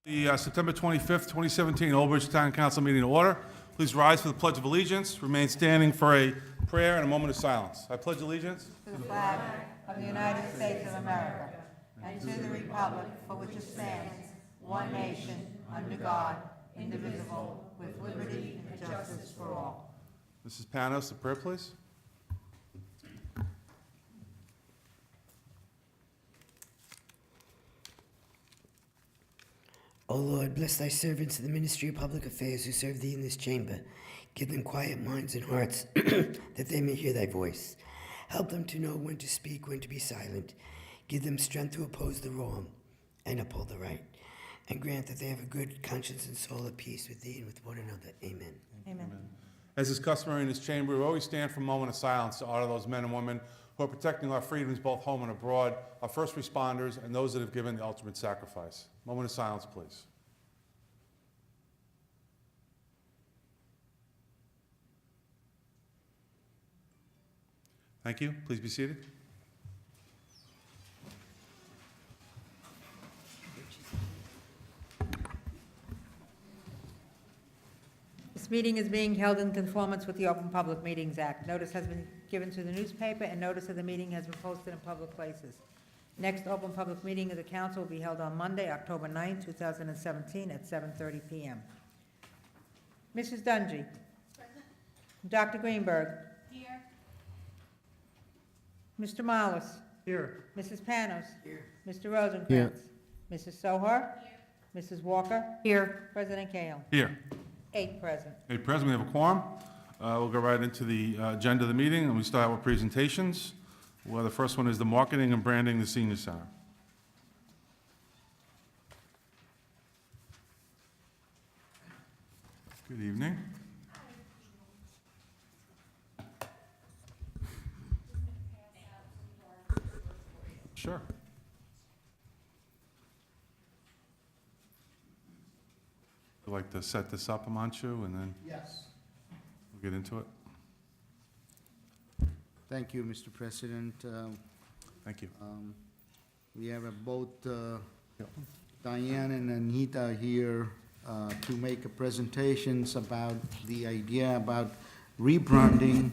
The September 25th, 2017 Old Bridge Town Council meeting to order. Please rise for the Pledge of Allegiance. Remain standing for a prayer and a moment of silence. I pledge allegiance To the flag of the United States of America and to the republic for which it stands, one nation, under God, indivisible, with liberty and justice for all. Mrs. Panos, the prayer, please. O Lord, bless thy servants in the ministry of public affairs who serve thee in this chamber. Give them quiet minds and hearts that they may hear thy voice. Help them to know when to speak, when to be silent. Give them strength to oppose the wrong and uphold the right. And grant that they have a good conscience and soul at peace with thee and with one another. Amen. Amen. As is customary in this chamber, we always stand for a moment of silence to honor those men and women who are protecting our freedoms both home and abroad, our first responders, and those that have given the ultimate sacrifice. Moment of silence, please. Thank you. Please be seated. This meeting is being held in conformance with the Open Public Meetings Act. Notice has been given to the newspaper, and notice of the meeting has been posted in public places. Next open public meeting of the council will be held on Monday, October 9, 2017, at 7:30 p.m. Mrs. Dungy. Present. Dr. Greenberg. Here. Mr. Mollis. Here. Mrs. Panos. Here. Mr. Rosencrantz. Mrs. Sohar. Here. Mrs. Walker. Here. President Cahill. Here. 8 present. Hey, President, we have a quorum. We'll go right into the agenda of the meeting, and we start with presentations. Well, the first one is the marketing and branding the senior center. Good evening. Sure. Would you like to set this up, Amanchu, and then Yes. we'll get into it? Thank you, Mr. President. Thank you. We have both Diane and Anita here to make presentations about the idea about rebranding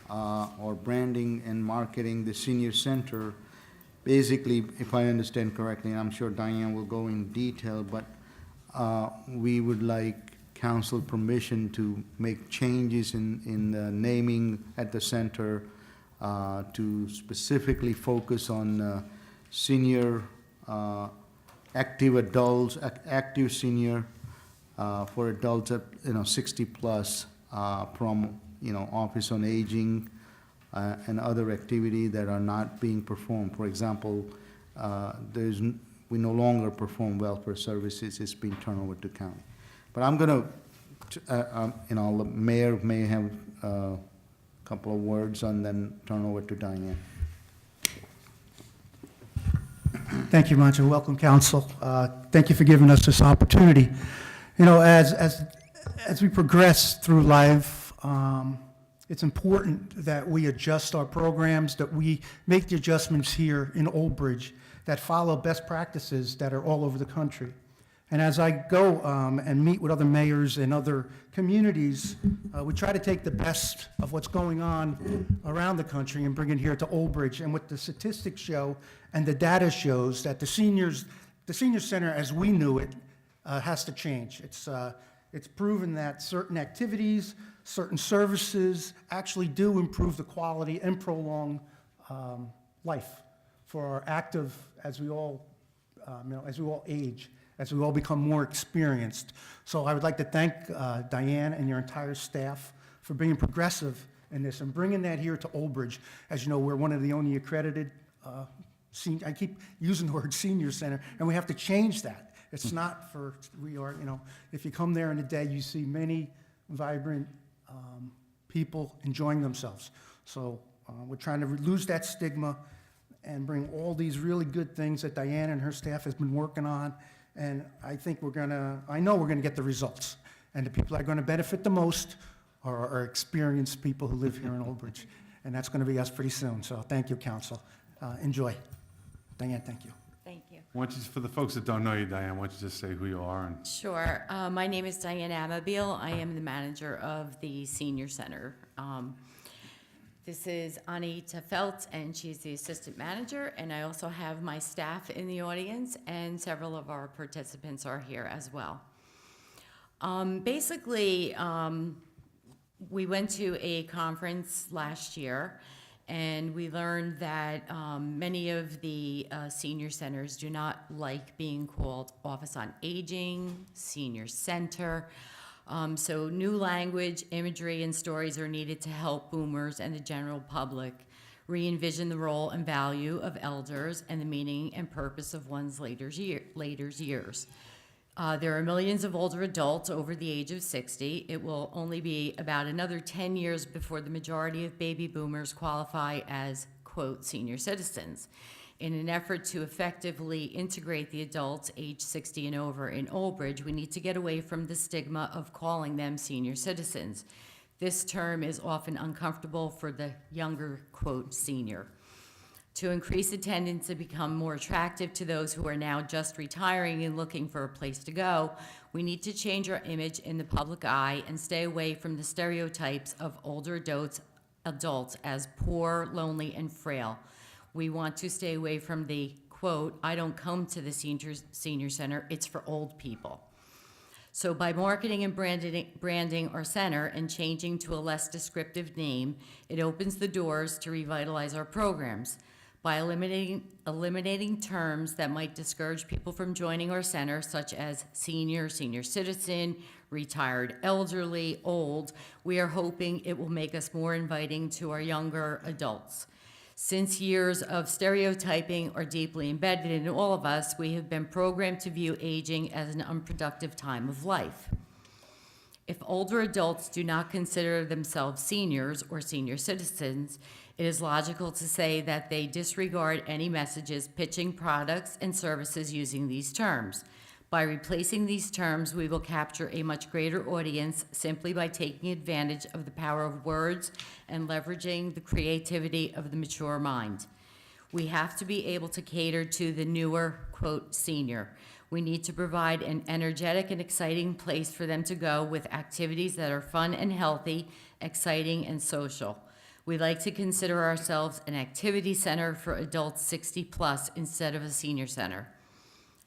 or branding and marketing the senior center. Basically, if I understand correctly, and I'm sure Diane will go in detail, but we would like council permission to make changes in the naming at the center to specifically focus on senior, active adults, active senior for adults at 60 plus from office on aging and other activity that are not being performed. For example, we no longer perform welfare services; it's being turned over to county. But I'm going to, the mayor may have a couple of words and then turn over to Diane. Thank you, Mancha. Welcome, council. Thank you for giving us this opportunity. As we progress through life, it's important that we adjust our programs, that we make the adjustments here in Old Bridge that follow best practices that are all over the country. And as I go and meet with other mayors and other communities, we try to take the best of what's going on around the country and bring it here to Old Bridge. And what the statistics show and the data shows that the senior center as we knew it has to change. It's proven that certain activities, certain services actually do improve the quality and prolong life for our active as we all age, as we all become more experienced. So I would like to thank Diane and your entire staff for being progressive in this and bringing that here to Old Bridge. As you know, we're one of the only accredited, I keep using the word senior center, and we have to change that. It's not for, if you come there in a day, you see many vibrant people enjoying themselves. So we're trying to lose that stigma and bring all these really good things that Diane and her staff has been working on. And I think I know we're gonna get the results. And the people that are gonna benefit the most are our experienced people who live here in Old Bridge. And that's gonna be us pretty soon. So thank you, council. Enjoy. Diane, thank you. Thank Thank you. Why don't you, for the folks that don't know you, Diane, why don't you just say who you are and Sure. My name is Diane Amabile. I am the manager of the senior center. This is Anita Felt, and she's the assistant manager, and I also have my staff in the audience, and several of our participants are here as well. Basically, we went to a conference last year, and we learned that many of the senior centers do not like being called Office on Aging, Senior Center. So new language, imagery, and stories are needed to help boomers and the general public re-envision the role and value of elders and the meaning and purpose of one's later years. There are millions of older adults over the age of 60. It will only be about another 10 years before the majority of baby boomers qualify as, quote, senior citizens. In an effort to effectively integrate the adults age 60 and over in Old Bridge, we need to get away from the stigma of calling them senior citizens. This term is often uncomfortable for the younger, quote, senior. To increase attendance and become more attractive to those who are now just retiring and looking for a place to go, we need to change our image in the public eye and stay away from the stereotypes of older adults as poor, lonely, and frail. We want to stay away from the, quote, I don't come to the senior center, it's for old people. So by marketing and branding our center and changing to a less descriptive name, it opens the doors to revitalize our programs. By eliminating terms that might discourage people from joining our center, such as senior, senior citizen, retired elderly, old, we are hoping it will make us more inviting to our younger adults. Since years of stereotyping are deeply embedded in all of us, we have been programmed to view aging as an unproductive time of life. If older adults do not consider themselves seniors or senior citizens, it is logical to say that they disregard any messages pitching products and services using these terms. By replacing these terms, we will capture a much greater audience simply by taking advantage of the power of words and leveraging the creativity of the mature mind. We have to be able to cater to the newer, quote, senior. We need to provide an energetic and exciting place for them to go with activities that are fun and healthy, exciting and social. We like to consider ourselves an activity center for adults 60 plus instead of a senior center.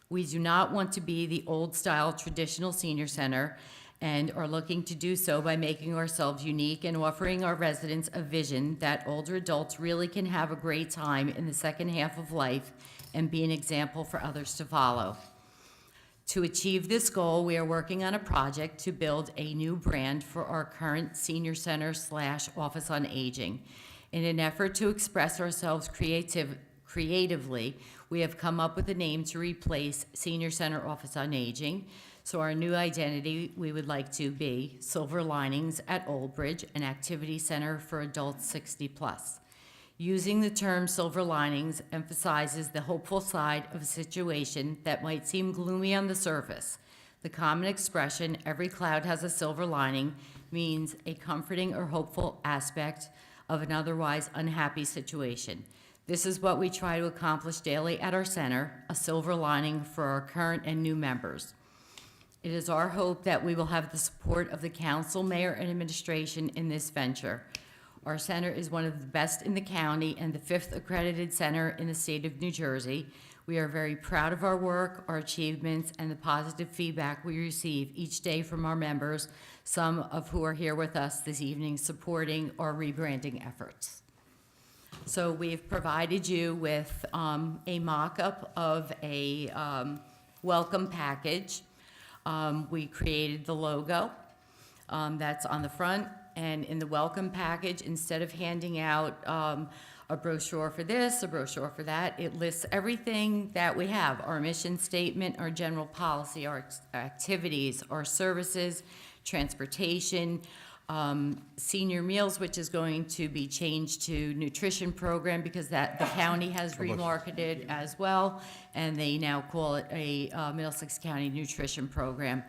We do not want to be the old-style traditional senior center and are looking to do so by making ourselves unique and offering our residents a vision that older adults really can have a great time in the second half of life and be an example for others to follow. To achieve this goal, we are working on a project to build a new brand for our current senior center / Office on Aging. In an effort to express ourselves creatively, we have come up with a name to replace Senior Center Office on Aging. So our new identity, we would like to be Silver Linings at Old Bridge, an activity center for adults 60 plus. Using the term silver linings emphasizes the hopeful side of a situation that might seem gloomy on the surface. The common expression, every cloud has a silver lining, means a comforting or hopeful aspect of an otherwise unhappy situation. This is what we try to accomplish daily at our center, a silver lining for our current and new members. It is our hope that we will have the support of the council, mayor, and administration in this venture. Our center is one of the best in the county and the 5th accredited center in the state of New Jersey. We are very proud of our work, our achievements, and the positive feedback we receive each day from our members, some of who are here with us this evening supporting our rebranding efforts. So we've provided you with a mock-up of a welcome package. We created the logo that's on the front. And in the welcome package, instead of handing out a brochure for this, a brochure for that, it lists everything that we have, our mission statement, our general policy, our activities, our services, transportation, senior meals, which is going to be changed to nutrition program because that the county has remarketed as well, and they now call it a Middlesex County nutrition program.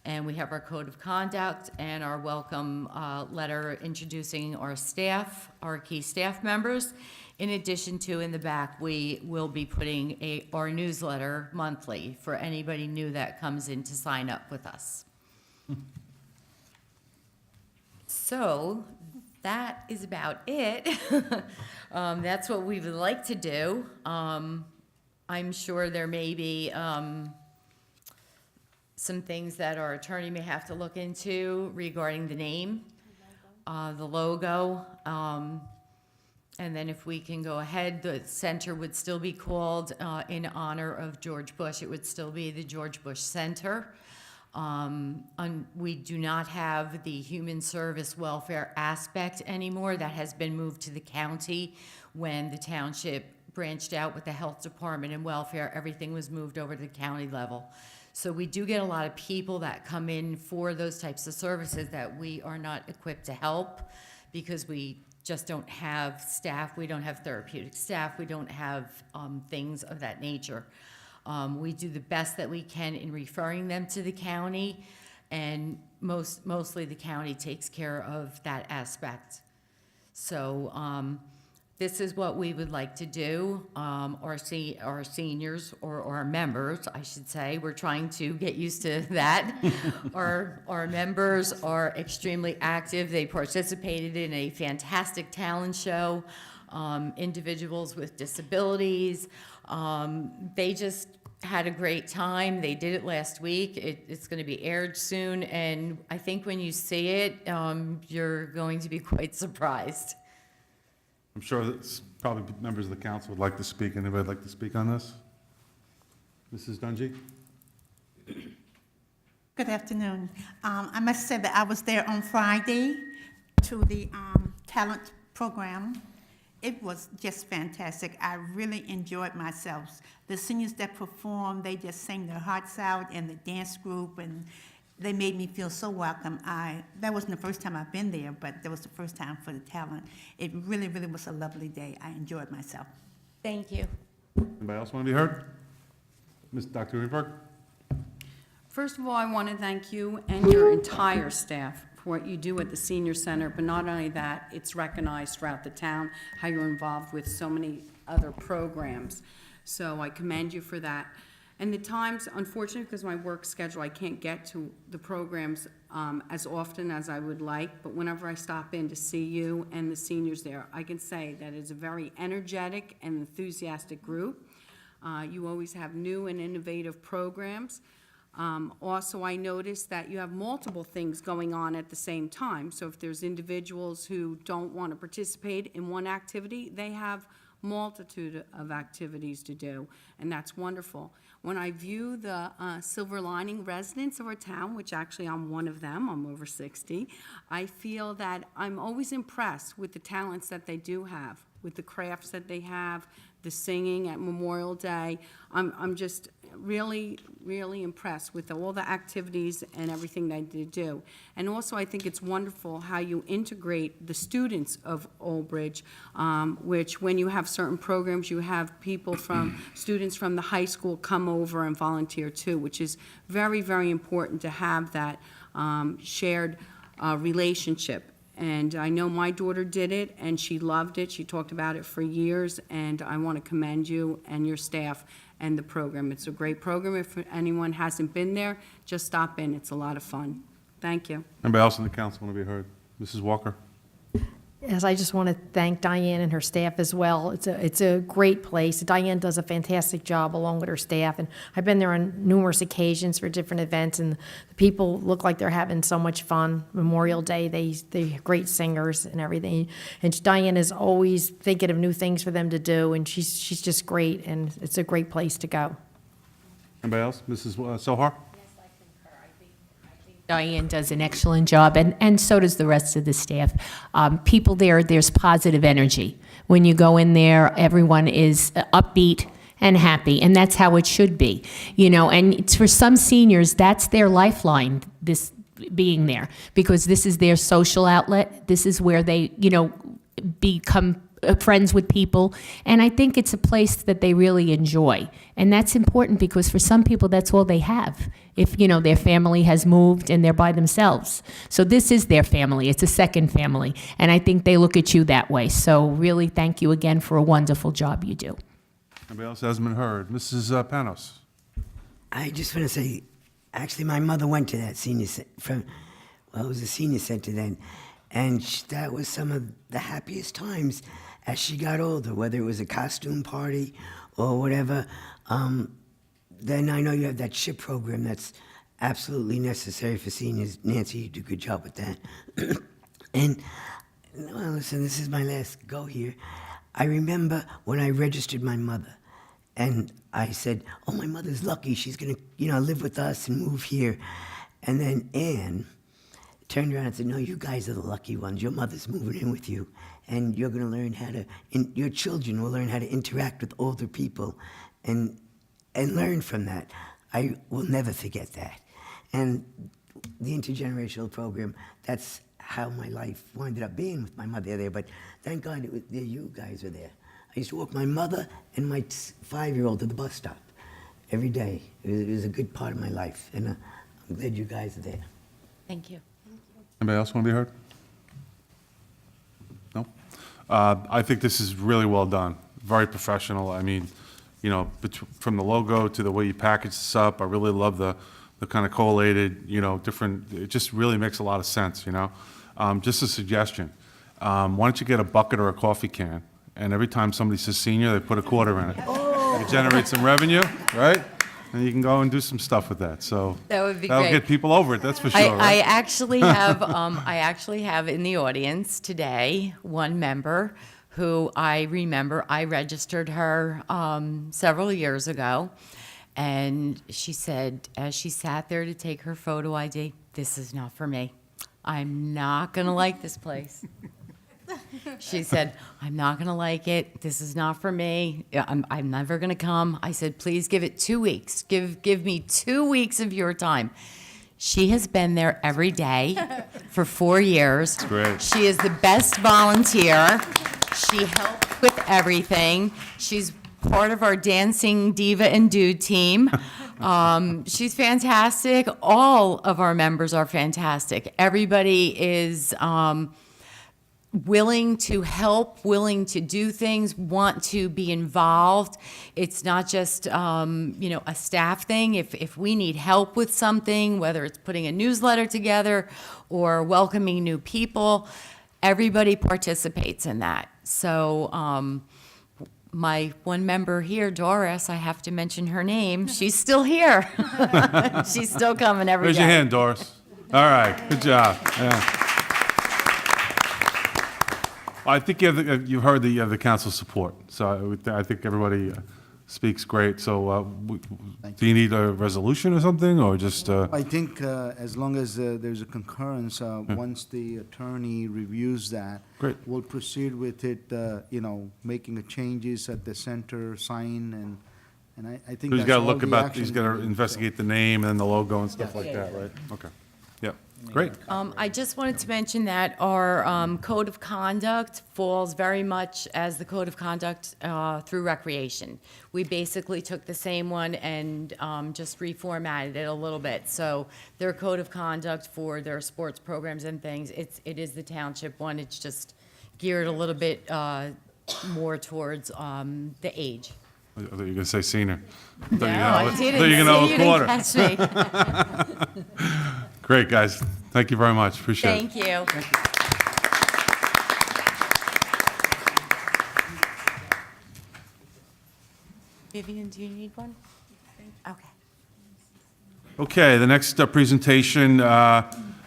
And we have our code of conduct and our welcome letter introducing our staff, our key staff members. In addition to, in the back, we will be putting our newsletter monthly for anybody new that comes in to sign up with us. So that is about it. That's what we would like to do. I'm sure there may be some things that our attorney may have to look into regarding the name, the logo. And then if we can go ahead, the center would still be called, in honor of George Bush. It would still be the George Bush Center. We do not have the human service welfare aspect anymore. That has been moved to the county. When the township branched out with the health department and welfare, everything was moved over to the county level. So we do get a lot of people that come in for those types of services that we are not equipped to help because we just don't have staff. We don't have therapeutic staff. We don't have things of that nature. We do the best that we can in referring them to the county, and mostly the county takes care of that aspect. So this is what we would like to do. Our seniors, or our members, I should say, we're trying to get used to that. Our members are extremely active. They participated in a fantastic talent show. Individuals with disabilities. They just had a great time. They did it last week. It's going to be aired soon, and I think when you see it, you're going to be quite surprised. I'm sure that probably members of the council would like to speak. Anybody like to speak on this? Mrs. Dungy? Good afternoon. I must say that I was there on Friday to the talent program. It was just fantastic. I really enjoyed myself. The seniors that performed, they just sang their hearts out, and the dance group, and they made me feel so welcome. That wasn't the first time I've been there, but that was the first time for the talent. It really, really was a lovely day. I enjoyed myself. Thank you. Anybody else want to be heard? Dr. Greenberg? First of all, I want to thank you and your entire staff for what you do at the senior center, but not only that, it's recognized throughout the town, how you're involved with so many other programs. So I commend you for that. And the times, unfortunately, because of my work schedule, I can't get to the programs as often as I would like, but whenever I stop in to see you and the seniors there, I can say that it's a very energetic and enthusiastic group. You always have new and innovative programs. Also, I noticed that you have multiple things going on at the same time. So if there's individuals who don't want to participate in one activity, they have multitude of activities to do, and that's wonderful. When I view the silver lining residents of our town, which actually I'm one of them, I'm over 60, I feel that I'm always impressed with the talents that they do have, with the crafts that they have, the singing at Memorial Day. I'm just really, really impressed with all the activities and everything that they do. And also, I think it's wonderful how you integrate the students of Old Bridge, which when you have certain programs, you have people students from the high school come over and volunteer too, which is very, very important to have that shared relationship. And I know my daughter did it, and she loved it. She talked about it for years, and I want to commend you and your staff and the program. It's a great program. If anyone hasn't been there, just stop in. It's a lot of fun. Thank you. Anybody else in the council want to be heard? Mrs. Walker? Yes, I just want to thank Diane and her staff as well. It's a great place. Diane does a fantastic job along with her staff, and I've been there on numerous occasions for different events, and the people look like they're having so much fun. Memorial Day, they're great singers and everything, and Diane is always thinking of new things for them to do, and she's just great, and it's a great place to go. Anybody else? Mrs. Sohar? Diane does an excellent job, and so does the rest of the staff. People there's positive energy. When you go in there, everyone is upbeat and happy, and that's how it should be. And it's for some seniors, that's their lifeline, this being there, because this is their social outlet. This is where they, become friends with people, and I think it's a place that they really enjoy. And that's important because for some people, that's all they have. If, their family has moved and they're by themselves. So this is their family. It's a second family. And I think they look at you that way. So really, thank you again for a wonderful job you do. Anybody else hasn't been heard? Mrs. Panos? I just want to say, actually, my mother went to that it was a senior center then, and that was some of the happiest times as she got older, whether it was a costume party or whatever. Then I know you have that SHIP program that's absolutely necessary for seniors. Nancy, you do a good job with that. And, well, listen, this is my last go here. I remember when I registered my mother, and I said, oh, my mother's lucky. She's going to, live with us and move here. And then Anne turned around and said, no, you guys are the lucky ones. Your mother's moving in with you, and you're going to learn how to, your children will learn how to interact with older people and learn from that. I will never forget that. And the intergenerational program, that's how my life winded up being with my mother there. But thank God you guys were there. I used to walk my mother and my 5-year-old to the bus stop every day. It was a good part of my life, and I'm glad you guys are there. Thank you. Anybody else want to be heard? No? I think this is really well done, very professional. I mean, from the logo to the way you package this up, I really love the kind of collated, different, it just really makes a lot of sense, Just a suggestion. Why don't you get a bucket or a coffee can, and every time somebody says senior, they put a quarter in it. You generate some revenue, right? And you can go and do some stuff with that. So That would be that'll great. get people over it, that's for sure. I right? actually have, I actually have in the audience today one member who I remember I registered her several years ago, and she said as she sat there to take her photo ID, "This is not for me. I'm not gonna like this place." She said, "I'm not gonna like it. This is not for me. I'm never gonna come." I said, "Please give it 2 weeks. Give me 2 weeks of your time." She has been there every day for 4 years. That's great. She is the best volunteer. She helps with everything. She's part of our dancing diva and dude team. She's fantastic. All of our members are fantastic. Everybody is willing to help, willing to do things, want to be involved. It's not just, a staff thing. If we need help with something, whether it's putting a newsletter together or welcoming new people, everybody participates in that. So my one member here, Doris, I have to mention her name. She's still here. She's still coming every day. Raise your hand, Doris. All right, good job. Yeah. I think you've heard the council support, so I think everybody speaks great. So do you need a resolution or something, or just? I think as long as there's a concurrence, once the attorney reviews that, Great. we'll proceed with it, making the changes at the center sign, and I think He's that's got to all look the about, action he's got to we need, so. investigate the name and the logo and stuff like that, right? Okay. Yep. Great. I just wanted to mention that our code of conduct falls very much as the code of conduct through recreation. We basically took the same one and just reformatted it a little bit. So their code of conduct for their sports programs and things, it is the township one. It's just geared a little bit more towards the age. I thought you were going to say senior. No, I didn't. Thought you were going to See, know a you didn't quarter. catch me. Great, guys. Thank you very much. Appreciate it. Thank you. Vivian, do you need one? Okay. Okay, the next presentation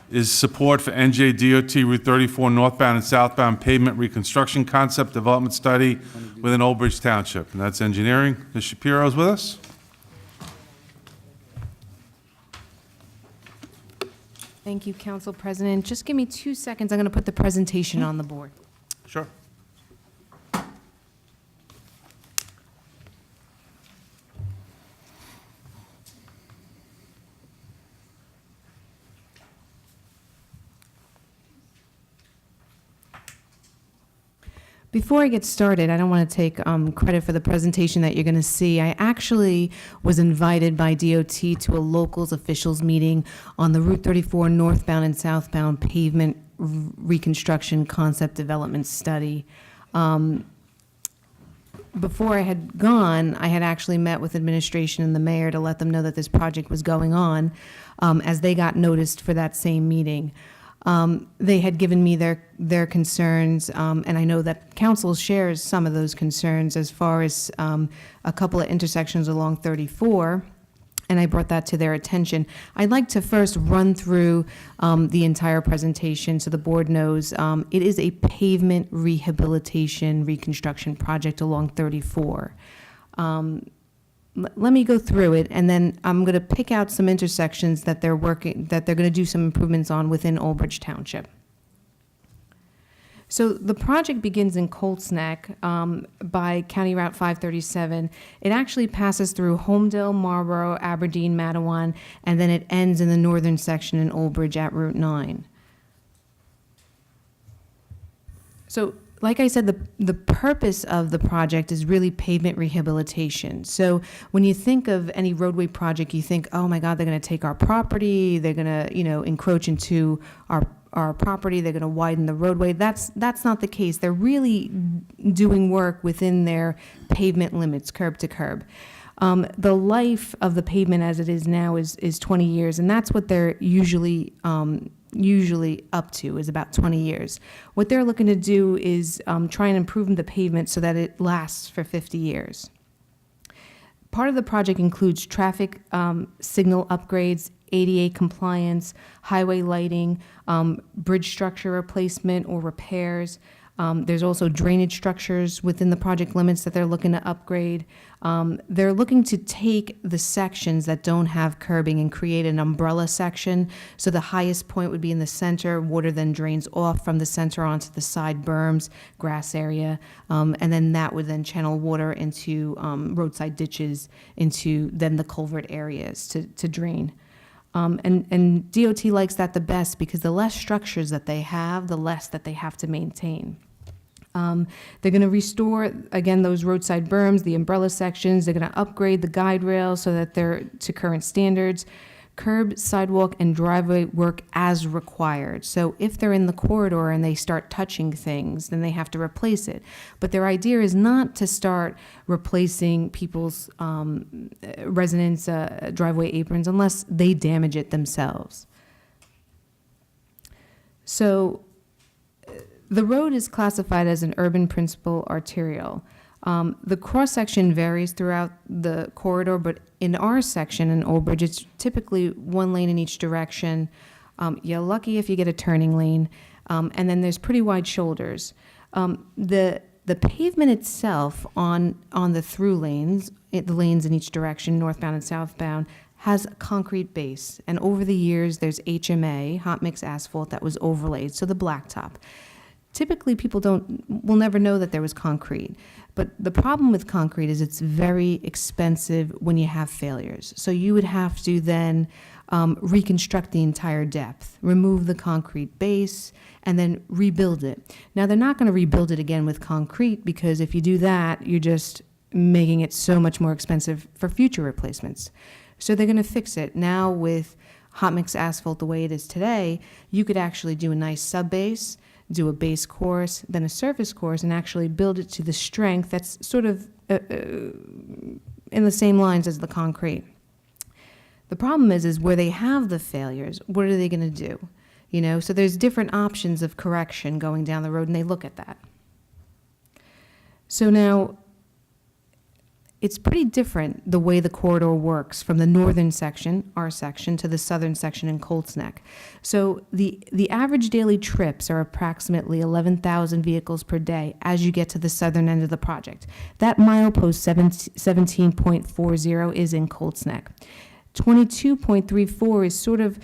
is support for NJDOT Route 34 northbound and southbound pavement reconstruction concept development study within Old Bridge Township. And that's engineering. Ms. Shapiro is with us. Thank you, Council President. Just give me 2 seconds. I'm going to put the presentation on the board. Sure. Before I get started, I don't want to take credit for the presentation that you're going to see. I actually was invited by DOT to a locals officials meeting on the Route 34 northbound and southbound pavement reconstruction concept development study. Before I had gone, I had actually met with administration and the mayor to let them know that this project was going on, as they got noticed for that same meeting. They had given me their concerns, and I know that council shares some of those concerns as far as a couple of intersections along 34, and I brought that to their attention. I'd like to first run through the entire presentation so the board knows it is a pavement rehabilitation reconstruction project along 34. Let me go through it, and then I'm going to pick out some intersections that they're going to do some improvements on within Old Bridge Township. So the project begins in Colts Neck by County Route 537. It actually passes through Homedale, Marlboro, Aberdeen, Matawan, and then it ends in the northern section in Old Bridge at Route 9. So, like I said, the purpose of the project is really pavement rehabilitation. So when you think of any roadway project, you think, oh my God, they're going to take our property, they're going to, encroach into our property, they're going to widen the roadway. That's not the case. They're really doing work within their pavement limits, curb to curb. The life of the pavement as it is now is 20 years, and that's what they're usually up to, is about 20 years. What they're looking to do is try and improve the pavement so that it lasts for 50 years. Part of the project includes traffic signal upgrades, ADA compliance, highway lighting, bridge structure replacement or repairs. There's also drainage structures within the project limits that they're looking to upgrade. They're looking to take the sections that don't have curbing and create an umbrella section. So the highest point would be in the center. Water then drains off from the center onto the side berms, grass area, and then that would then channel water into roadside ditches, into then the culvert areas to drain. And DOT likes that the best because the less structures that they have, the less that they have to maintain. They're going to restore, again, those roadside berms, the umbrella sections. They're going to upgrade the guide rails so that they're to current standards. Curb, sidewalk, and driveway work as required. So if they're in the corridor and they start touching things, then they have to replace it. But their idea is not to start replacing people's residents' driveway aprons unless they damage it themselves. So the road is classified as an urban principal arterial. The cross-section varies throughout the corridor, but in our section in Old Bridge, it's typically one lane in each direction. You're lucky if you get a turning lane, and then there's pretty wide shoulders. The pavement itself on the through lanes, the lanes in each direction, northbound and southbound, has a concrete base, and over the years, there's HMA, hot mix asphalt, that was overlaid, so the blacktop. Typically, people will never know that there was concrete. But the problem with concrete is it's very expensive when you have failures. So you would have to then reconstruct the entire depth, remove the concrete base, and then rebuild it. Now, they're not going to rebuild it again with concrete because if you do that, you're just making it so much more expensive for future replacements. So they're going to fix it. Now with hot mix asphalt the way it is today, you could actually do a nice sub-base, do a base course, then a surface course, and actually build it to the strength that's sort of in the same lines as the concrete. The problem is where they have the failures, what are they going to do? So there's different options of correction going down the road, and they look at that. So now, it's pretty different the way the corridor works from the northern section, our section, to the southern section in Colts Neck. So the average daily trips are approximately 11,000 vehicles per day as you get to the southern end of the project. That milepost 17.40 is in Colts Neck. 22.34 is sort of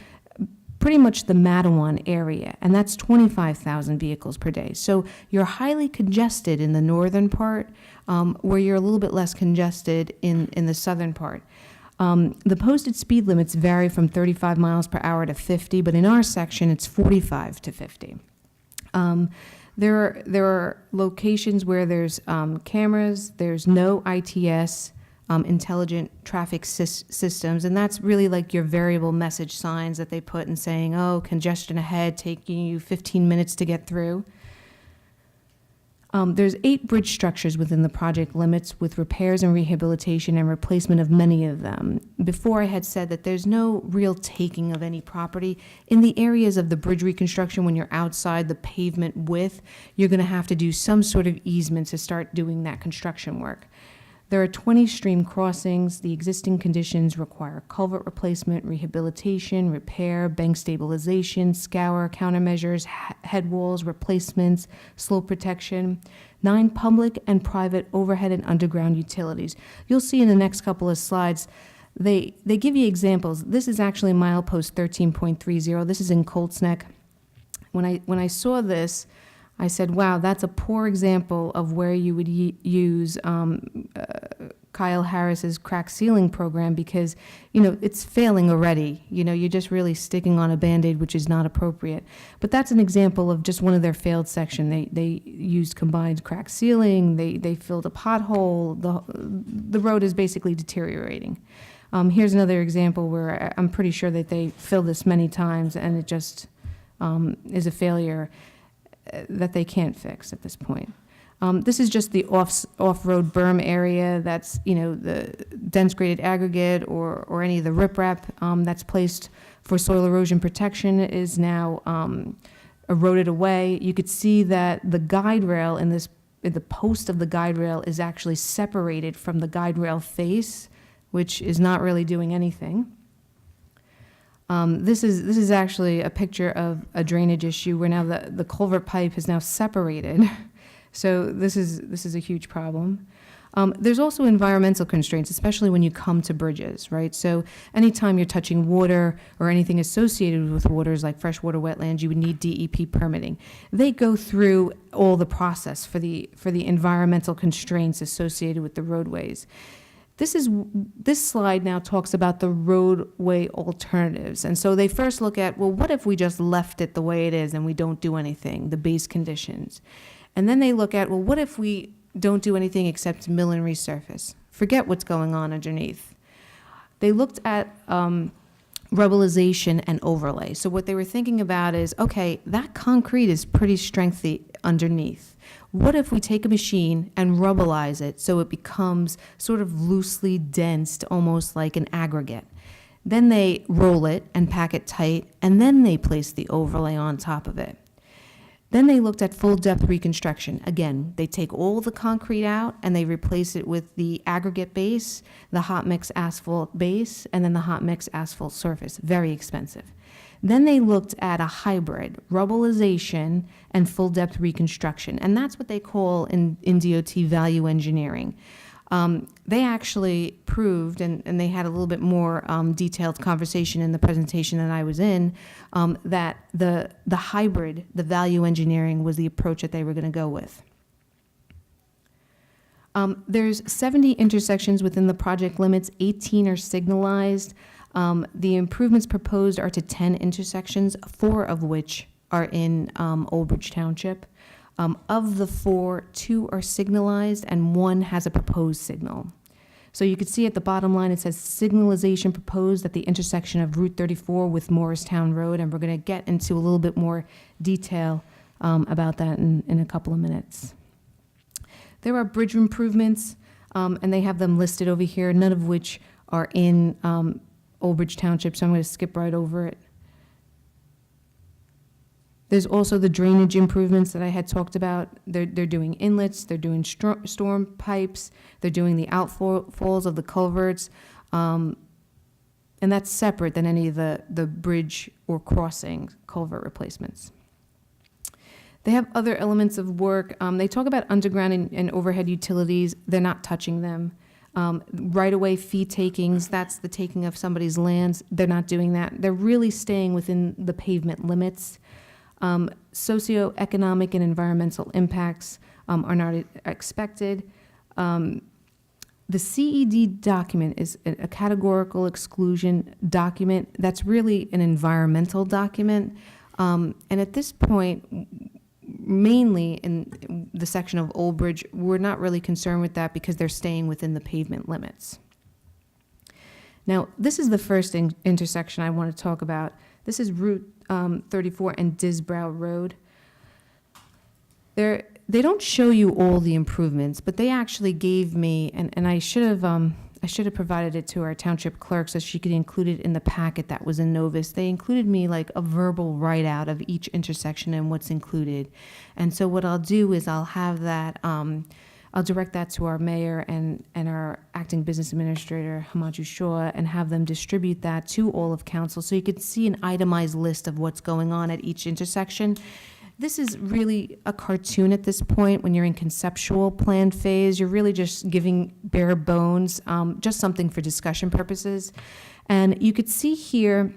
pretty much the Matawan area, and that's 25,000 vehicles per day. So you're highly congested in the northern part, where you're a little bit less congested in the southern part. The posted speed limits vary from 35 miles per hour to 50, but in our section, it's 45 to 50. There are locations where there's cameras, there's no ITS, intelligent traffic systems, and that's really like your variable message signs that they put in saying, oh, congestion ahead, taking you 15 minutes to get through. There's 8 bridge structures within the project limits with repairs and rehabilitation and replacement of many of them. Before I had said that there's no real taking of any property. In the areas of the bridge reconstruction, when you're outside the pavement width, you're gonna have to do some sort of easement to start doing that construction work. There are 20 stream crossings. The existing conditions require culvert replacement, rehabilitation, repair, bank stabilization, scour, countermeasures, head walls, replacements, slope protection, 9 public and private overhead and underground utilities. You'll see in the next couple of slides, they give you examples. This is actually milepost 13.30. This is in Colts Neck. When I saw this, I said, wow, that's a poor example of where you would use Kyle Harris's crack ceiling program because, it's failing already. You're just really sticking on a Band-Aid, which is not appropriate. But that's an example of just one of their failed section. They used combined crack ceiling, they filled a pothole, the road is basically deteriorating. Here's another example where I'm pretty sure that they filled this many times and it just is a failure that they can't fix at this point. This is just the off-road berm area. That's, the dense graded aggregate or any of the riprap that's placed for soil erosion protection is now eroded away. You could see that the guide rail in the post of the guide rail is actually separated from the guide rail face, which is not really doing anything. This is actually a picture of a drainage issue where now the culvert pipe is now separated. So this is a huge problem. There's also environmental constraints, especially when you come to bridges, right? So anytime you're touching water or anything associated with waters like freshwater wetlands, you would need DEP permitting. They go through all the process for the environmental constraints associated with the roadways. This slide now talks about the roadway alternatives. And so they first look at, well, what if we just left it the way it is and we don't do anything, the base conditions? And then they look at, well, what if we don't do anything except mill and resurface? Forget what's going on underneath. They looked at rubblization and overlay. So what they were thinking about is, okay, that concrete is pretty strengthy underneath. What if we take a machine and rubblize it so it becomes sort of loosely densed, almost like an aggregate? Then they roll it and pack it tight, and then they place the overlay on top of it. Then they looked at full depth reconstruction. Again, they take all the concrete out and they replace it with the aggregate base, the hot mix asphalt base, and then the hot mix asphalt surface. Very expensive. Then they looked at a hybrid, rubblization and full depth reconstruction. And that's what they call in DOT value engineering. They actually proved, and they had a little bit more detailed conversation in the presentation that I was in, that the hybrid, the value engineering, was the approach that they were going to go with. There's 70 intersections within the project limits, 18 are signalized. The improvements proposed are to 10 intersections, 4 of which are in Old Bridge Township. Of the 4, 2 are signalized and 1 has a proposed signal. So you could see at the bottom line, it says signalization proposed at the intersection of Route 34 with Morristown Road, and we're going to get into a little bit more detail about that in a couple of minutes. There are bridge improvements, and they have them listed over here, none of which are in Old Bridge Township, so I'm going to skip right over it. There's also the drainage improvements that I had talked about. They're doing inlets, they're doing storm pipes, they're doing the outfalls of the culverts, and that's separate than any of the bridge or crossing culvert replacements. They have other elements of work. They talk about underground and overhead utilities. They're not touching them. Right-of-way fee takings, that's the taking of somebody's lands. They're not doing that. They're really staying within the pavement limits. Socioeconomic and environmental impacts are not expected. The CED document is a categorical exclusion document. That's really an environmental document. And at this point, mainly in the section of Old Bridge, we're not really concerned with that because they're staying within the pavement limits. Now, this is the first intersection I want to talk about. This is Route 34 and Disbrow Road. They don't show you all the improvements, but they actually gave me, and I should have provided it to our township clerk so she could include it in the packet that was in Novus. They included me like a verbal write-out of each intersection and what's included. And so what I'll do is I'll have that, I'll direct that to our mayor and our acting business administrator, Hamaju Shaw, and have them distribute that to all of council so you could see an itemized list of what's going on at each intersection. This is really a cartoon at this point. When you're in conceptual plan phase, you're really just giving bare bones, just something for discussion purposes. And you could see here,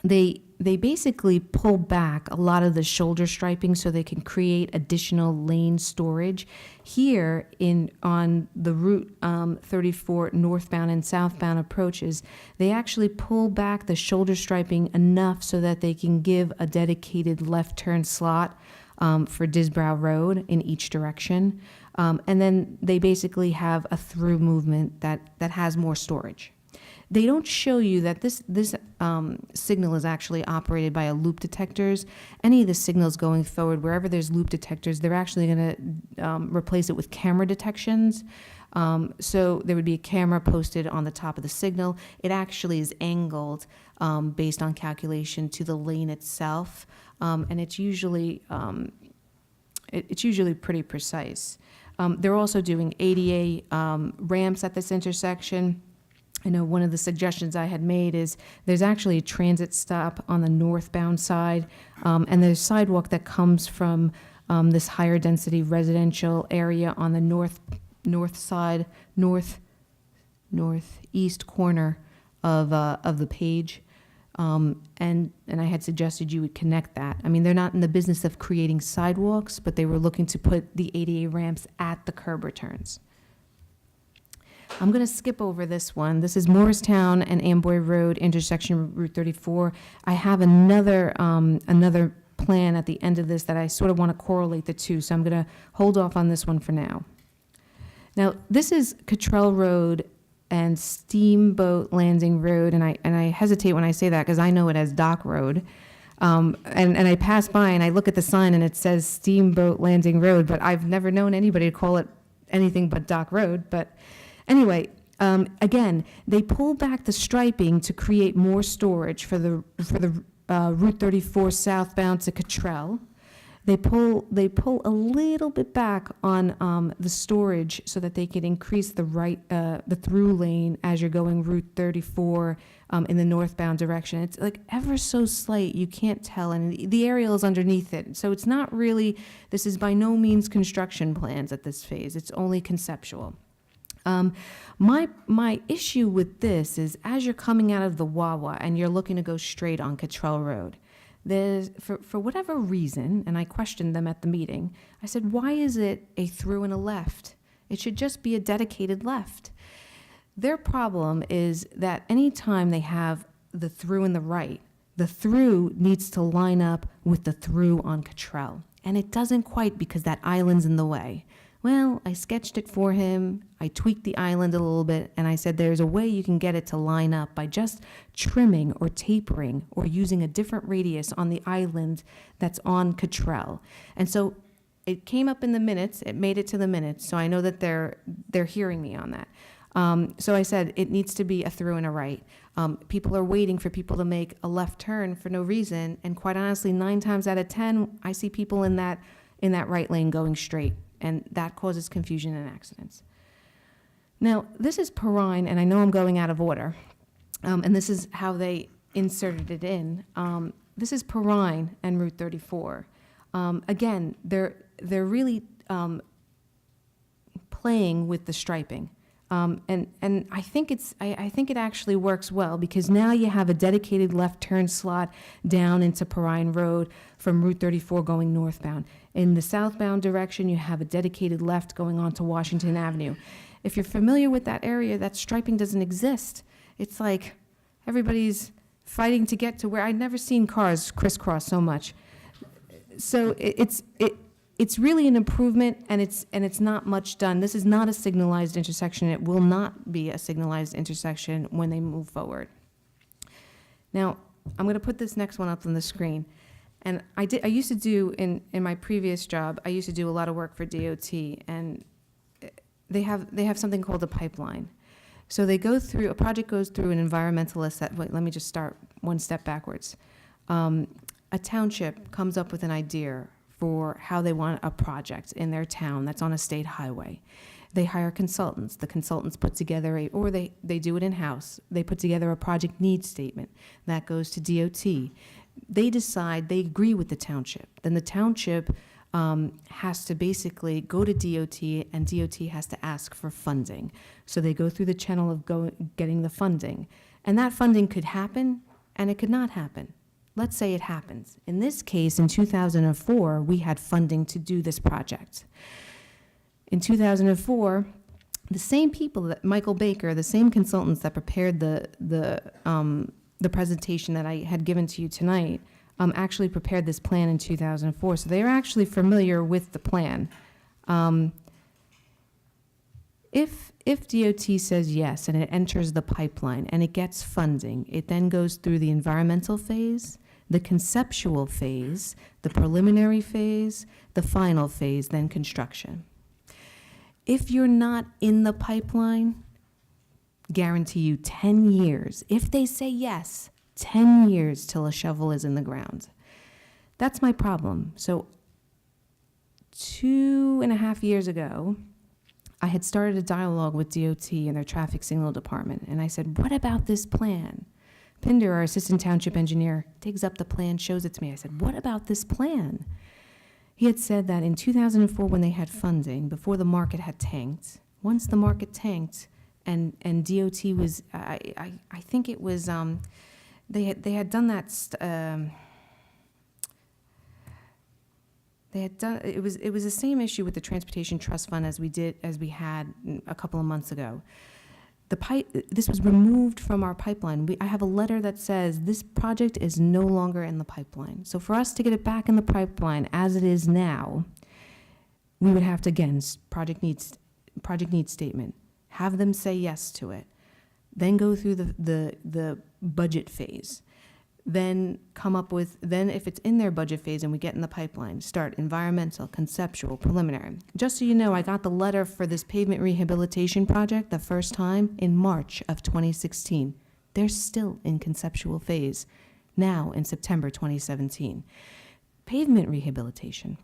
they basically pull back a lot of the shoulder striping so they can create additional lane storage. Here on the Route 34 northbound and southbound approaches, they actually pull back the shoulder striping enough so that they can give a dedicated left turn slot for Disbrow Road in each direction. And then they basically have a through movement that has more storage. They don't show you that this signal is actually operated by a loop detectors. Any of the signals going forward, wherever there's loop detectors, they're actually going to replace it with camera detections. So there would be a camera posted on the top of the signal. It actually is angled based on calculation to the lane itself, and it's usually pretty precise. They're also doing ADA ramps at this intersection. I know one of the suggestions I had made is there's actually a transit stop on the northbound side, and there's sidewalk that comes from this higher density residential area on the northeast corner of the page. And I had suggested you would connect that. I mean, they're not in the business of creating sidewalks, but they were looking to put the ADA ramps at the curb returns. I'm going to skip over this one. This is Morristown and Amboy Road, intersection Route 34. I have another plan at the end of this that I sort of want to correlate the two, so I'm going to hold off on this one for now. Now, this is Cottrell Road and Steamboat Landing Road, and I hesitate when I say that because I know it as Dock Road. And I pass by and I look at the sign and it says Steamboat Landing Road, but I've never known anybody to call it anything but Dock Road. But anyway, again, they pull back the striping to create more storage for the Route 34 southbound to Cottrell. They pull a little bit back on the storage so that they can increase the through lane as you're going Route 34 in the northbound direction. It's like ever so slight, you can't tell, and the aerial is underneath it. So it's not really, this is by no means construction plans at this phase. It's only conceptual. My issue with this is as you're coming out of the Wawa and you're looking to go straight on Cottrell Road, there's, for whatever reason, and I questioned them at the meeting, I said, why is it a through and a left? It should just be a dedicated left. Their problem is that anytime they have the through and the right, the through needs to line up with the through on Cottrell. And it doesn't quite because that island's in the way. Well, I sketched it for him, I tweaked the island a little bit, and I said there's a way you can get it to line up by just trimming or tapering or using a different radius on the island that's on Cottrell. And so it came up in the minutes, it made it to the minutes, so I know that they're hearing me on that. So I said it needs to be a through and a right. People are waiting for people to make a left turn for no reason, and quite honestly, 9 times out of 10, I see people in that right lane going straight. And that causes confusion and accidents. Now, this is Perrine, and I know I'm going out of order, and this is how they inserted it in. This is Perrine and Route 34. Again, they're really playing with the striping. And I think it actually works well because now you have a dedicated left turn slot down into Perrine Road from Route 34 going northbound. In the southbound direction, you have a dedicated left going on to Washington Avenue. If you're familiar with that area, that striping doesn't exist. It's like everybody's fighting to get to where I'd never seen cars crisscross so much. So it's really an improvement, and it's not much done. This is not a signalized intersection. It will not be a signalized intersection when they move forward. Now, I'm going to put this next one up on the screen. And I used to do, in my previous job, I used to do a lot of work for DOT, and they have something called a pipeline. So they go through, a project goes through an environmental let me just start one step backwards. A township comes up with an idea for how they want a project in their town that's on a state highway. They hire consultants. The consultants put together or they do it in-house. They put together a project needs statement. That goes to DOT. They decide, they agree with the township. Then the township has to basically go to DOT, and DOT has to ask for funding. So they go through the channel of getting the funding. And that funding could happen, and it could not happen. Let's say it happens. In this case, in 2004, we had funding to do this project. In 2004, the same people, that Michael Baker, the same consultants that prepared the presentation that I had given to you tonight, actually prepared this plan in 2004. So they are actually familiar with the plan. If DOT says yes and it enters the pipeline and it gets funding, it then goes through the environmental phase, the conceptual phase, the preliminary phase, the final phase, then construction. If you're not in the pipeline, guarantee you 10 years. If they say yes, 10 years till a shovel is in the ground. That's my problem. So 2.5 years ago, I had started a dialogue with DOT and their traffic signal department, and I said, what about this plan? Pinder, our assistant township engineer, digs up the plan, shows it to me. I said, what about this plan? He had said that in 2004, when they had funding, before the market had tanked, once the market tanked, and DOT was, I think it was, they had done that. They had done. It was the same issue with the Transportation Trust Fund as we had a couple of months ago. This was removed from our pipeline. I have a letter that says this project is no longer in the pipeline. So for us to get it back in the pipeline as it is now, we would have to, again, project needs statement, have them say yes to it, then go through the budget phase, then come up with, then if it's in their budget phase and we get in the pipeline, start environmental, conceptual, preliminary. Just so you know, I got the letter for this pavement rehabilitation project the first time in March of 2016. They're still in conceptual phase now in September 2017. Pavement rehabilitation.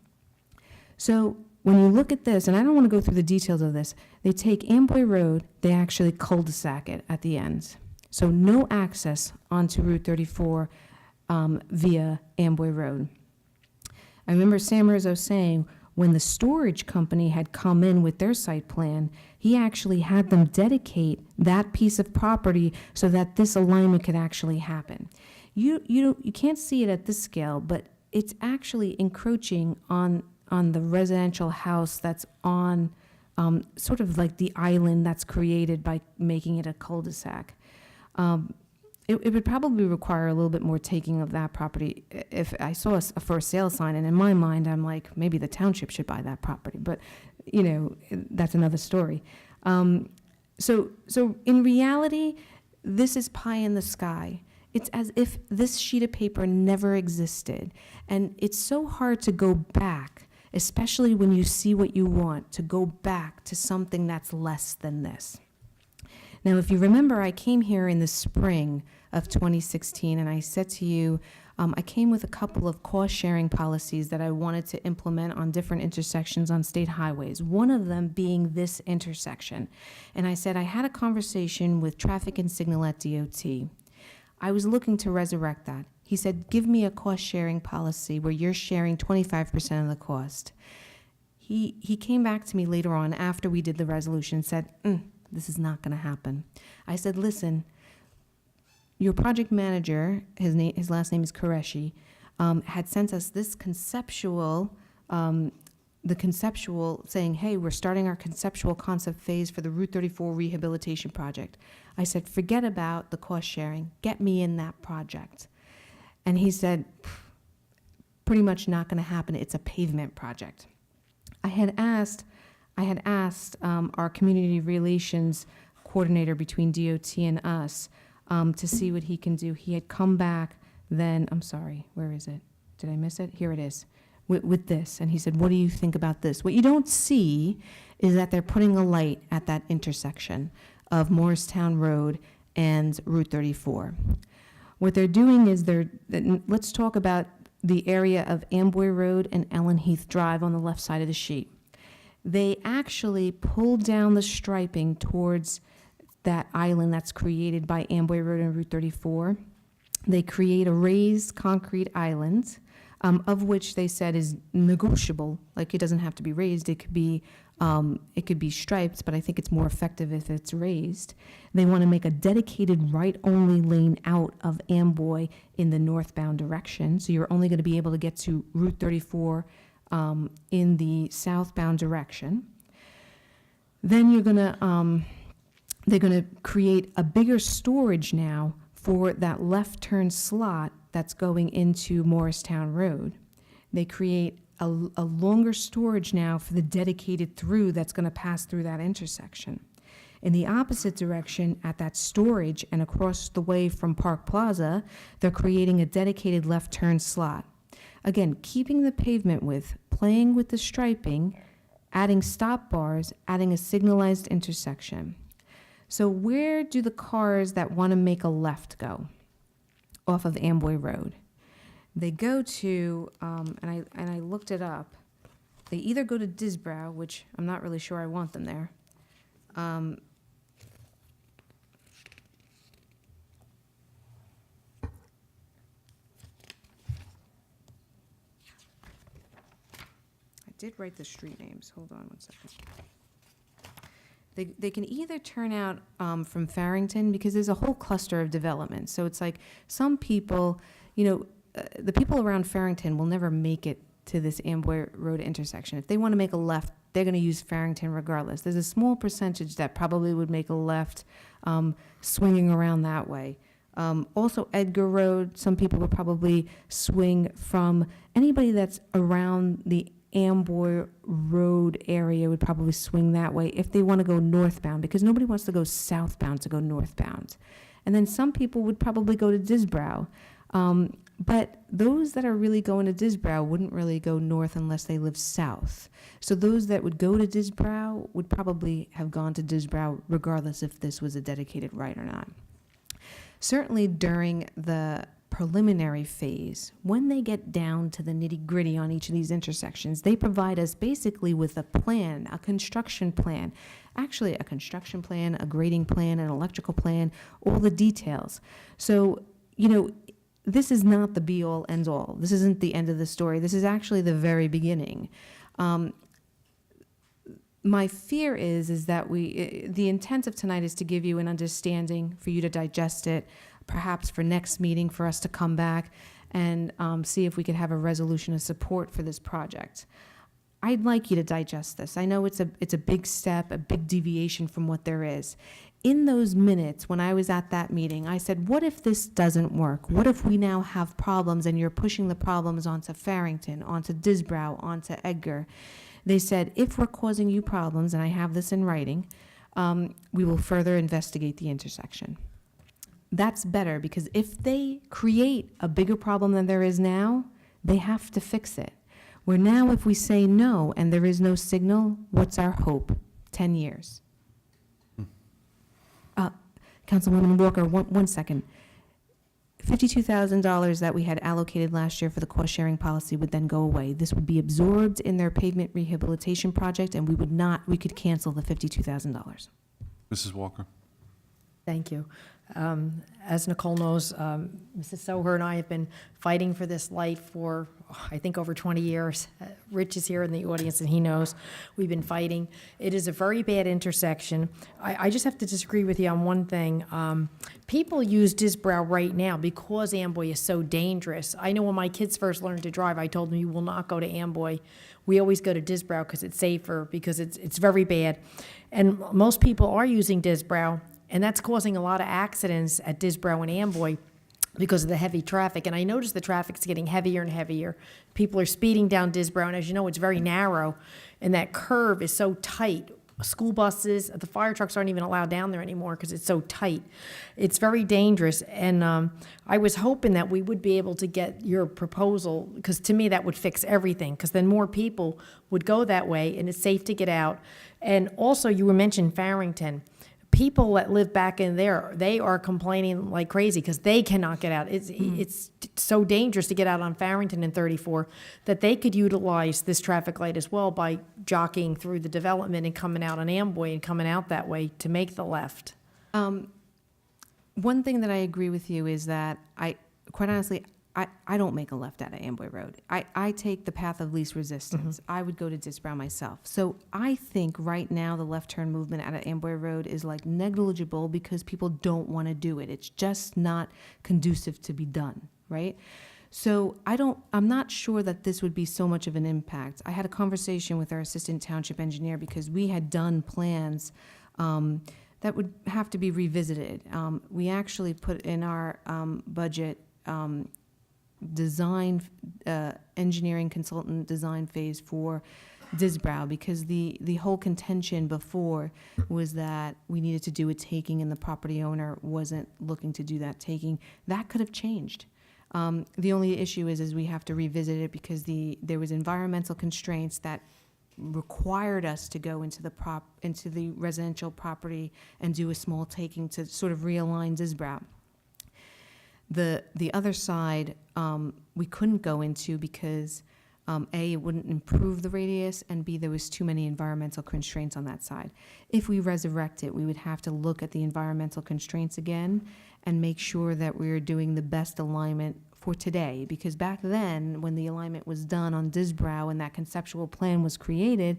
So when you look at this, and I don't want to go through the details of this, they take Amboy Road, they actually cul-de-sac it at the end. So no access onto Route 34 via Amboy Road. I remember Sam Rizzo saying when the storage company had come in with their site plan, he actually had them dedicate that piece of property so that this alignment could actually happen. You can't see it at this scale, but it's actually encroaching on the residential house that's on sort of like the island that's created by making it a cul-de-sac. It would probably require a little bit more taking of that property. If I saw a for sale sign, and in my mind, I'm like, maybe the township should buy that property, but, you know, that's another story. So in reality, this is pie in the sky. It's as if this sheet of paper never existed, and it's so hard to go back, especially when you see what you want, to go back to something that's less than this. Now, if you remember, I came here in the spring of 2016, and I said to you, I came with a couple of cost-sharing policies that I wanted to implement on different intersections on state highways, one of them being this intersection. And I said I had a conversation with Traffic and Signal at DOT. I was looking to resurrect that. He said, give me a cost-sharing policy where you're sharing 25% of the cost. He came back to me later on after we did the resolution and said, this is not going to happen. I said, listen, your project manager, his last name is Qureshi, had sent us this conceptual, saying, hey, we're starting our conceptual concept phase for the Route 34 rehabilitation project. I said, forget about the cost sharing. Get me in that project. And he said, pretty much not going to happen. It's a pavement project. I had asked our community relations coordinator between DOT and us to see what he can do. He had come back then, I'm sorry, where is it? Did I miss it? Here it is, with this. And he said, what do you think about this? What you don't see is that they're putting a light at that intersection of Morristown Road and Route 34. What they're doing is let's talk about the area of Amboy Road and Ellen Heath Drive on the left side of the sheet. They actually pulled down the striping towards that island that's created by Amboy Road and Route 34. They create a raised concrete island, of which they said is negotiable. Like, it doesn't have to be raised. It could be striped, but I think it's more effective if it's raised. They want to make a dedicated right-only lane out of Amboy in the northbound direction. So you're only going to be able to get to Route 34 in the southbound direction. Then they're going to create a bigger storage now for that left turn slot that's going into Morristown Road. They create a longer storage now for the dedicated through that's going to pass through that intersection. In the opposite direction, at that storage and across the way from Park Plaza, they're creating a dedicated left turn slot. Again, keeping the pavement width, playing with the striping, adding stop bars, adding a signalized intersection. So where do the cars that want to make a left go? Off of Amboy Road. They go to, and I looked it up, they either go to Disbrow, which I'm not really sure I want them there. I did write the street names. Hold on one second. They can either turn out from Farrington, because there's a whole cluster of development. So it's like some people, the people around Farrington will never make it to this Amboy Road intersection. If they want to make a left, they're going to use Farrington regardless. There's a small percentage that probably would make a left swinging around that way. Also, Edgar Road, some people would probably swing from anybody that's around the Amboy Road area would probably swing that way if they want to go northbound, because nobody wants to go southbound to go northbound. And then some people would probably go to Disbrow. But those that are really going to Disbrow wouldn't really go north unless they live south. So those that would go to Disbrow would probably have gone to Disbrow regardless if this was a dedicated right or not. Certainly during the preliminary phase, when they get down to the nitty-gritty on each of these intersections, they provide us basically with a plan, a construction plan, actually a construction plan, a grading plan, an electrical plan, all the details. So, this is not the be-all, end-all. This isn't the end of the story. This is actually the very beginning. My fear is that the intent of tonight is to give you an understanding, for you to digest it, perhaps for next meeting for us to come back and see if we could have a resolution of support for this project. I'd like you to digest this. I know it's a big step, a big deviation from what there is. In those minutes, when I was at that meeting, I said, what if this doesn't work? What if we now have problems and you're pushing the problems onto Farrington, onto Disbrow, onto Edgar? They said, if we're causing you problems, and I have this in writing, we will further investigate the intersection. That's better, because if they create a bigger problem than there is now, they have to fix it. Where now, if we say no and there is no signal, what's our hope? 10 years. Councilwoman Walker, one second. $52,000 that we had allocated last year for the cost-sharing policy would then go away. This would be absorbed in their pavement rehabilitation project, and we could cancel the $52,000. Mrs. Walker. Thank you. As Nicole knows, Mrs. Soher and I have been fighting for this light for, I think, over 20 years. Rich is here in the audience, and he knows we've been fighting. It is a very bad intersection. I just have to disagree with you on one thing. People use Disbrow right now because Amboy is so dangerous. I know when my kids first learned to drive, I told them, you will not go to Amboy. We always go to Disbrow because it's safer, because it's very bad. And most people are using Disbrow, and that's causing a lot of accidents at Disbrow and Amboy. because of the heavy traffic. And I noticed the traffic's getting heavier and heavier. People are speeding down Disbrow, and as you know, it's very narrow, and that curve is so tight. School buses, the fire trucks aren't even allowed down there anymore because it's so tight. It's very dangerous, and I was hoping that we would be able to get your proposal, because to me, that would fix everything, because then more people would go that way, and it's safe to get out. And also, you were mentioning Farrington. People that live back in there, they are complaining like crazy because they cannot get out. It's so dangerous to get out on Farrington and 34 that they could utilize this traffic light as well by jockeying through the development and coming out on Amboy and coming out that way to make the left. One thing that I agree with you is that quite honestly, I don't make a left out of Amboy Road. I take the path of least resistance. I would go to Disbrow myself. So I think right now the left turn movement out of Amboy Road is like negligible because people don't want to do it. It's just not conducive to be done, right? So I'm not sure that this would be so much of an impact. I had a conversation with our assistant township engineer because we had done plans that would have to be revisited. We actually put in our budget design, engineering consultant design phase for Disbrow, because the whole contention before was that we needed to do a taking and the property owner wasn't looking to do that taking. That could have changed. The only issue is we have to revisit it because there was environmental constraints that required us to go into the residential property and do a small taking to sort of realign Disbrow. The other side, we couldn't go into because, A, it wouldn't improve the radius, and B, there was too many environmental constraints on that side. If we resurrect it, we would have to look at the environmental constraints again and make sure that we're doing the best alignment for today. Because back then, when the alignment was done on Disbrow and that conceptual plan was created,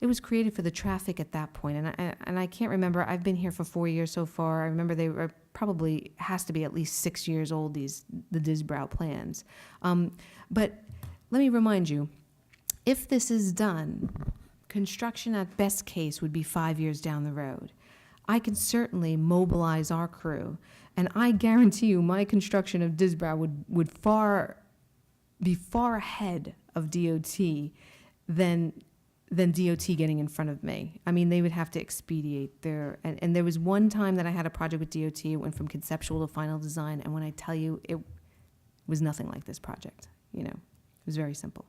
it was created for the traffic at that point. And I can't remember, I've been here for 4 years so far. I remember they were probably, has to be at least 6 years old, the Disbrow plans. But let me remind you, if this is done, construction at best case would be 5 years down the road. I can certainly mobilize our crew, and I guarantee you my construction of Disbrow would be far ahead of DOT than DOT getting in front of me. I mean, they would have to expedite and there was one time that I had a project with DOT, it went from conceptual to final design, and when I tell you, it was nothing like this project, it was very simple.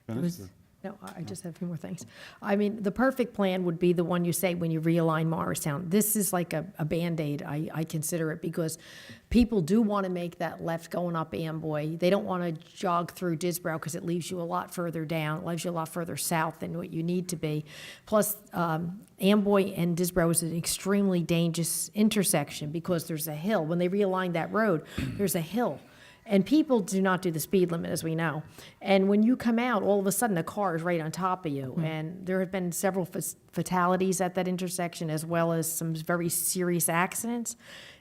Finished? No, I just have a few more things. I mean, the perfect plan would be the one you say when you realign Morristown. This is like a Band-Aid, I consider it, because people do want to make that left going up Amboy. They don't want to jog through Disbrow because it leaves you a lot further down. It leaves you a lot further south than what you need to be. Plus, Amboy and Disbrow is an extremely dangerous intersection because there's a hill. When they realign that road, there's a hill. And people do not do the speed limit, as we know. And when you come out, all of a sudden, a car is right on top of you. And there have been several fatalities at that intersection, as well as some very serious accidents.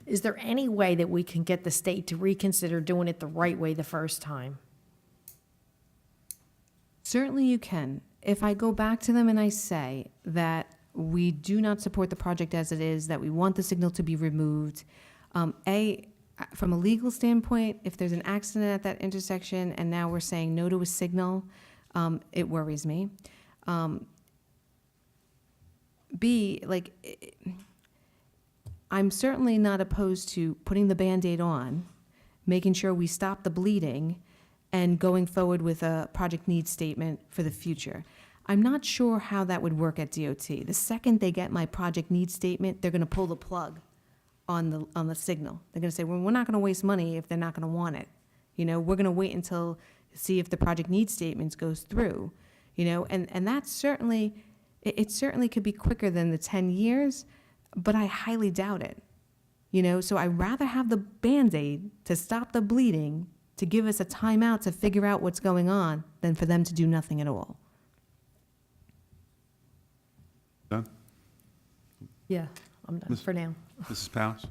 Is there any way that we can get the state to reconsider doing it the right way the first time? Certainly you can. If I go back to them and I say that we do not support the project as it is, that we want the signal to be removed, from a legal standpoint, if there's an accident at that intersection and now we're saying no to a signal, it worries me. B, I'm certainly not opposed to putting the Band-Aid on, making sure we stop the bleeding, and going forward with a project needs statement for the future. I'm not sure how that would work at DOT. The second they get my project needs statement, they're going to pull the plug on the signal. They're going to say, well, we're not going to waste money if they're not going to want it. We're going to wait until see if the project needs statements goes through. And that's certainly, it certainly could be quicker than the 10 years, but I highly doubt it. So I'd rather have the Band-Aid to stop the bleeding, to give us a timeout to figure out what's going on, than for them to do nothing at all. Done? Yeah, I'm done for now. Mrs. Powers?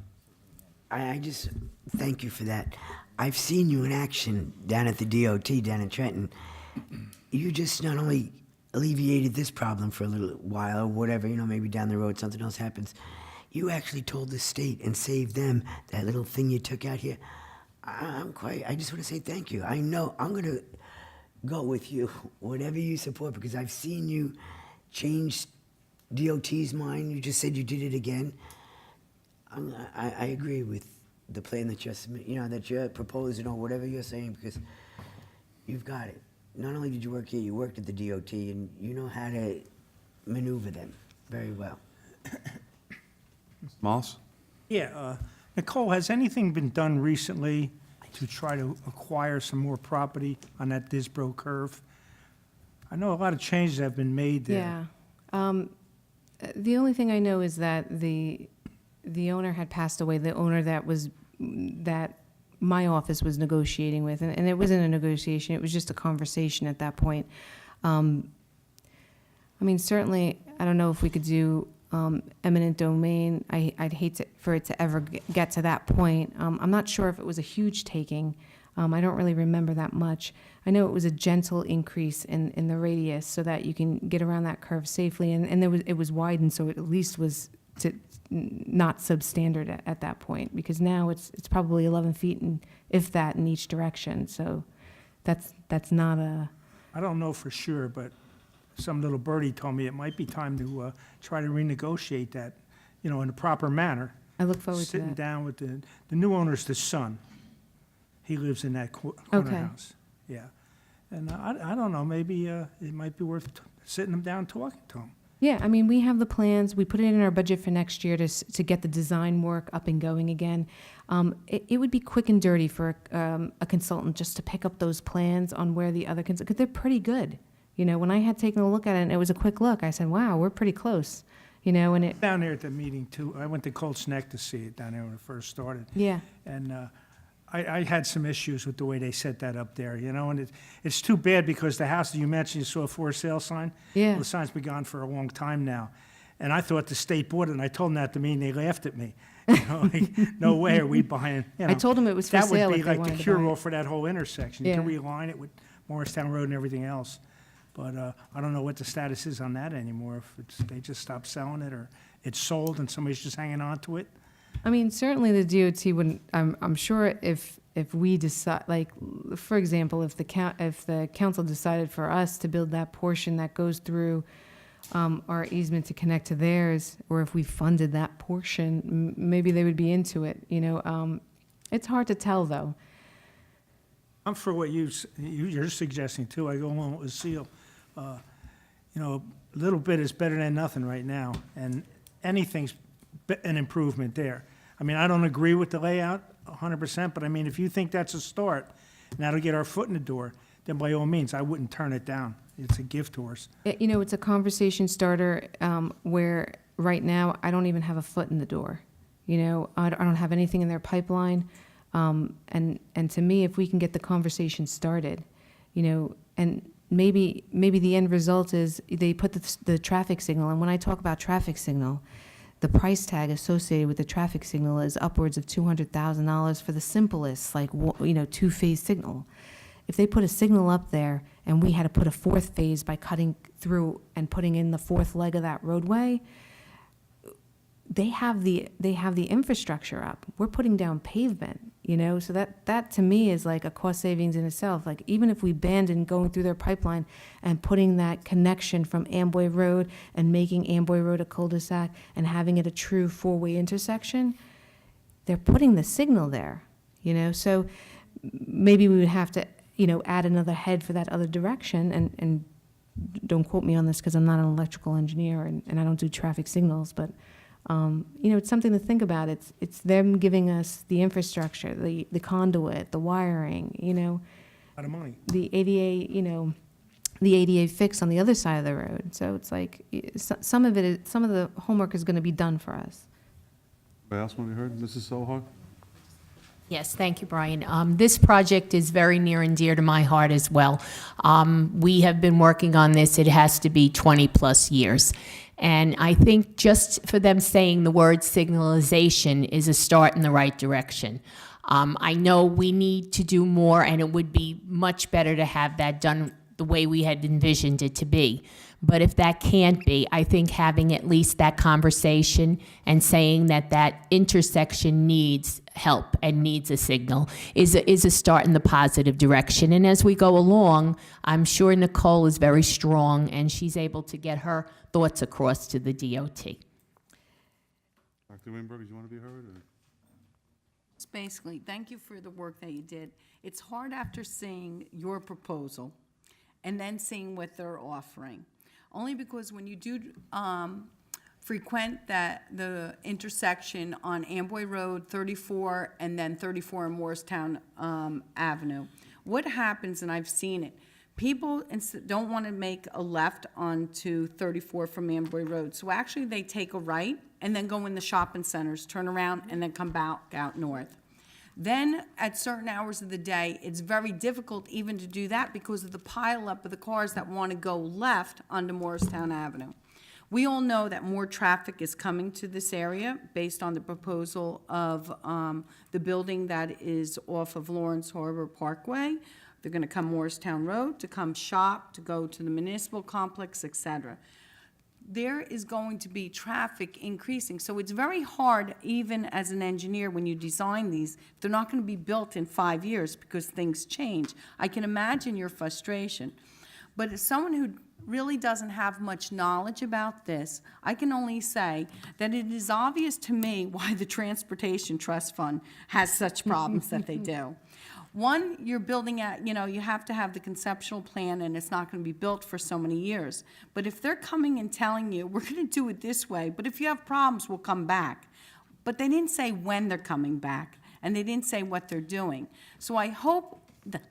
I just thank you for that. I've seen you in action down at the DOT down in Trenton. You just not only alleviated this problem for a little while or whatever, maybe down the road something else happens. you actually told the state and saved them that little thing you took out here. I just want to say thank you. I know I'm going to go with you, whatever you support, because I've seen you change DOT's mind. You just said you did it again. I agree with the plan that that you're proposing, or whatever you're saying, because you've got it. Not only did you work here, you worked at the DOT, and you know how to maneuver them very well. Moss? Yeah, Nicole, has anything been done recently to try to acquire some more property on that Disbro curve? I know a lot of changes have been made there. Yeah. The only thing I know is that the owner had passed away, the owner that my office was negotiating with, and it wasn't a negotiation, it was just a conversation at that point. I mean, certainly, I don't know if we could do eminent domain. I'd hate for it to ever get to that point. I'm not sure if it was a huge taking. I don't really remember that much. I know it was a gentle increase in the radius so that you can get around that curve safely, and it was widened, so it at least was not substandard at that point, because now it's probably 11 feet, and if that, in each direction. So that's not a... I don't know for sure, but some little birdie told me it might be time to try to renegotiate that, in a proper manner. I look forward to Sitting that. down with the new owner's the son. He lives in that corner Okay. house. Yeah. And I don't know, maybe it might be worth sitting them down, talking to him. Yeah, I mean, we have the plans. We put it in our budget for next year to get the design work up and going again. It would be quick and dirty for a consultant just to pick up those plans on where the other because they're pretty good. When I had taken a look at it and it was a quick look, I said, wow, we're pretty close. And it, Down there at the meeting too, I went to Colts Neck to see it down there when it first started. yeah. And I had some issues with the way they set that up there, and it's too bad because the house that you mentioned, you saw a for sale sign? Yeah. Well, the sign's been gone for a long time now. And I thought the state bought it, and I told them that to me, and they laughed at me. No way are we buying, I told them it was for sale That would if be they like wanted the to cure-all buy it. for that whole intersection. You can Yeah. realign it with Morristown Road and everything else. But I don't know what the status is on that anymore, if they just stopped selling it, or it's sold and somebody's just hanging on to it. I mean, certainly the DOT wouldn't, I'm sure if we decide, like, for example, if the council decided for us to build that portion that goes through our easement to connect to theirs, or if we funded that portion, maybe they would be into it, It's hard to tell, though. I'm for what you're suggesting too. I go along with Seal. A little bit is better than nothing right now, and anything's an improvement there. I mean, I don't agree with the layout 100%, but I mean, if you think that's a start, and that'll get our foot in the door, then by all means, I wouldn't turn it down. It's a gift to us. It's a conversation starter where right now I don't even have a foot in the door. I don't have anything in their pipeline. And to me, if we can get the conversation started, and maybe the end result is they put the traffic signal. And when I talk about traffic signal, the price tag associated with the traffic signal is upwards of $200,000 for the simplest, two-phase signal. If they put a signal up there and we had to put a fourth phase by cutting through and putting in the fourth leg of that roadway, they have the infrastructure up. We're putting down pavement, so that to me is like a cost savings in itself. Like, even if we abandoned going through their pipeline and putting that connection from Amboy Road and making Amboy Road a cul-de-sac and having it a true four-way intersection, they're putting the signal there, so maybe we would have to, add another head for that other direction, and don't quote me on this because I'm not an electrical engineer and I don't do traffic signals, but it's something to think about. It's them giving us the infrastructure, the conduit, the wiring, A lot of money. the ADA, the ADA fix on the other side of the road. So it's like some of the homework is going to be done for us. Anybody else want to be heard? Mrs. Sohar? Yes, thank you, Brian. This project is very near and dear to my heart as well. We have been working on this, it has to be 20-plus years. And I think just for them saying the word signalization is a start in the right direction. I know we need to do more, and it would be much better to have that done the way we had envisioned it to be. But if that can't be, I think having at least that conversation and saying that that intersection needs help and needs a signal is a start in the positive direction. And as we go along, I'm sure Nicole is very strong and she's able to get her thoughts across to the DOT. Dr. Weinberg, do you want to be heard? Or? It's basically, thank you for the work that you did. It's hard after seeing your proposal and then seeing what they're offering. Only because when you do frequent the intersection on Amboy Road, 34, and then 34 in Morristown Avenue, what happens, and I've seen it, people don't want to make a left onto 34 from Amboy Road. So actually, they take a right and then go in the shopping centers, turn around, and then come back out north. Then, at certain hours of the day, it's very difficult even to do that because of the pileup of the cars that want to go left onto Morristown Avenue. We all know that more traffic is coming to this area based on the proposal of the building that is off of Lawrence Harbor Parkway. They're going to come Morristown Road, to come shop, to go to the municipal complex, etc. There is going to be traffic increasing. So it's very hard, even as an engineer, when you design these, they're not going to be built in 5 years because things change. I can imagine your frustration. But as someone who really doesn't have much knowledge about this, I can only say that it is obvious to me why the Transportation Trust Fund has such problems that they do. One, you're building at, you have to have the conceptual plan and it's not going to be built for so many years. But if they're coming and telling you, we're going to do it this way, but if you have problems, we'll come back. But they didn't say when they're coming back and they didn't say what they're doing. So I hope, that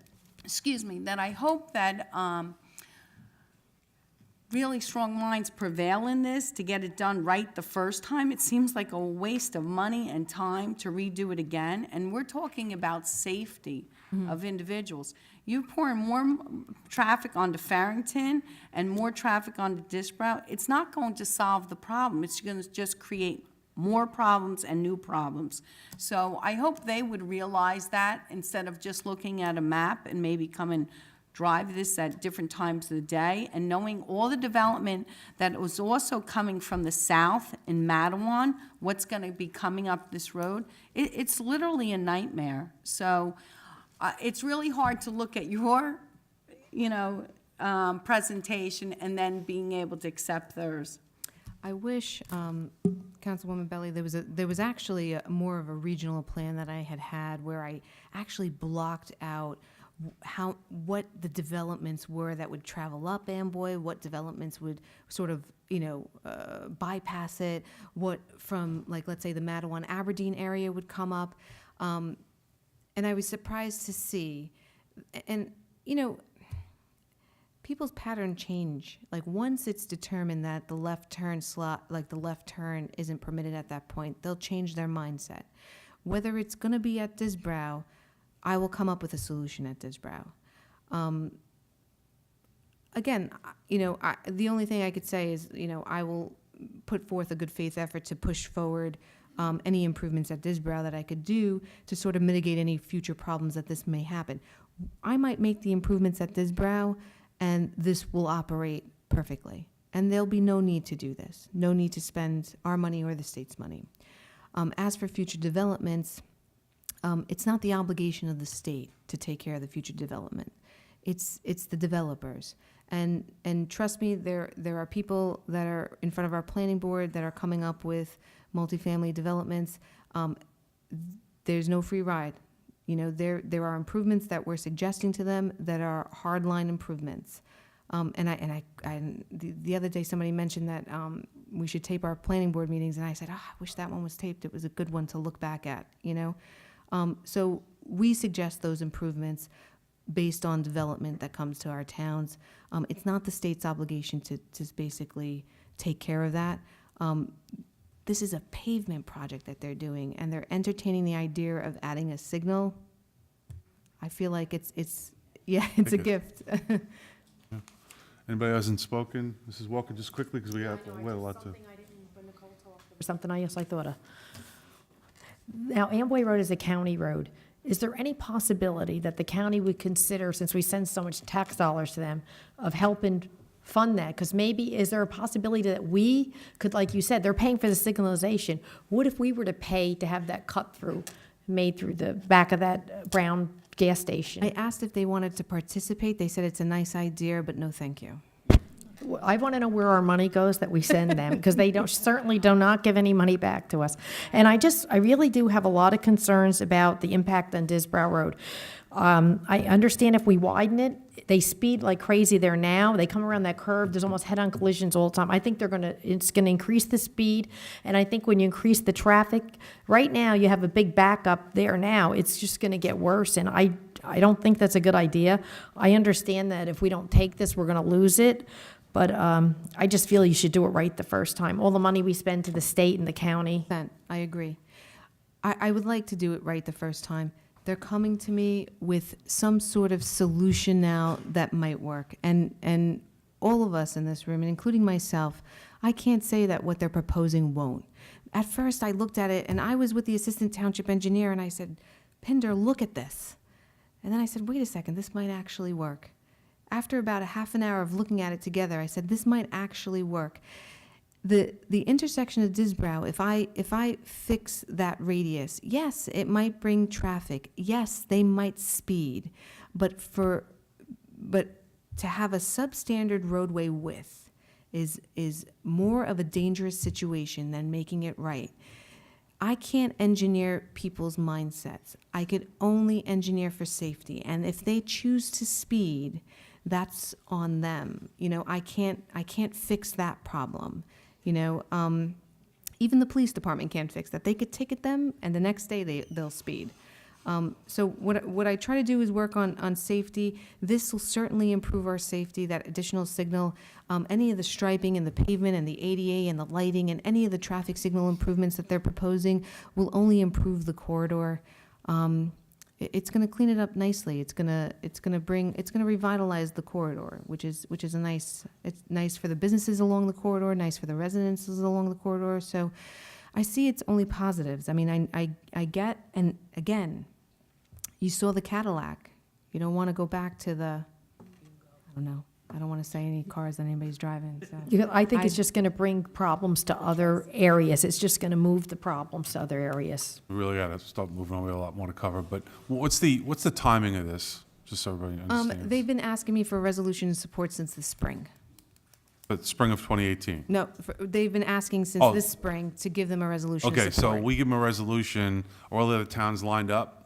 really strong minds prevail in this to get it done right the first time. It seems like a waste of money and time to redo it again, and we're talking about safety of individuals. You pour more traffic onto Farrington and more traffic onto Disbrow, it's not going to solve the problem. It's going to just create more problems and new problems. So I hope they would realize that instead of just looking at a map and maybe come and drive this at different times of the day, and knowing all the development that was also coming from the south in Matawan, what's going to be coming up this road, it's literally a nightmare. So it's really hard to look at your, presentation and then being able to accept theirs. I wish, Councilwoman Belli, there was actually more of a regional plan that I had where I actually blocked out what the developments were that would travel up Amboy, what developments would sort of, bypass it, what from, like, let's say the Matawan Aberdeen area would come up. And I was surprised to see, and, people's pattern change. Like, once it's determined that the left turn slot, like the left turn isn't permitted at that point, they'll change their mindset. Whether it's gonna be at Disbrow, I will come up with a solution at Disbrow. Again, the only thing I could say is, I will put forth a good faith effort to push forward any improvements at Disbrow that I could do to sort of mitigate any future problems that this may happen. I might make the improvements at Disbrow, and this will operate perfectly. And there'll be no need to do this, no need to spend our money or the state's money. As for future developments, it's not the obligation of the state to take care of the future development. It's the developers. And trust me, there are people that are in front of our planning board that are coming up with multifamily developments. There's no free ride. There are improvements that we're suggesting to them that are hardline improvements. The other day somebody mentioned that we should tape our planning board meetings, and I said, I wish that one was taped. It was a good one to look back at, So we suggest those improvements based on development that comes to our towns. It's not the state's obligation to basically take care of that. This is a pavement project that they're doing, and they're entertaining the idea of adding a signal. I feel like it's a gift. Anybody hasn't spoken? Mrs. Walker, just quickly, because we have a lot to. Something else I thought of. Now, Amboy Road is a county road. Is there any possibility that the county would consider, since we send so much tax dollars to them, of helping fund that? Because maybe, is there a possibility that we could, like you said, they're paying for the signalization. What if we were to pay to have that cut through made through the back of that brown gas station? I asked if they wanted to participate. They said it's a nice idea, but no, thank you. I want to know where our money goes that we send them, because they certainly do not give any money back to us. And I really do have a lot of concerns about the impact on Disbrow Road. I understand if we widen it, they speed like crazy there now. They come around that curve, there's almost head-on collisions all the time. I think it's gonna increase the speed, and I think when you increase the traffic, right now, you have a big backup there now. It's just gonna get worse, and I don't think that's a good idea. I understand that if we don't take this, we're gonna lose it. But I just feel you should do it right the first time. All the money we spend to the state and the county. I agree. I would like to do it right the first time. They're coming to me with some sort of solution now that might work. And all of us in this room, and including myself, I can't say that what they're proposing won't. At first, I looked at it, and I was with the assistant township engineer, and I said, Pinder, look at this. And then I said, wait a second, this might actually work. After about a half an hour of looking at it together, I said, this might actually work. The intersection of Disbrow, if I fix that radius, yes, it might bring traffic. Yes, they might speed. But to have a substandard roadway width is more of a dangerous situation than making it right. I can't engineer people's mindsets. I could only engineer for safety. And if they choose to speed, that's on them. You know, I can't fix that problem. You know, even the police department can't fix that. They could ticket them, and the next day they'll speed. So what I try to do is work on safety. This will certainly improve our safety, that additional signal. Any of the striping and the pavement and the ADA and the lighting and any of the traffic signal improvements that they're proposing will only improve the corridor. It's going to clean it up nicely. It's going to revitalize the corridor, which is it's nice for the businesses along the corridor, nice for the residences along the corridor. So I see it's only positives. I mean, I get, and again, you saw the Cadillac. You don't want to go back to I don't know. I don't want to say any cars that anybody's driving, so. I think it's just going to bring problems to other areas. It's just going to move the problems to other areas. We really got to start moving on. We have a lot more to cover. But what's the timing of this? Just so everybody understands. They've been asking me for a resolution of support since the spring. But spring of 2018. No, they've been asking since this spring to give them a resolution of Okay, support. so we give them a resolution. Are all the other towns lined up?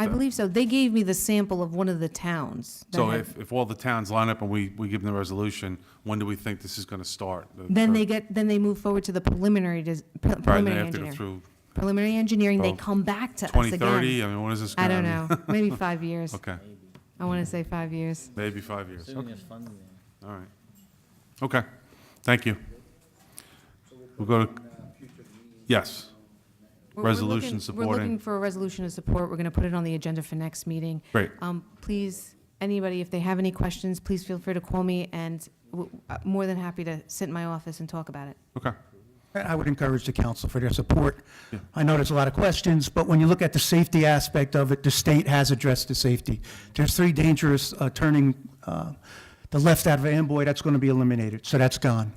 I believe so. They gave me the sample of one of the towns. that So had- if all the towns line up and we give them the resolution, when do we think this is going to start? Then they move forward to the preliminary Right, and they engineering. have to go through Preliminary engineering, they Well, come back to us again. 2030? I mean, when is this I going don't know, maybe 5 years. Okay, I want to say 5 years. maybe 5 years. Okay. All right. Okay, thank you. We'll go to, yes. Resolution We're supporting. looking for a resolution of support. We're going to put it on the agenda for next meeting. Great. Please, anybody, if they have any questions, please feel free to call me, and more than happy to sit in my office and talk about it. Okay. I would encourage the council for their support. I know there's a lot of questions, but when you look at the safety aspect of it, the state has addressed the safety. There's 3 dangerous turning, the left out of Amboy, that's going to be eliminated, so that's gone.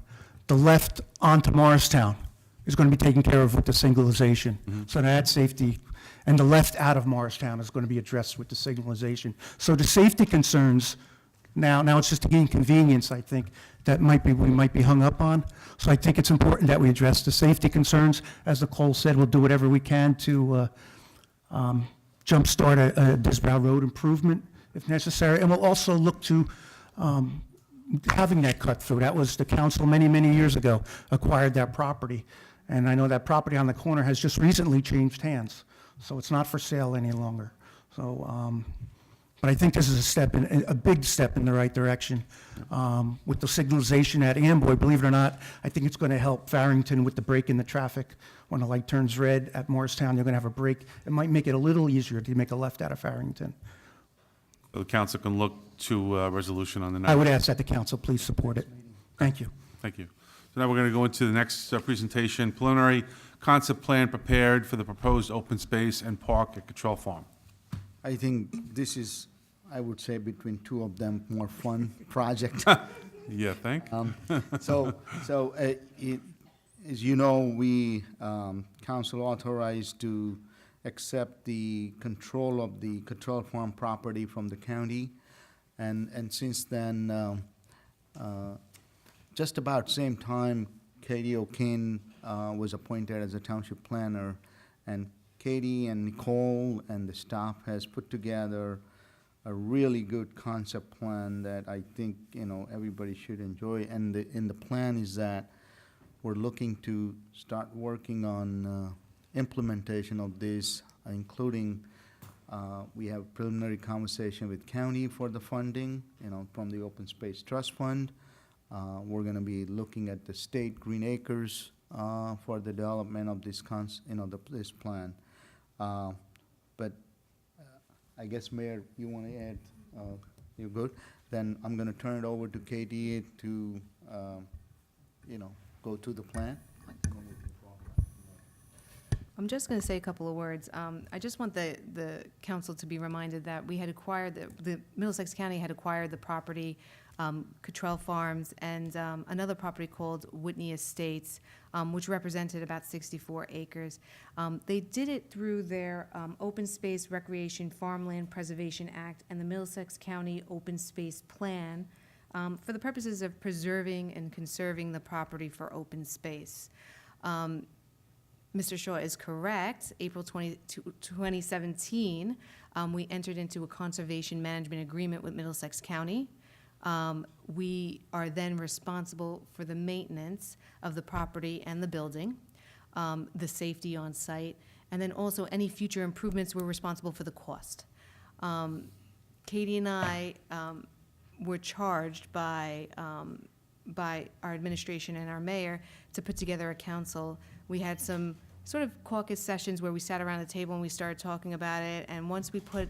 The left onto Morristown is going to be taken care of with the signalization, so that safety. And the left out of Morristown is going to be addressed with the signalization. So the safety concerns, now it's just the inconvenience, I think, that we might be hung up on. So I think it's important that we address the safety concerns. As Nicole said, we'll do whatever we can to jumpstart a Disbrow Road improvement if necessary. And we'll also look to having that cut through. That was the council many, many years ago acquired that property. And I know that property on the corner has just recently changed hands. So it's not for sale any longer. So, but I think this is a big step in the right direction. With the signalization at Amboy, believe it or not, I think it's going to help Farrington with the break in the traffic. When the light turns red at Morristown, you're going to have a break. It might make it a little easier to make a left out of Farrington. The council can look to a resolution on the next. I would ask that the council please support it. Thank you. Thank you. So now we're going to go into the next presentation, preliminary concept plan prepared for the proposed open space and park at Control Farm. I think this is, I would say, between two of them, more fun project. Yeah, think? As you know, we, council authorized to accept the control of the Cottrell Farm property from the county. And since then, just about same time, Katie O'Kane was appointed as a township planner. And Katie and Nicole and the staff has put together a really good concept plan that I think, everybody should enjoy. And in the plan is that we're looking to start working on implementation of this, including, we have preliminary conversation with county for the funding, from the Open Space Trust Fund. We're gonna be looking at the state Green Acres for the development of this this plan. But I guess, Mayor, you want to add, you're good? Then I'm going to turn it over to Katie to, go to the plan. I'm just going to say a couple of words. I just want the council to be reminded that we had acquired, the Middlesex County had acquired the property, Cottrell Farms, and another property called Whitney Estates, which represented about 64 acres. They did it through their Open Space Recreation Farmland Preservation Act and the Middlesex County Open Space Plan for the purposes of preserving and conserving the property for open space. Mr. Shaw is correct. April 2017, we entered into a conservation management agreement with Middlesex County. We are then responsible for the maintenance of the property and the building, the safety on site, and then also any future improvements, we're responsible for the cost. Katie and I were charged by our administration and our mayor to put together a council. We had some sort of caucus sessions where we sat around the table and we started talking about it, and once we put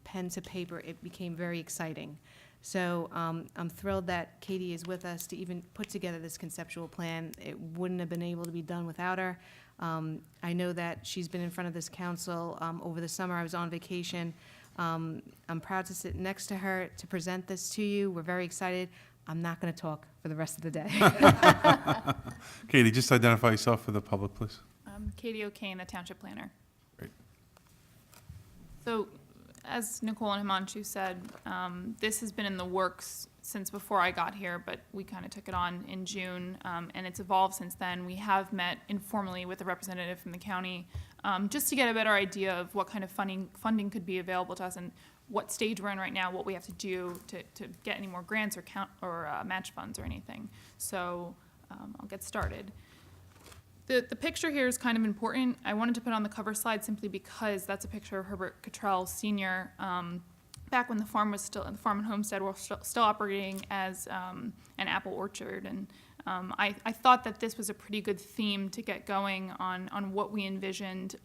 pen to paper, it became very exciting. So I'm thrilled that Katie is with us to even put together this conceptual plan. It wouldn't have been able to be done without her. I know that she's been in front of this council over the summer. I was on vacation. I'm proud to sit next to her to present this to you. We're very excited. I'm not going to talk for the rest of the day. Katie, just identify yourself for the public, please. Katie O'Kane, the Township Planner. Great. So, as Nicole and Himanshu said, this has been in the works since before I got here, but we kind of took it on in June, and it's evolved since then. We have met informally with a representative from the county just to get a better idea of what kind of funding could be available to us and what stage we're in right now, what we have to do to get any more grants or match funds or anything. So I'll get started. The picture here is kind of important. I wanted to put on the cover slide simply because that's a picture of Herbert Cottrell Sr. Back when the farm and homestead were still operating as an apple orchard. And I thought that this was a pretty good theme to get going on what we envisioned.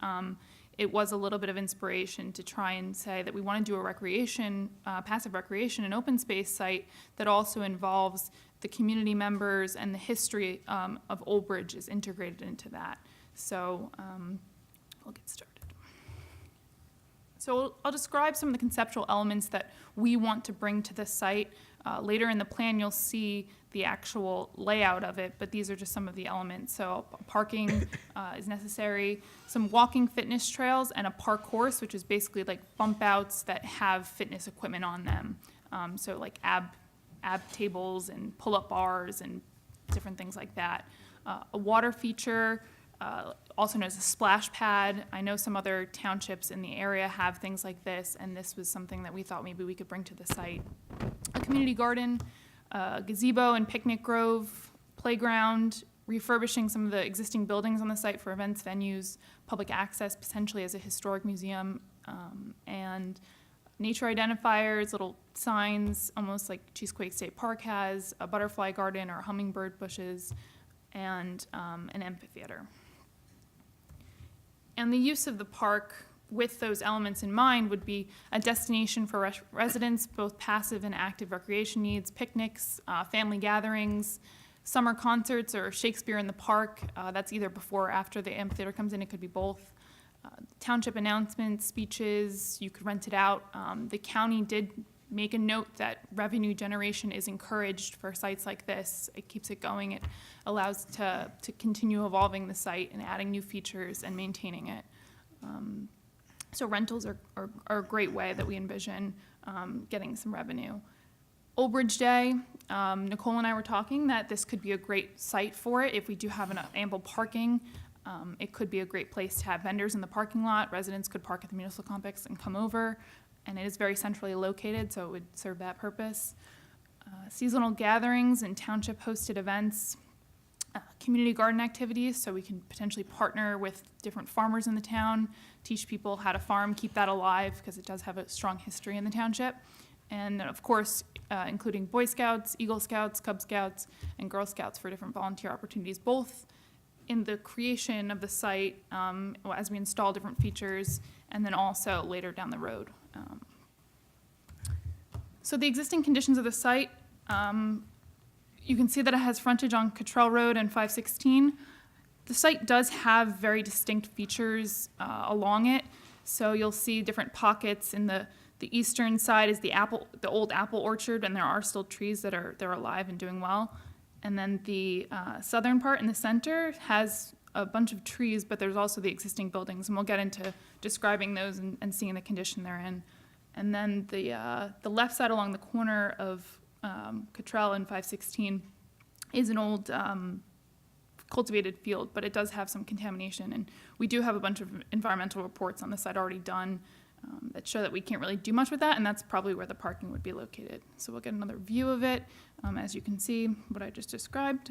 It was a little bit of inspiration to try and say that we want to do a recreation, passive recreation and open space site that also involves the community members and the history of Old Bridge is integrated into that. So we'll get started. So I'll describe some of the conceptual elements that we want to bring to this site. Later in the plan, you'll see the actual layout of it, but these are just some of the elements. So parking is necessary, some walking fitness trails, and a park course, which is basically like bump outs that have fitness equipment on them. So like ab tables and pull-up bars and different things like that. A water feature, also known as a splash pad. I know some other townships in the area have things like this, and this was something that we thought maybe we could bring to the site. A community garden, gazebo and picnic grove, playground, refurbishing some of the existing buildings on the site for events, venues, public access, potentially as a historic museum, and nature identifiers, little signs, almost like Cheesequake State Park has, a butterfly garden or hummingbird bushes, and an amphitheater. And the use of the park with those elements in mind would be a destination for residents, both passive and active recreation needs, picnics, family gatherings, summer concerts or Shakespeare in the Park. That's either before or after the amphitheater comes in. It could be both. Township announcements, speeches, you could rent it out. The county did make a note that revenue generation is encouraged for sites like this. It keeps it going. It allows to continue evolving the site and adding new features and maintaining it. So rentals are a great way that we envision getting some revenue. Old Bridge Day, Nicole and I were talking that this could be a great site for it if we do have ample parking. It could be a great place to have vendors in the parking lot. Residents could park at the municipal complex and come over. And it is very centrally located, so it would serve that purpose. Seasonal gatherings and township hosted events, community garden activities, so we can potentially partner with different farmers in the town, teach people how to farm, keep that alive, because it does have a strong history in the township. And then, of course, including Boy Scouts, Eagle Scouts, Cub Scouts, and Girl Scouts for different volunteer opportunities, both in the creation of the site as we install different features, and then also later down the road. So the existing conditions of the site, you can see that it has frontage on Cottrell Road and 516. The site does have very distinct features along it. So you'll see different pockets. In the eastern side is the old apple orchard, and there are still trees that are alive and doing well. And then the southern part in the center has a bunch of trees, but there's also the existing buildings, and we'll get into describing those and seeing the condition they're in. And then the left side along the corner of Cottrell and 516 is an old cultivated field, but it does have some contamination, and we do have a bunch of environmental reports on the site already done that show that we can't really do much with that, and that's probably where the parking would be located. So we'll get another view of it, as you can see, what I just described.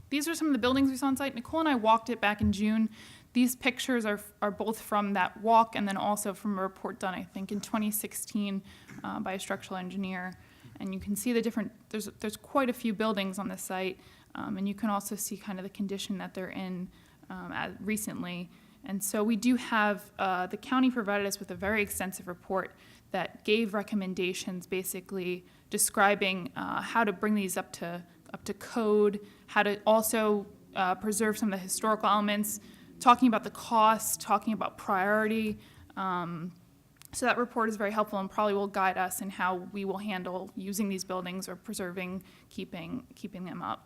These are some of the buildings we saw on site. Nicole and I walked it back in June. These pictures are both from that walk and then also from a report done, I think, in 2016 by a structural engineer. And you can see the different, there's quite a few buildings on this site, and you can also see kind of the condition that they're in recently. And so we do have, the county provided us with a very extensive report that gave recommendations basically describing how to bring these up to code, how to also preserve some of the historical elements, talking about the cost, talking about priority. So that report is very helpful and probably will guide us in how we will handle using these buildings or preserving, keeping them up.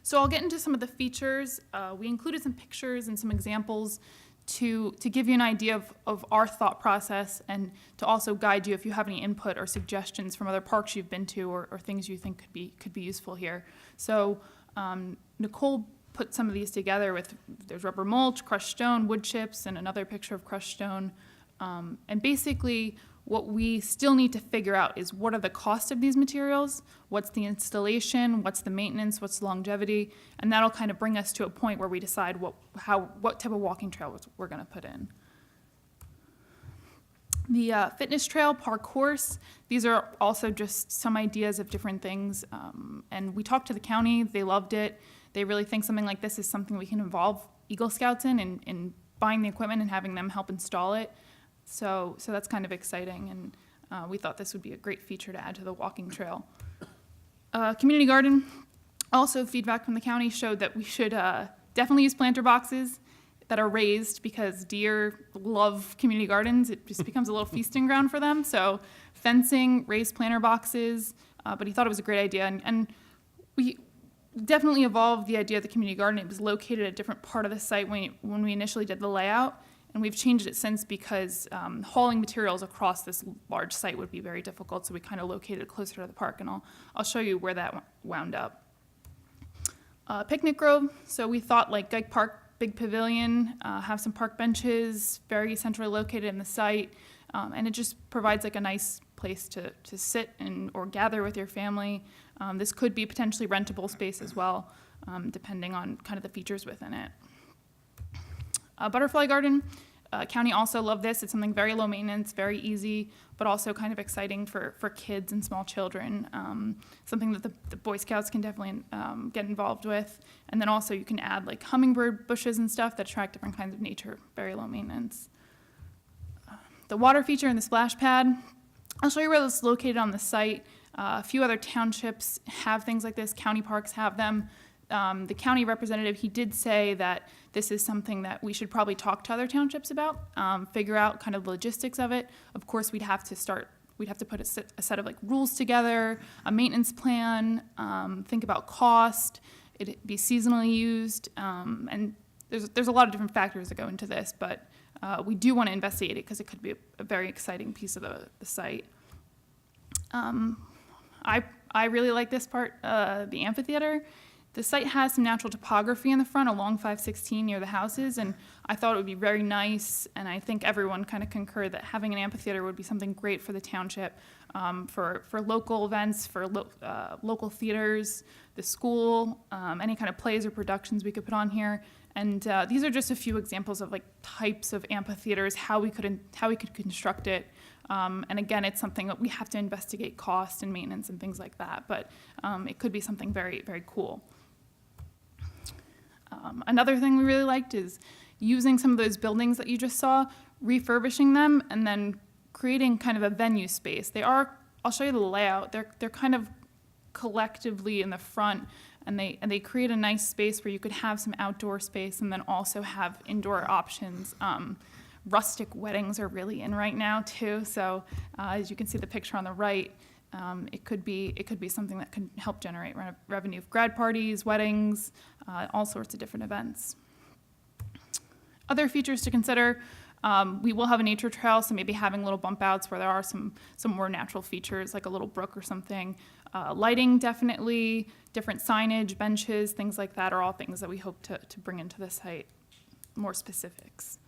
So I'll get into some of the features. We included some pictures and some examples to give you an idea of our thought process and to also guide you if you have any input or suggestions from other parks you've been to or things you think could be useful here. So Nicole put some of these together there's rubber mulch, crushed stone, wood chips, and another picture of crushed stone. And basically what we still need to figure out is what are the costs of these materials, what's the installation, what's the maintenance, what's the longevity, and that'll kind of bring us to a point where we decide what type of walking trail we're going to put in. The fitness trail, park course, these are also just some ideas of different things, and we talked to the county, they loved it. They really think something like this is something we can involve Eagle Scouts in buying the equipment and having them help install it. So that's kind of exciting, and we thought this would be a great feature to add to the walking trail. Community garden, also feedback from the county showed that we should definitely use planter boxes that are raised because deer love community gardens. It just becomes a little feasting ground for them. So fencing, raised planter boxes, but he thought it was a great idea. And we definitely evolved the idea of the community garden. It was located at a different part of the site when we initially did the layout. And we've changed it since because hauling materials across this large site would be very difficult, so we kind of located it closer to the park, and I'll show you where that wound up. Picnic grove, so we thought like Dyke Park, big pavilion, have some park benches, very centrally located in the site, and it just provides like a nice place to sit or gather with your family. This could be potentially rentable space as well, depending on kind of the features within it. Butterfly garden, county also loved this. It's something very low maintenance, very easy, but also kind of exciting for kids and small children. Something that the Boy Scouts can definitely get involved with. And then also you can add like hummingbird bushes and stuff that attract different kinds of nature, very low maintenance. The water feature and the splash pad, I'll show you where this is located on the site. A few other townships have things like this. County parks have them. the county representative, he did say that this is something that we should probably talk to other townships about, figure out kind of the logistics of it. Of course, we'd have to put a set of like rules together, a maintenance plan, think about cost, it'd be seasonally used, and there's a lot of different factors that go into this, but we do want to investigate it because it could be a very exciting piece of the site. I really like this part, the amphitheater. The site has some natural topography in the front along 516 near the houses, and I thought it would be very nice, and I think everyone kind of concurred that having an amphitheater would be something great for the township, for local events, for local theaters, the school, any kind of plays or productions we could put on here. And these are just a few examples of like types of amphitheaters, how we could construct it. And again, it's something that we have to investigate cost and maintenance and things like that, but it could be something very, very cool. Another thing we really liked is using some of those buildings that you just saw, refurbishing them, and then creating kind of a venue space. I'll show you the layout. They're kind of collectively in the front, and they create a nice space where you could have some outdoor space and then also have indoor options. Rustic weddings are really in right now too. So as you can see the picture on the right, it could be something that could help generate revenue of grad parties, weddings, all sorts of different events. Other features to consider, we will have a nature trail, so maybe having little bump outs where there are some more natural features like a little brook or something. Lighting definitely, different signage, benches, things like that are all things that we hope to bring into the site, more specifics.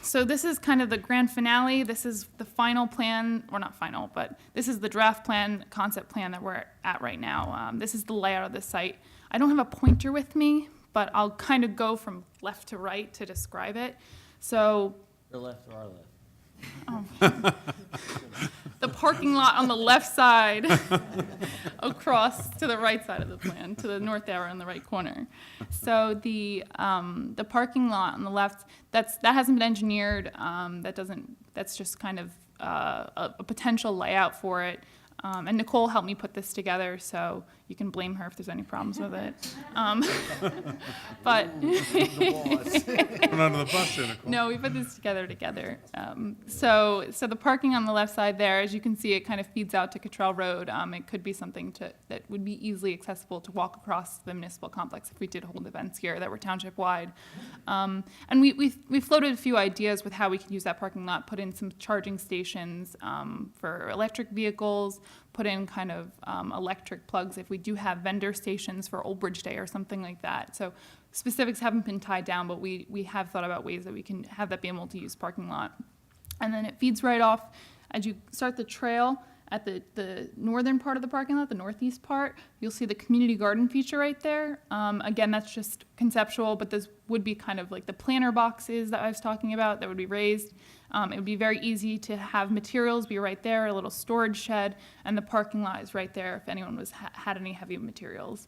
So this is kind of the grand finale. This is the final plan, or not final, but this is the draft plan, concept plan that we're at right now. This is the layout of the site. I don't have a pointer with me, but I'll kind of go from left to right to describe it. So Your left or our left? the parking lot on the left side across to the right side of the plan, to the north arrow in the right corner. So the parking lot on the left, that hasn't been engineered. That's just kind of a potential layout for it. And Nicole helped me put this together, so you can blame her if there's any problems with it. But Put under the bus here, Nicole. no, we put this together. So the parking on the left side there, as you can see, it kind of feeds out to Cottrell Road. It could be something that would be easily accessible to walk across the municipal complex if we did hold events here that were township-wide. And we floated a few ideas with how we could use that parking lot, put in some charging stations for electric vehicles, put in kind of electric plugs if we do have vendor stations for Old Bridge Day or something like that. So specifics haven't been tied down, but we have thought about ways that we can have that be a multi-use parking lot. And then it feeds right off as you start the trail at the northern part of the parking lot, the northeast part. You'll see the community garden feature right there. Again, that's just conceptual, but this would be kind of like the planter boxes that I was talking about that would be raised. It would be very easy to have materials be right there, a little storage shed, and the parking lot is right there if anyone had any heavy materials.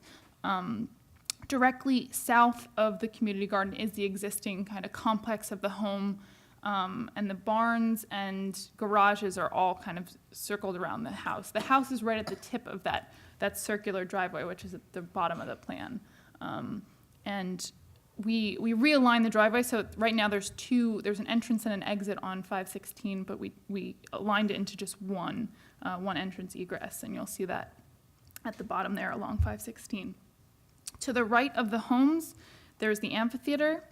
Directly south of the community garden is the existing kind of complex of the home, and the barns and garages are all kind of circled around the house. The house is right at the tip of that circular driveway, which is at the bottom of the plan. And we realigned the driveway, so right now there's an entrance and an exit on 516, but we aligned it into just one entrance egress, and you'll see that at the bottom there along 516. To the right of the homes, there's the amphitheater.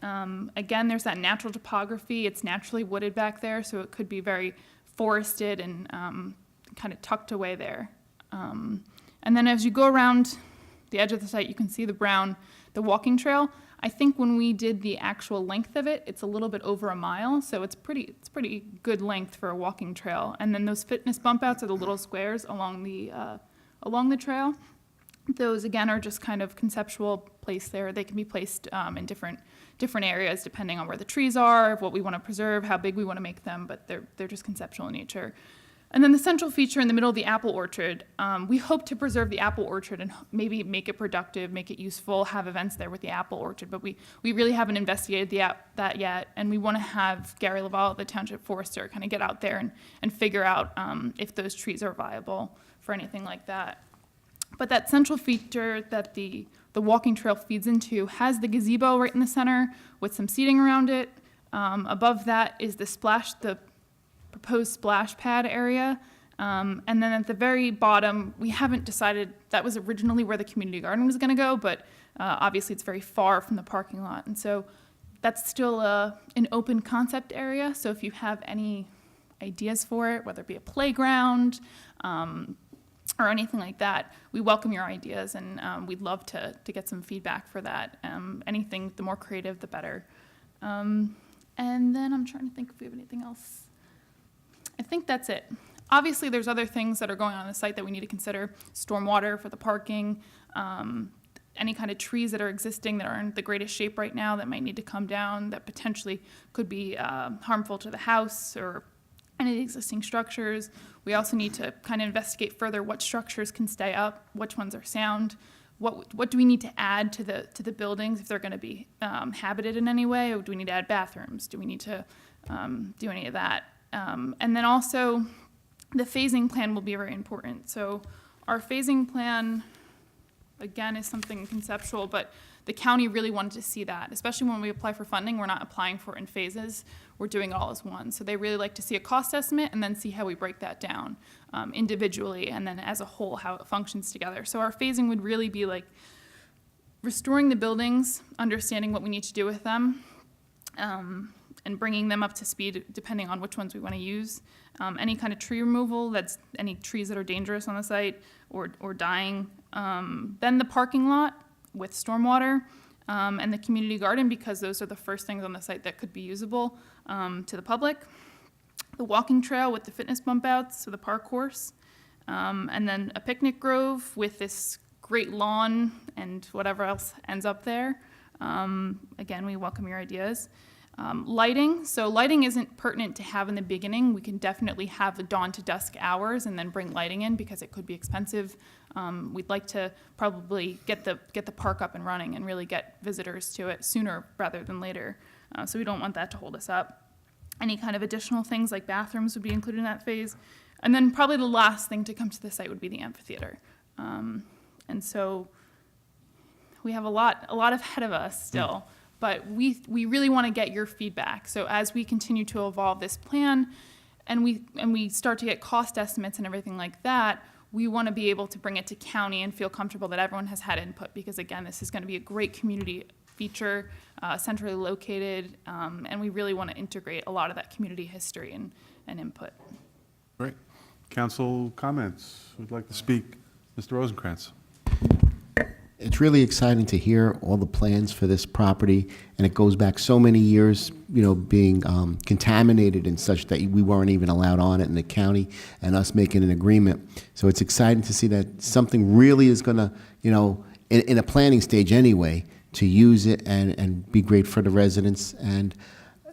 Again, there's that natural topography. It's naturally wooded back there, so it could be very forested and kind of tucked away there. And then as you go around the edge of the site, you can see the walking trail. I think when we did the actual length of it, it's a little bit over a mile, so it's pretty good length for a walking trail. And then those fitness bump outs are the little squares along the trail. Those again are just kind of conceptual placed there. They can be placed in different areas depending on where the trees are, what we want to preserve, how big we want to make them, but they're just conceptual in nature. And then the central feature in the middle of the apple orchard, we hope to preserve the apple orchard and maybe make it productive, make it useful, have events there with the apple orchard, but we really haven't investigated that yet, and we want to have Gary Laval, the township forester, kind of get out there and figure out if those trees are viable for anything like that. But that central feature that the walking trail feeds into has the gazebo right in the center with some seating around it. Above that is the proposed splash pad area. And then at the very bottom, we haven't decided, that was originally where the community garden was going to go, but obviously it's very far from the parking lot. And so that's still an open concept area. So if you have any ideas for it, whether it be a playground or anything like that, we welcome your ideas, and we'd love to get some feedback for that. Anything, the more creative, the better. And then I'm trying to think if we have anything else. I think that's it. Obviously, there's other things that are going on the site that we need to consider. Stormwater for the parking, any kind of trees that are existing that are in the greatest shape right now that might need to come down, that potentially could be harmful to the house or any of the existing structures. We also need to kind of investigate further what structures can stay up, which ones are sound, what do we need to add to the buildings if they're going to be habited in any way, or do we need to add bathrooms? Do we need to do any of that? And then also, the phasing plan will be very important. So our phasing plan, again, is something conceptual, but the county really wanted to see that, especially when we apply for funding. We're not applying for it in phases. We're doing it all as one. So they really like to see a cost estimate and then see how we break that down individually and then as a whole, how it functions together. So our phasing would really be like restoring the buildings, understanding what we need to do with them, and bringing them up to speed depending on which ones we want to use. Any kind of tree removal, that's any trees that are dangerous on the site or dying. Then the parking lot with stormwater, and the community garden, because those are the first things on the site that could be usable to the public. The walking trail with the fitness bump outs, so the park course. And then a picnic grove with this great lawn and whatever else ends up there. Again, we welcome your ideas. Lighting, so lighting isn't pertinent to have in the beginning. We can definitely have the dawn to dusk hours and then bring lighting in because it could be expensive. We'd like to probably get the park up and running and really get visitors to it sooner rather than later. So we don't want that to hold us up. Any kind of additional things like bathrooms would be included in that phase. And then probably the last thing to come to the site would be the amphitheater. And so we have a lot ahead of us still. But we really want to get your feedback. So as we continue to evolve this plan and we start to get cost estimates and everything like that, we want to be able to bring it to county and feel comfortable that everyone has had input, because again, this is going to be a great community feature, centrally located, and we really want to integrate a lot of that community history and input. Great. Council comments? Who'd like to speak? Mr. Rosencrantz. It's really exciting to hear all the plans for this property, and it goes back so many years, being contaminated and such that we weren't even allowed on it in the county, and us making an agreement. So it's exciting to see that something really is going to, in a planning stage anyway, to use it and be great for the residents. And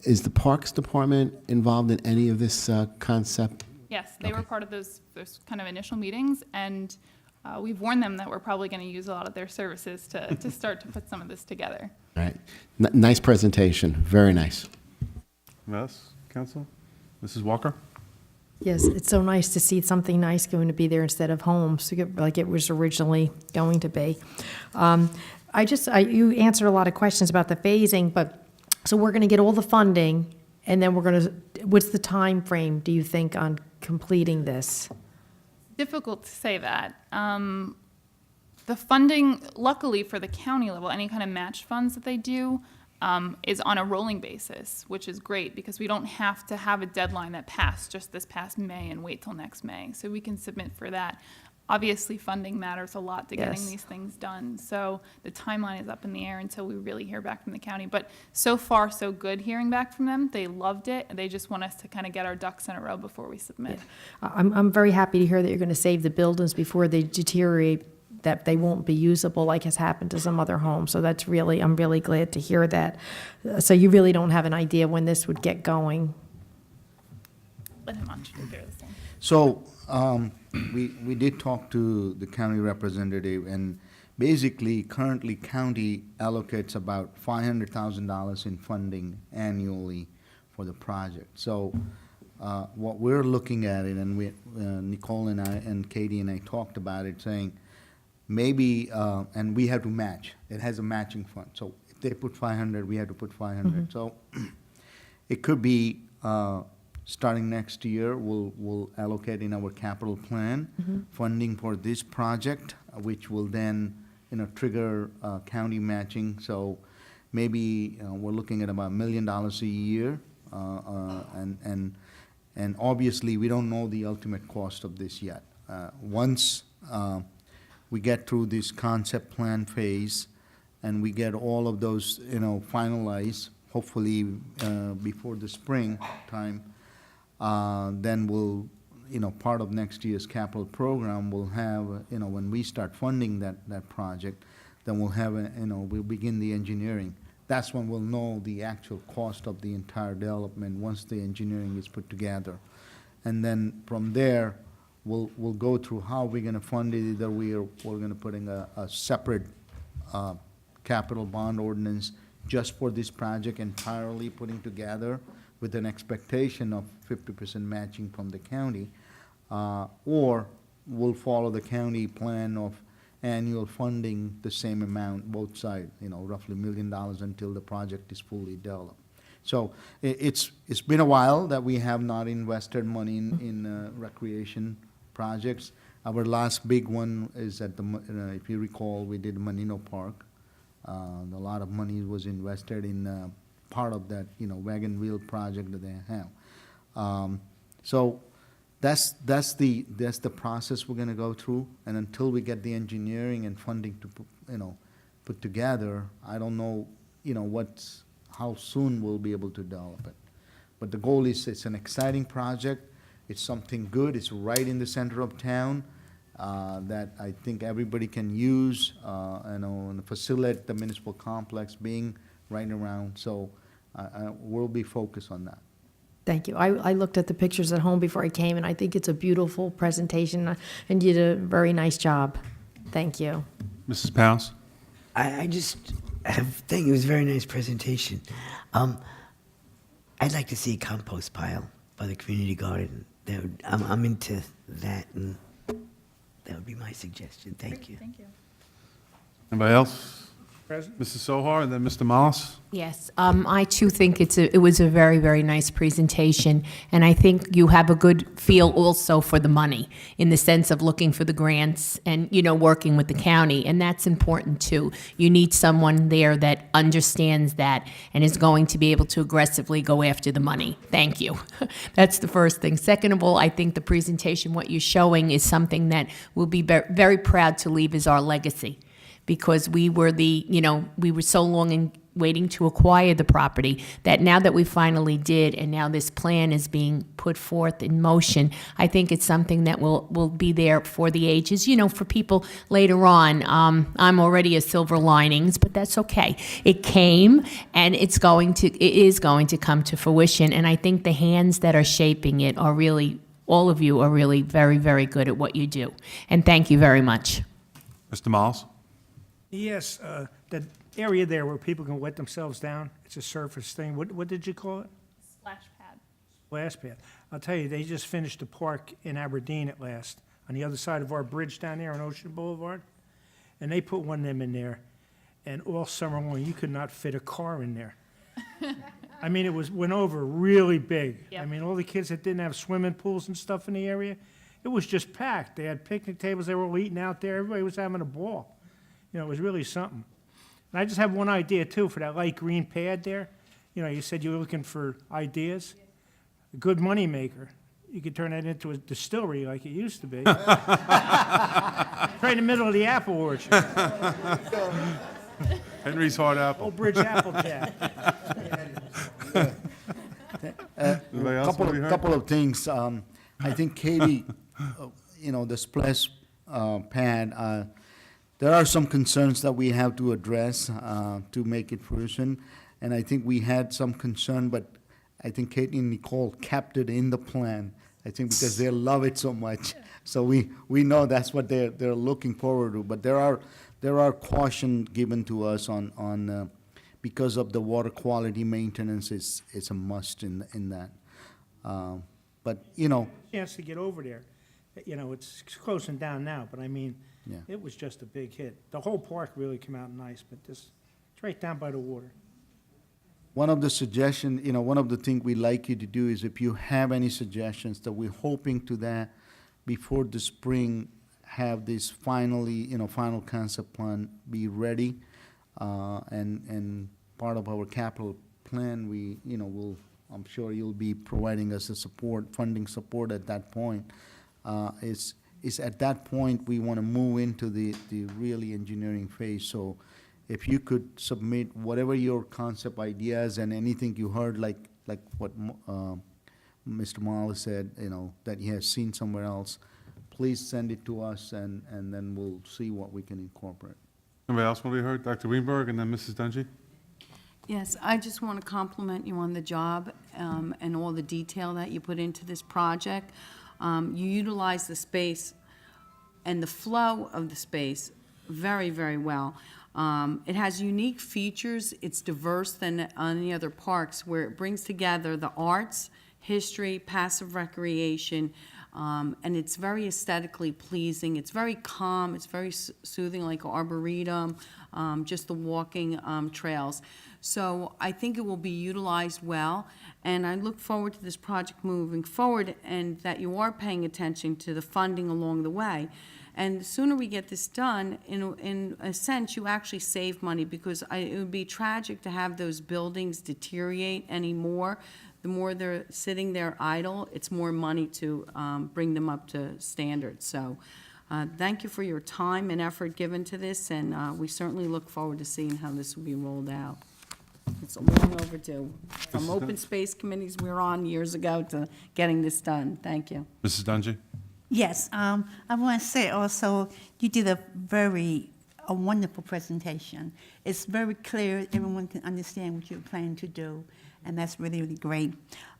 is the Parks Department involved in any of this concept? Yes, they were part of those kind of initial meetings, and we've warned them that we're probably going to use a lot of their services to start to put some of this together. All right. Nice presentation. Very nice. Yes, Council? Mrs. Walker? Yes, it's so nice to see something nice going to be there instead of homes, like it was originally going to be. You answered a lot of questions about the phasing, but so we're going to get all the funding, and then what's the time frame, do you think, on completing this? Difficult to say that. The funding, luckily for the county level, any kind of match funds that they do is on a rolling basis, which is great because we don't have to have a deadline that passed just this past May and wait till next May. So we can submit for that. Obviously, funding matters a lot to getting these things done. So the timeline is up in the air until we really hear back from the county. But so far, so good hearing back from them. They loved it. They just want us to kind of get our ducks in a row before we submit. Yeah. I'm very happy to hear that you're going to save the buildings before they deteriorate, that they won't be usable like has happened to some other homes. So I'm really glad to hear that. So you really don't have an idea when this would get going? Let him on. This thing. So we did talk to the county representative, and basically, currently, county allocates about $500,000 in funding annually for the project. So what we're looking at it, and Nicole and I and Katie and I talked about it, saying maybe, and we have to match. It has a matching fund. So if they put 500, we have to put 500. So it could be, starting next year, we'll allocate in our capital plan funding for this project, which will then, trigger county matching. So maybe we're looking at about $1 million a year. And obviously, we don't know the ultimate cost of this yet. Once we get through this concept plan phase and we get all of those, finalized, hopefully before the spring time, then we'll, part of next year's capital program will have, when we start funding that project, then we'll have, we'll begin the engineering. That's when we'll know the actual cost of the entire development, once the engineering is put together. And then from there, we'll go through how we're gonna fund it. Either we're gonna put in a separate capital bond ordinance just for this project, entirely putting together with an expectation of 50% matching from the county, or we'll follow the county plan of annual funding the same amount, both sides, roughly $1 million until the project is fully developed. So it's been a while that we have not invested money in recreation projects. Our last big one is at if you recall, we did Menino Park. A lot of money was invested in part of that, wagon wheel project that they have. So that's the process we're gonna go through, and until we get the engineering and funding to put together, I don't know, how soon we'll be able to develop it. But the goal is, it's an exciting project. It's something good. It's right in the center of town, that I think everybody can use, and facilitate the municipal complex being right around. So we'll be focused on that. Thank you. I looked at the pictures at home before I came, and I think it's a beautiful presentation, and you did a very nice job. Thank you. Mrs. Pounds? I just think it was a very nice presentation. I'd like to see a compost pile by the community garden. I'm into that, and that would be my suggestion. Thank you. Thank you. Anybody else? President? Mrs. Sohar, and then Mr. Mollis? Yes, I too think it was a very, very nice presentation, and I think you have a good feel also for the money, in the sense of looking for the grants and, working with the county, and that's important too. You need someone there that understands that and is going to be able to aggressively go after the money. Thank you. That's the first thing. Second of all, I think the presentation, what you're showing, is something that we'll be very proud to leave as our legacy. Because we were we were so long in waiting to acquire the property, that now that we finally did, and now this plan is being put forth in motion, I think it's something that will be there for the ages, for people later on. I'm already a silver linings, but that's okay. It came, and it is going to come to fruition, and I think the hands that are shaping it are really, all of you are really very, very good at what you do. And thank you very much. Mr. Mollis? Yes, that area there where people can wet themselves down, it's a surface thing. What did you call it? Splash pad. Splash pad. I'll tell you, they just finished a park in Aberdeen at last, on the other side of our bridge down there on Ocean Boulevard. And they put one of them in there, and all summer long, you could not fit a car in there. I mean, it went over really big. Yep. I mean, all the kids that didn't have swimming pools and stuff in the area, it was just packed. They had picnic tables, they were all eating out there, everybody was having a ball. It was really something. And I just have one idea, too, for that light green pad there. You said you were looking for ideas. A good money maker. You could turn that into a distillery like it used to be. Right in the middle of the apple orchard. Henry's Hard Apple. Old Bridge Applejack. Anybody else want to be heard? Couple of things. I think Katie, the splash pad, there are some concerns that we have to address to make it fruition. And I think we had some concern, but I think Katie and Nicole kept it in the plan. I think because they love it so much. So we know that's what they're looking forward to. But there are caution given to us on because of the water quality maintenance. It's a must in that. But Chance to get over there. You know, it's closing down now, but I mean, Yeah. it was just a big hit. The whole park really came out nice, but this, it's right down by the water. One of the suggestion, one of the things we like you to do is if you have any suggestions that we're hoping to that before the spring, have this final concept plan be ready. And part of our capital plan, I'm sure you'll be providing us funding support at that point. Is at that point, we want to move into the really engineering phase. So if you could submit whatever your concept ideas and anything you heard, like what Mr. Marley said, that he has seen somewhere else, please send it to us, and then we'll see what we can incorporate. Anybody else want to be heard? Dr. Weinberg and then Mrs. Dungy? Yes, I just want to compliment you on the job and all the detail that you put into this project. You utilize the space and the flow of the space very, very well. It has unique features. It's diverse than any other parks, where it brings together the arts, history, passive recreation, and it's very aesthetically pleasing. It's very calm. It's very soothing, like arboretum, just the walking trails. So I think it will be utilized well, and I look forward to this project moving forward, and that you are paying attention to the funding along the way. And the sooner we get this done, in a sense, you actually save money, because it would be tragic to have those buildings deteriorate anymore. The more they're sitting there idle, it's more money to bring them up to standards. So thank you for your time and effort given to this, and we certainly look forward to seeing how this will be rolled out. It's long overdue. From open space committees we were on years ago to getting this done. Thank you. Mrs. Dungy? Yes, I want to say also, you did a wonderful presentation. It's very clear, everyone can understand what you're planning to do, and that's really, really great.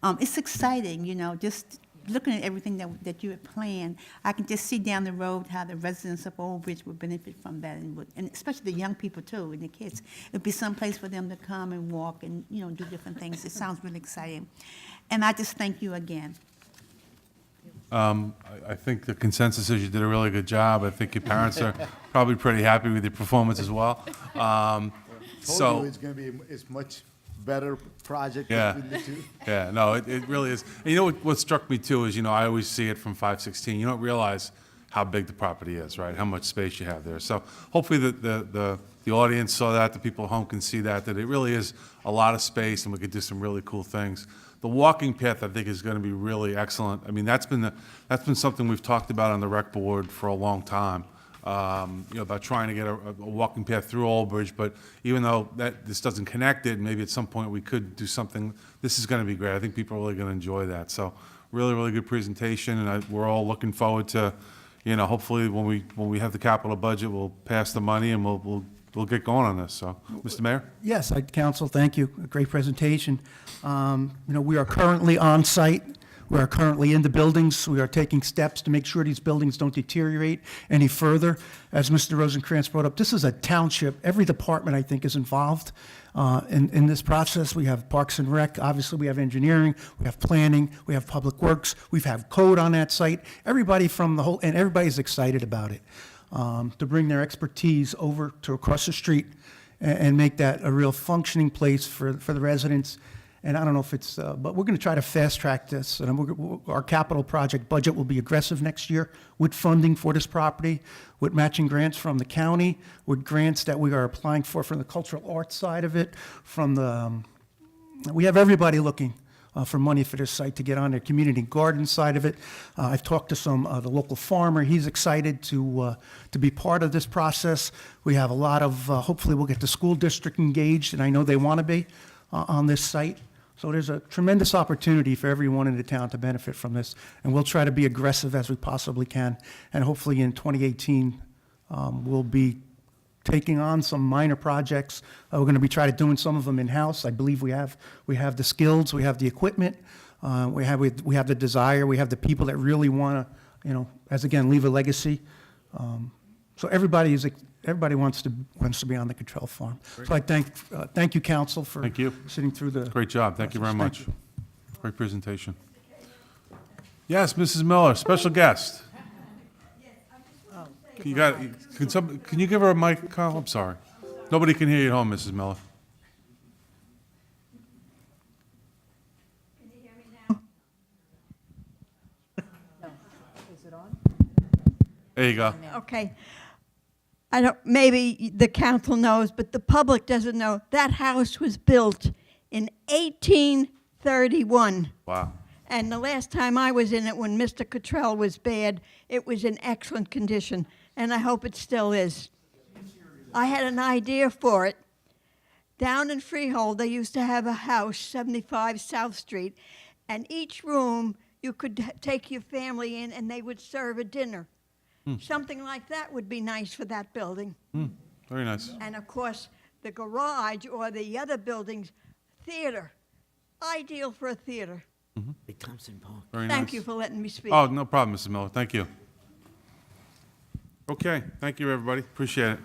It's exciting, just looking at everything that you had planned. I can just see down the road how the residents of Old Bridge would benefit from that, and especially the young people too, and the kids. It'd be some place for them to come and walk and, do different things. It sounds really exciting. And I just thank you again. I think the consensus is you did a really good job. I think your parents are probably pretty happy with your performance as well. So It's going to be, it's much better project Yeah. between the two. Yeah, no, it really is. And what struck me too is, I always see it from 516. You don't realize how big the property is, right? How much space you have there. So hopefully the audience saw that, the people at home can see that it really is a lot of space, and we could do some really cool things. The walking path, I think, is going to be really excellent. I mean, that's been something we've talked about on the rec board for a long time. About trying to get a walking path through Old Bridge, but even though this doesn't connect it, maybe at some point we could do something. This is going to be great. I think people are really going to enjoy that. So, really, really good presentation, and we're all looking forward to, hopefully when we have the capital budget, we'll pass the money and we'll get going on this. So, Mr. Mayor? Yes, Council, thank you. A great presentation. We are currently on site. We are currently in the buildings. We are taking steps to make sure these buildings don't deteriorate any further. As Mr. Rosencrantz brought up, this is a township. Every department, I think, is involved in this process. We have Parks and Rec. Obviously, we have engineering. We have planning. We have Public Works. We have code on that site. Everybody from the whole, and everybody's excited about it, to bring their expertise over to across the street and make that a real functioning place for the residents. And I don't know if it's, but we're going to try to fast track this. And our capital project budget will be aggressive next year with funding for this property, with matching grants from the county, with grants that we are applying for from the cultural arts side of it, we have everybody looking for money for this site to get on their community garden side of it. I've talked to the local farmer. He's excited to be part of this process. We have a lot of, hopefully we'll get the school district engaged, and I know they want to be on this site. So there's a tremendous opportunity for everyone in the town to benefit from this, and we'll try to be aggressive as we possibly can. And hopefully in 2018, we'll be taking on some minor projects. We're going to be trying to doing some of them in-house. I believe we have the skills, we have the equipment, we have the desire, we have the people that really want to, leave a legacy. So everybody wants to be on the control farm. So I thank you, council, for Thank you. sitting through the. Great job. Thank you very process. much. Thank you. Great presentation. Yes, Mrs. Miller, special guest. Can you give her a mic, Carl? I'm sorry. Nobody can hear you at home, Mrs. Miller. There you go. Okay. I don't, maybe the council knows, but the public doesn't know. That house was built in 1831. Wow. And the last time I was in it, when Mr. Cottrell was bad, it was in excellent condition, and I hope it still is. I had an idea for it. Down in Freehold, they used to have a house, 75 South Street, and each room you could take your family in, and they would serve a dinner. Something like that would be nice for that building. Very nice. And of course, the garage or the other buildings, theater, ideal for a theater. Big Thompson Park. Very Thank nice. you for letting me speak. Oh, no problem, Mrs. Miller. Thank you. Okay, thank you, everybody. Appreciate it.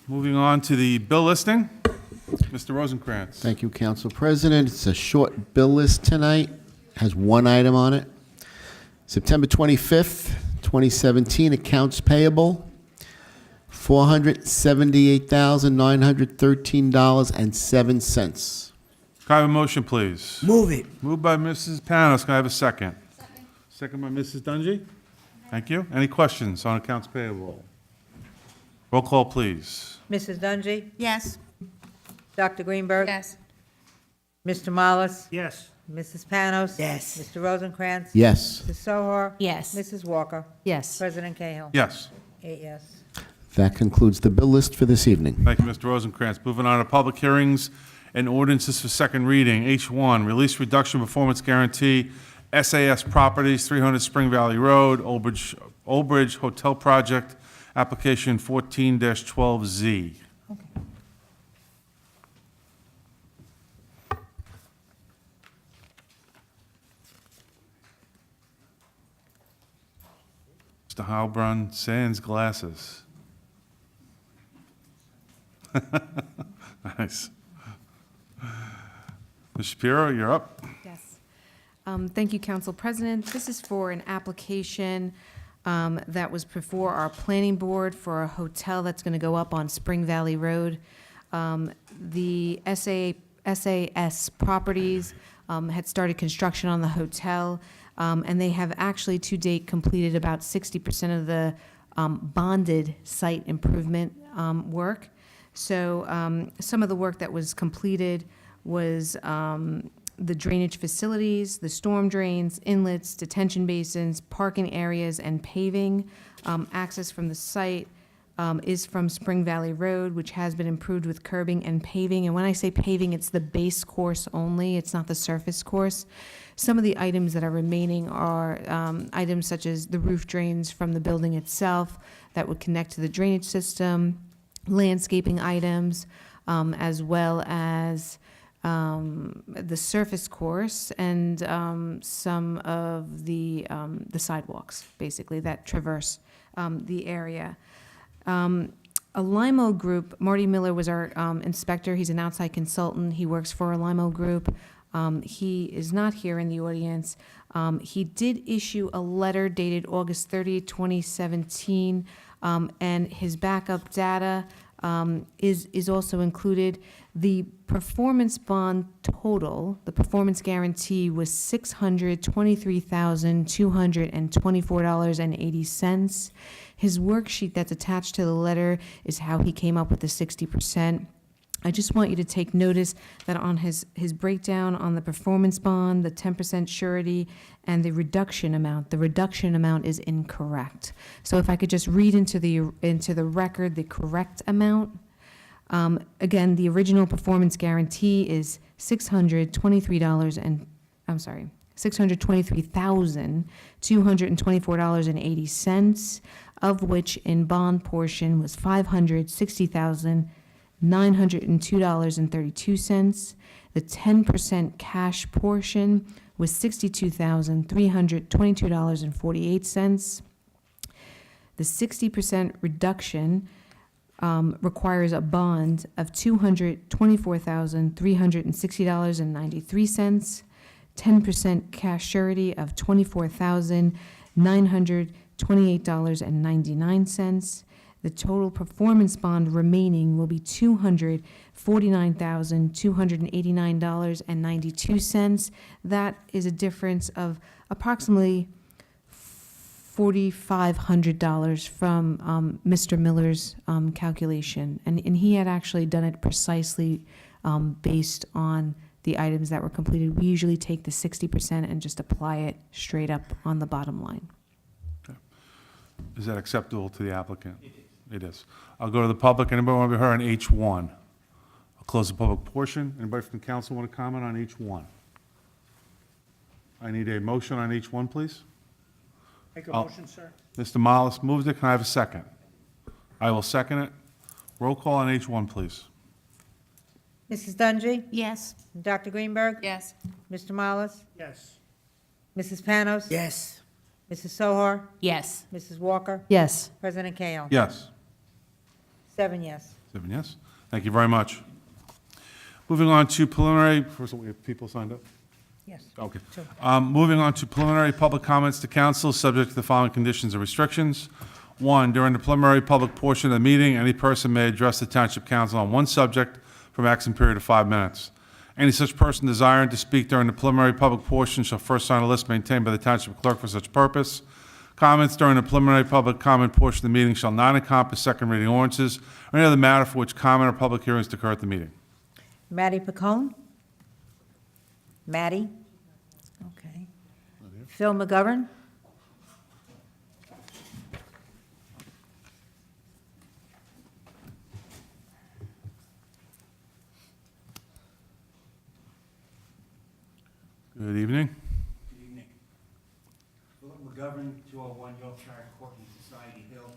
Moving on to the bill listing. Mr. Rosencrantz. Thank you, Council President. It's a short bill list tonight. Has one item on it. September 25th, 2017, accounts payable, $478,913.07. Can I have a motion, please? Move it. Moved by Mrs. Panos. Can I have a second? Second by Mrs. Dungy. Thank you. Any questions on accounts payable? Roll call, please. Mrs. Dungy? Yes. Dr. Greenberg? Yes. Mr. Mollis? Yes. Mrs. Panos? Yes. Mr. Rosencrantz? Yes. Mrs. Sohar? Yes. Mrs. Walker? Yes. President Cahill? Yes. 8 yes. That concludes the bill list for this evening. Thank you, Mr. Rosencrantz. Moving on to public hearings and ordinances for second reading. H1, release reduction performance guarantee, SAS Properties, 300 Spring Valley Road, Old Bridge Hotel Project, application 14-12Z. Mr. Heilbronn sans glasses. Nice. Ms. Shapiro, you're up. Yes. Thank you, Council President. This is for an application that was before our planning board for a hotel that's going to go up on Spring Valley Road. The SAS Properties had started construction on the hotel, and they have actually to date completed about 60% of the bonded site improvement work. So some of the work that was completed was the drainage facilities, the storm drains, inlets, detention basins, parking areas, and paving. Access from the site is from Spring Valley Road, which has been improved with curbing and paving. And when I say paving, it's the base course only, it's not the surface course. Some of the items that are remaining are items such as the roof drains from the building itself that would connect to the drainage system, landscaping items, as well as the surface course and some of the sidewalks, basically, that traverse the area. A Limo Group, Marty Miller was our inspector. He's an outside consultant. He works for a Limo Group. He is not here in the audience. He did issue a letter dated August 30, 2017, and his backup data is also included. The performance bond total, the performance guarantee, was $623,224.80. His worksheet that's attached to the letter is how he came up with the 60%. I just want you to take notice that on his breakdown on the performance bond, the 10% surety, and the reduction amount is incorrect. So if I could just read into the record the correct amount. Again, the original performance guarantee is $623,224.80, of which in bond portion was $560,902.32. The 10% cash portion was $62,322.48. The 60% reduction requires a bond of $224,360.93, 10% cash surety of $24,922.48, $28.99. The total performance bond remaining will be $249,289.92. That is a difference of approximately $4,500 from Mr. Miller's calculation. And he had actually done it precisely based on the items that were completed. We usually take the 60% and just apply it straight up on the bottom line. Is that acceptable to the applicant? It is. I'll go to the public. Anybody want to be heard on H1? I'll close the public portion. Anybody from the council want to comment on H1? I need a motion on H1, please. Make a I'll- motion, sir. Mr. Mollis moved it. Can I have a second? I will second it. Roll call on H1, please. Mrs. Dungy? Yes. Dr. Greenberg? Yes. Mr. Mollis? Yes. Mrs. Panos? Yes. Mrs. Sohar? Yes. Mrs. Walker? Yes. President Kale? Yes. 7 yes. 7 yes. Thank you very much. Moving on to preliminary, first of all, we have people signed up? Yes. Okay. Sure. Moving on to preliminary public comments to council, subject to the following conditions and restrictions. 1, during the preliminary public portion of the meeting, any person may address the Township Council on one subject for a maximum period of 5 minutes. Any such person desiring to speak during the preliminary public portion shall first sign a list maintained by the Township Clerk for such purpose. Comments during the preliminary public comment portion of the meeting shall not encompass second reading ordinances or any other matter for which comment or public hearings to occur at the meeting. Matty Pacone? Matty? Okay. Phil McGovern? Good evening. Good evening. Philip McGovern, 201 Yorkshire Court in Society Hill.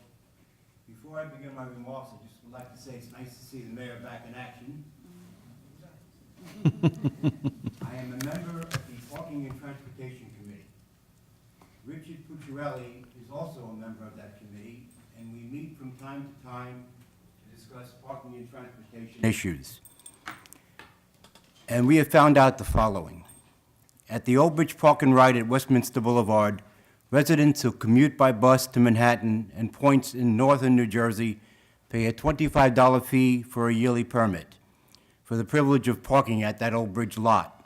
Before I begin my remarks, I just would like to say it's nice to see the mayor back in action. I am a member of the Parking and Transportation Committee. Richard Pucciarelli is also a member of that committee, and we meet from time to time to discuss parking and transportation issues. And we have found out the following. At the Old Bridge Park and Ride at Westminster Boulevard, residents who commute by bus to Manhattan and points in northern New Jersey pay a $25 fee for a yearly permit for the privilege of parking at that Old Bridge lot.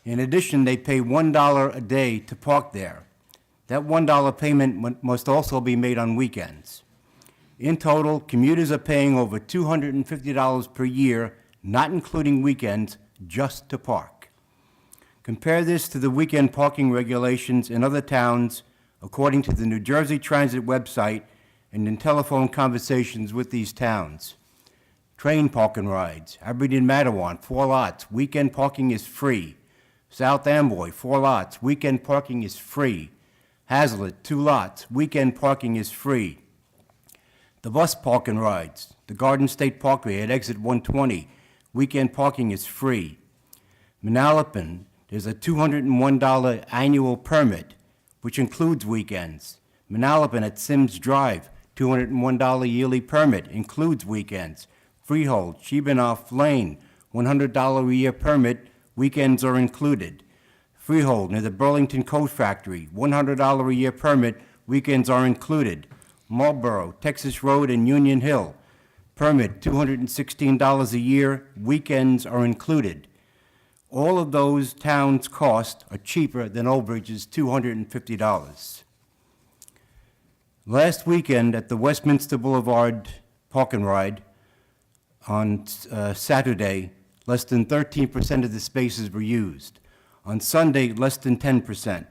In addition, they pay $1 a day to park there. That $1 payment must also be made on weekends. In total, commuters are paying over $250 per year, not including weekends, just to park. Compare this to the weekend parking regulations in other towns, according to the New Jersey Transit website and in telephone conversations with these towns. Train parking rides, Aberdeen Mattawan, 4 lots, weekend parking is free. South Amboy, 4 lots, weekend parking is free. Hazlitt, 2 lots, weekend parking is free. The bus parking rides, the Garden State Parkway at exit 120, weekend parking is free. Manalapan, there's a $201 annual permit, which includes weekends. Manalapan at Sims Drive, $201 yearly permit, includes weekends. Freehold, Shebanoff Lane, $100 a year permit, weekends are included. Freehold near the Burlington Coat Factory, $100 a year permit, weekends are included. Marlboro, Texas Road and Union Hill, permit $216 a year, weekends are included. All of those towns' costs are cheaper than Old Bridge's $250. Last weekend at the Westminster Boulevard Park and Ride on Saturday, less than 13% of the spaces were used. On Sunday, less than 10%.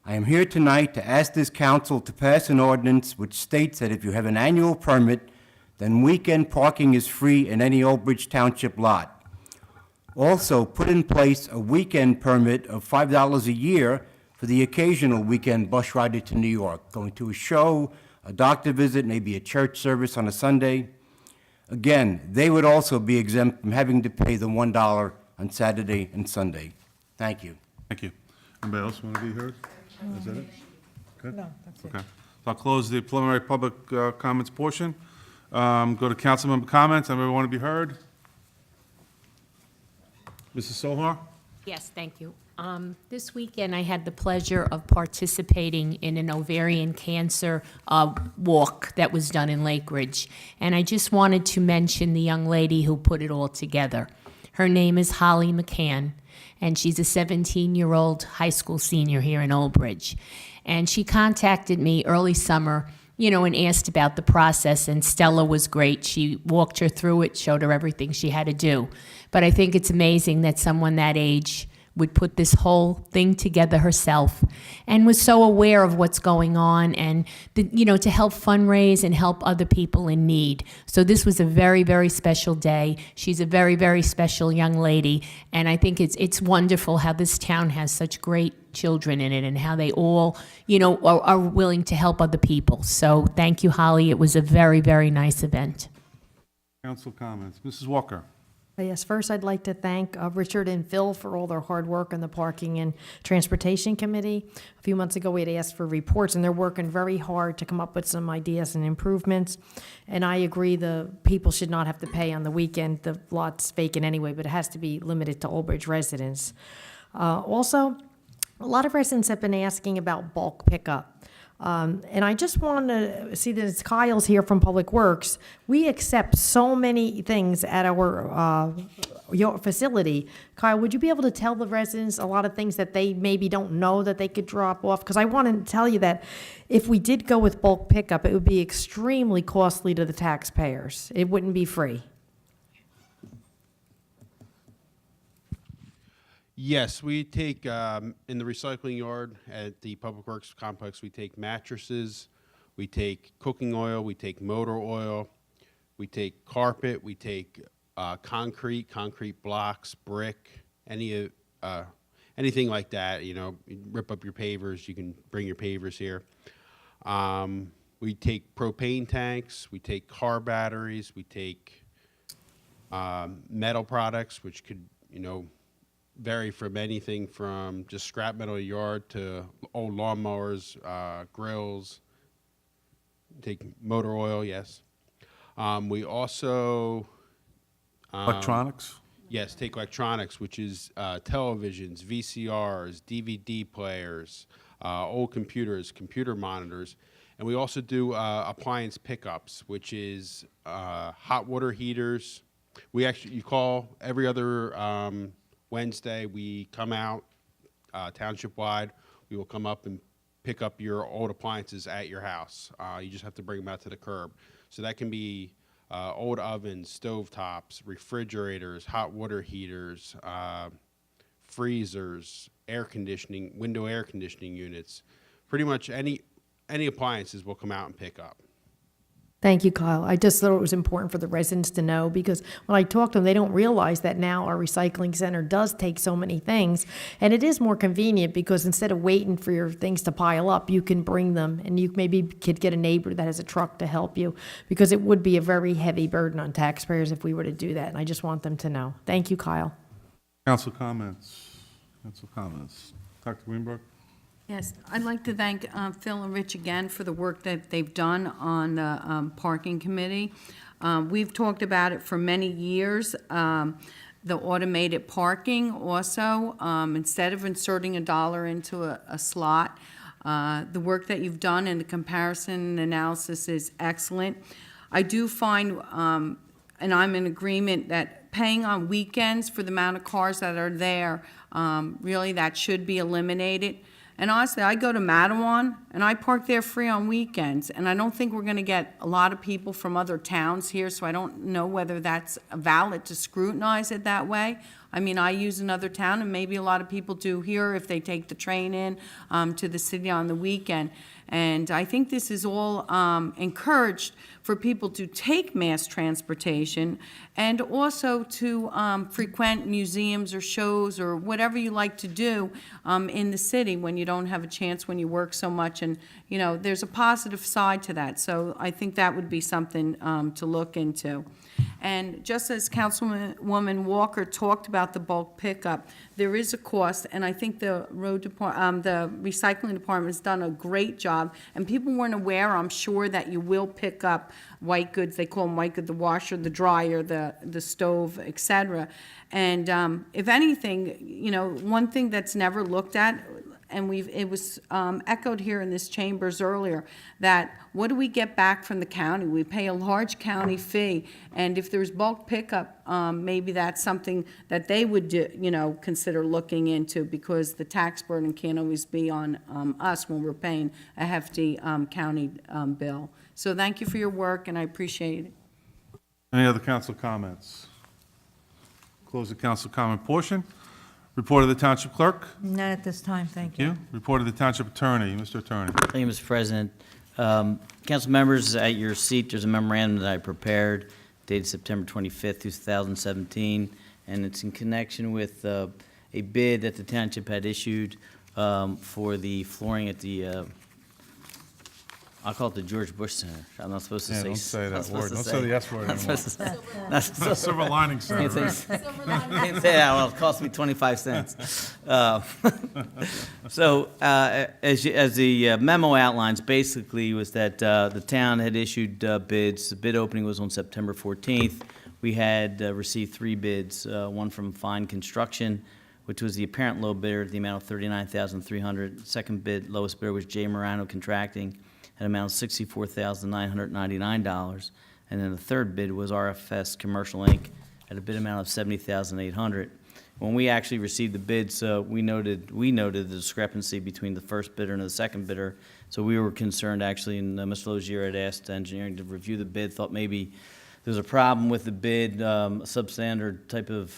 I am here tonight to ask this council to pass an ordinance which states that if you have an annual permit, then weekend parking is free in any Old Bridge Township lot. Also, put in place a weekend permit of $5 a year for the occasional weekend bus rider to New York, going to a show, a doctor visit, maybe a church service on a Sunday. Again, they would also be exempt from having to pay the $1 on Saturday and Sunday. Thank you. Thank you. Anybody else want to be heard? Is that it? Okay. No, that's it. Okay. So I'll close the preliminary public comments portion. Go to council member comments. Anybody want to be heard? Mrs. Sohar? Yes, thank you. This weekend, I had the pleasure of participating in an ovarian cancer walk that was done in Lake Ridge. And I just wanted to mention the young lady who put it all together. Her name is Holly McCann, and she's a 17-year-old high school senior here in Old Bridge. And she contacted me early summer, and asked about the process, and Stella was great. She walked her through it, showed her everything she had to do. But I think it's amazing that someone that age would put this whole thing together herself and was so aware of what's going on and, to help fundraise and help other people in need. So this was a very, very special day. She's a very, very special young lady, and I think it's wonderful how this town has such great children in it and how they all, are willing to help other people. So thank you, Holly. It was a very, very nice event. Council comments. Mrs. Walker. Yes, first I'd like to thank Richard and Phil for all their hard work on the Parking and Transportation Committee. A few months ago, we had asked for reports, and they're working very hard to come up with some ideas and improvements. And I agree the people should not have to pay on the weekend. The lot's vacant anyway, but it has to be limited to Old Bridge residents. Also, a lot of residents have been asking about bulk pickup. And I just want to see that it's Kyle's here from Public Works. We accept so many things at your facility. Kyle, would you be able to tell the residents a lot of things that they maybe don't know that they could drop off? Because I want to tell you that if we did go with bulk pickup, it would be extremely costly to the taxpayers. It wouldn't be free. Yes, we take, in the recycling yard at the Public Works Complex, we take mattresses, we take cooking oil, we take motor oil, we take carpet, we take concrete blocks, brick, anything like that, you rip up your pavers, you can bring your pavers here. We take propane tanks, we take car batteries, we take metal products, which could, vary from anything from just scrap metal yard to old lawnmowers, grills. Take motor oil, yes. We also Electronics? Yes, take electronics, which is televisions, VCRs, DVD players, old computers, computer monitors, and we also do appliance pickups, which is hot water heaters. You call every other Wednesday, we come out township-wide. We will come up and pick up your old appliances at your house. You just have to bring them out to the curb. So that can be old ovens, stovetops, refrigerators, hot water heaters, freezers, window air conditioning units. Pretty much any appliances will come out and pick up. Thank you, Kyle. I just thought it was important for the residents to know because when I talk to them, they don't realize that now our recycling center does take so many things. And it is more convenient because instead of waiting for your things to pile up, you can bring them and you maybe could get a neighbor that has a truck to help you because it would be a very heavy burden on taxpayers if we were to do that. And I just want them to know. Thank you, Kyle. Council comments. Dr. Greenberg? Yes, I'd like to thank Phil and Rich again for the work that they've done on the parking committee. We've talked about it for many years. The automated parking also, instead of inserting $1 into a slot, the work that you've done and the comparison analysis is excellent. I do find, and I'm in agreement, that paying on weekends for the amount of cars that are there, really that should be eliminated. And honestly, I go to Matawan, and I park there free on weekends, and I don't think we're going to get a lot of people from other towns here, so I don't know whether that's valid to scrutinize it that way. I mean, I use another town, and maybe a lot of people do here if they take the train in to the city on the weekend. And I think this is all encouraged for people to take mass transportation and also to frequent museums or shows or whatever you like to do in the city when you don't have a chance when you work so much and, you know, there's a positive side to that. So I think that would be something to look into. And just as Councilwoman Walker talked about the bulk pickup, there is a cost, and I think the the recycling department has done a great job. And people weren't aware, I'm sure, that you will pick up white goods. They call them white goods, the washer, the dryer, the stove, et cetera. And if anything, you know, one thing that's never looked at, and it was echoed here in this chambers earlier, that what do we get back from the county? We pay a large county fee, and if there's bulk pickup, maybe that's something that they would do, you know, consider looking into, because the tax burden can't always be on us when we're paying a hefty county bill. So thank you for your work, and I appreciate it. Any other council comments? Close the council comment portion. Report of the Township Clerk. None at this time, thank you. Report of the Township Attorney. Mr. Attorney. Thank you, Mr. President. Council members, at your seat, there's a memorandum that I prepared dated September 25th, 2017, and it's in connection with a bid that the township had issued for the flooring at the, I'll call it the George Bush Center. I'm not supposed to say. Don't say that I'm word. supposed to Don't say the S word I'm anymore. supposed to say- Silver lining center, Can't right? say that, well, it cost me 25 cents. So, as the memo outlines, basically was that the town had issued bids. The bid opening was on September 14th. We had received 3 bids, one from Fine Construction, which was the apparent low bidder at the amount of $39,300. Second bid, lowest bidder was J. Morano Contracting at an amount of $64,999. And then the third bid was RFS Commercial Inc. at a bid amount of $70,800. When we actually received the bids, we noted the discrepancy between the first bidder and the second bidder. So we were concerned, actually, and Mr. Lozier had asked engineering to review the bid, thought maybe there was a problem with the bid, a substandard type of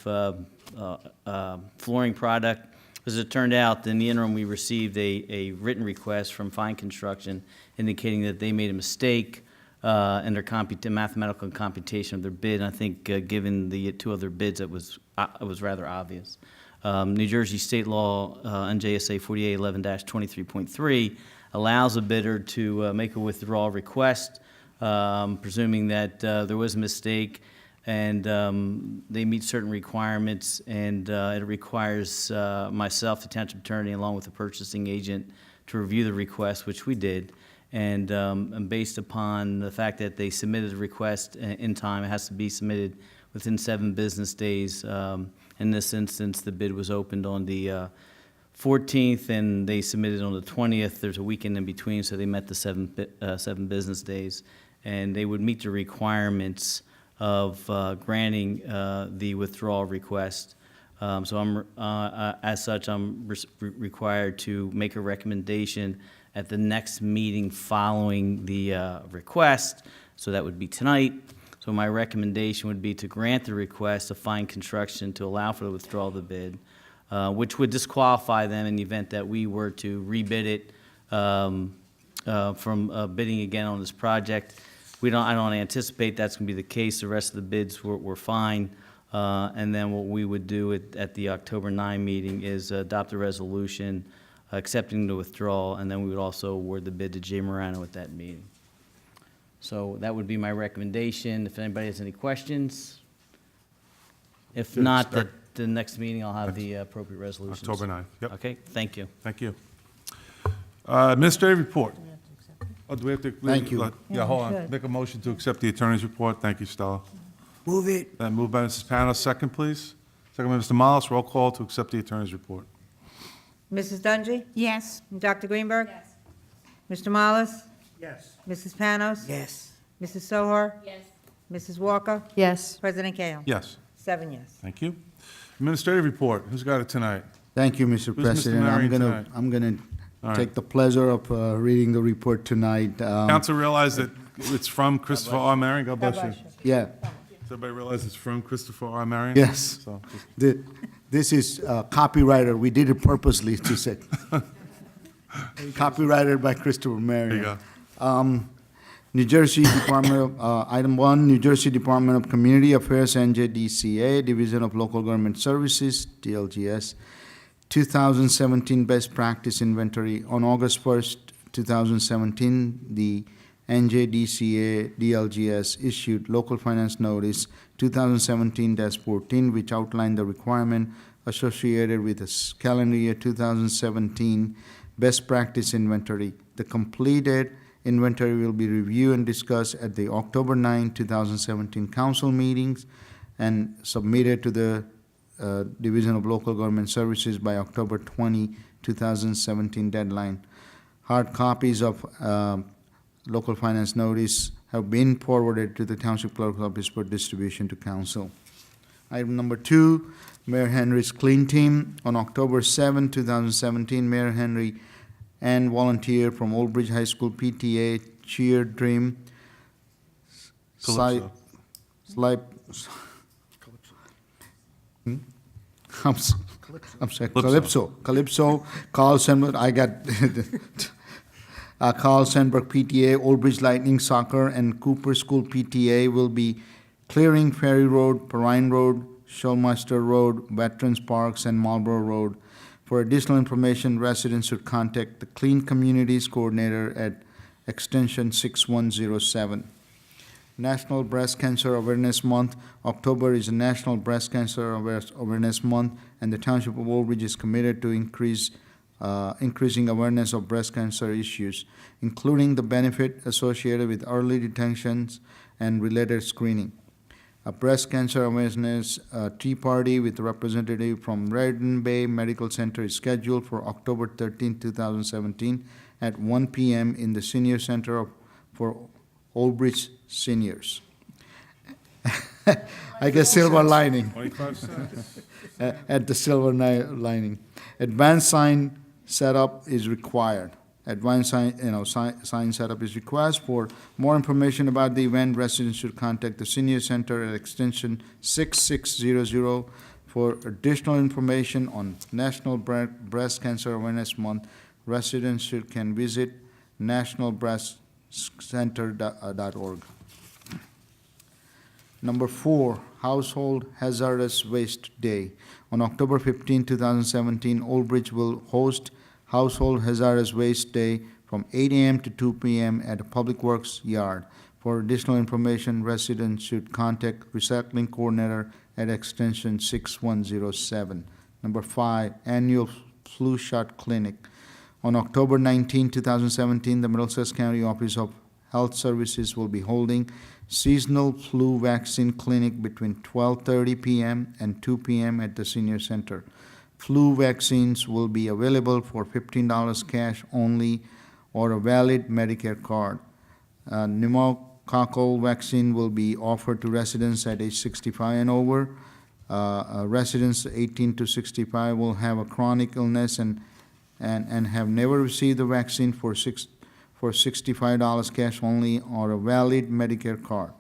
flooring product. As it turned out, in the interim, we received a written request from Fine Construction indicating that they made a mistake in their mathematical computation of their bid. And I think, given the 2 other bids, it was rather obvious. New Jersey State Law, NJSA 4811-23.3, allows a bidder to make a withdrawal request, presuming that there was a mistake, and they meet certain requirements, and it requires myself, the township attorney, along with the purchasing agent, to review the request, which we did. And based upon the fact that they submitted the request in time, it has to be submitted within 7 business days. In this instance, the bid was opened on the 14th, and they submitted on the 20th. There's a weekend in between, so they met the 7 business days. And they would meet the requirements of granting the withdrawal request. So as such, I'm required to make a recommendation at the next meeting following the request. So that would be tonight. So my recommendation would be to grant the request of Fine Construction to allow for the withdrawal of the bid, which would disqualify them in the event that we were to rebid it from bidding again on this project. I don't anticipate that's going to be the case. The rest of the bids were fine. And then what we would do at the October 9 meeting is adopt a resolution accepting the withdrawal, and then we would also award the bid to J. Morano at that meeting. So that would be my recommendation. If anybody has any questions. If not, at the next meeting, I'll have the appropriate resolutions. October 9th, yep. Okay, thank you. Thank you. Administrative report. Oh, do we have to? Thank you. Yeah, hold we on. should. Make a motion to accept the attorney's report. Thank you, Stella. Move it. Moved by Mrs. Panos, second, please. Second by Mr. Mollis. Roll call to accept the attorney's report. Mrs. Dungy? Yes. Dr. Greenberg? Yes. Mr. Mollis? Yes. Mrs. Panos? Yes. Mrs. Sohar? Yes. Mrs. Walker? Yes. President Kale? Yes. 7 yes. Thank you. Administrative report. Who's got it tonight? Thank you, Mr. Who's Mr. President. Marion tonight? I'm gonna All right. take the pleasure of reading the report tonight. Council realize that it's from Christopher R. Marion? God bless you. Yeah, Does everybody realize it's from Christopher R. Marion? yes. So, This is copyrighted. We did it purposely to say. Copyrighted by Christopher Marion. there you go. New Jersey Department of, item 1, New Jersey Department of Community Affairs, NJDCA, Division of Local Government Services, DLGS, 2017 Best Practice Inventory. On August 1st, 2017, the NJDCA DLGS issued Local Finance Notice 2017-14, which outlined the requirement associated with the calendar year 2017 best practice inventory. The completed inventory will be reviewed and discussed at the October 9, 2017 council meetings and submitted to the Division of Local Government Services by October 20, 2017 deadline. Hard copies of local finance notice have been forwarded to the Township Clerk's Office for distribution to council. Item number 2, Mayor Henry's Clean Team. On October 7, 2017, Mayor Henry and volunteer from Old Bridge High School PTA Cheer Dream Calypso. I'm sorry, Calypso, Carl Sandberg, I got Carl Sandberg PTA, Old Bridge Lightning Soccer, and Cooper School PTA will be clearing Ferry Road, Perrine Road, Shulmaster Road, Veterans Parks, and Marlborough Road. For additional information, residents should contact the Clean Communities Coordinator at extension 6107. National Breast Cancer Awareness Month. October is a National Breast Cancer Awareness Month, and the Township of Old Bridge is committed to increasing awareness of breast cancer issues, including the benefit associated with early detections and related screening. A breast cancer awareness tea party with a representative from Redden Bay Medical Center is scheduled for October 13, 2017 at 1 p.m. in the Senior Center for Old Bridge seniors. I guess silver lining. 25 cents. At the silver lining. Advanced sign setup is required. Advanced sign setup is required. For more information about the event, residents should contact the Senior Center at extension 6600. For additional information on National Breast Cancer Awareness Month, residents can visit nationalbreastcenter.org. Number 4, Household Hazardous Waste Day. On October 15, 2017, Old Bridge will host Household Hazardous Waste Day from 8 a.m. to 2 p.m. at a Public Works yard. For additional information, residents should contact Recycling Coordinator at extension 6107. Number 5, Annual Flu Shot Clinic. On October 19, 2017, the Middlesex County Office of Health Services will be holding seasonal flu vaccine clinic between 12:30 p.m. and 2 p.m. at the Senior Center. Flu vaccines will be available for $15 cash only or a valid Medicare card. Pneumococcal vaccine will be offered to residents at age 65 and over. Residents 18 to 65 will have a chronic illness and have never received the vaccine for $65 cash only or a valid Medicare card.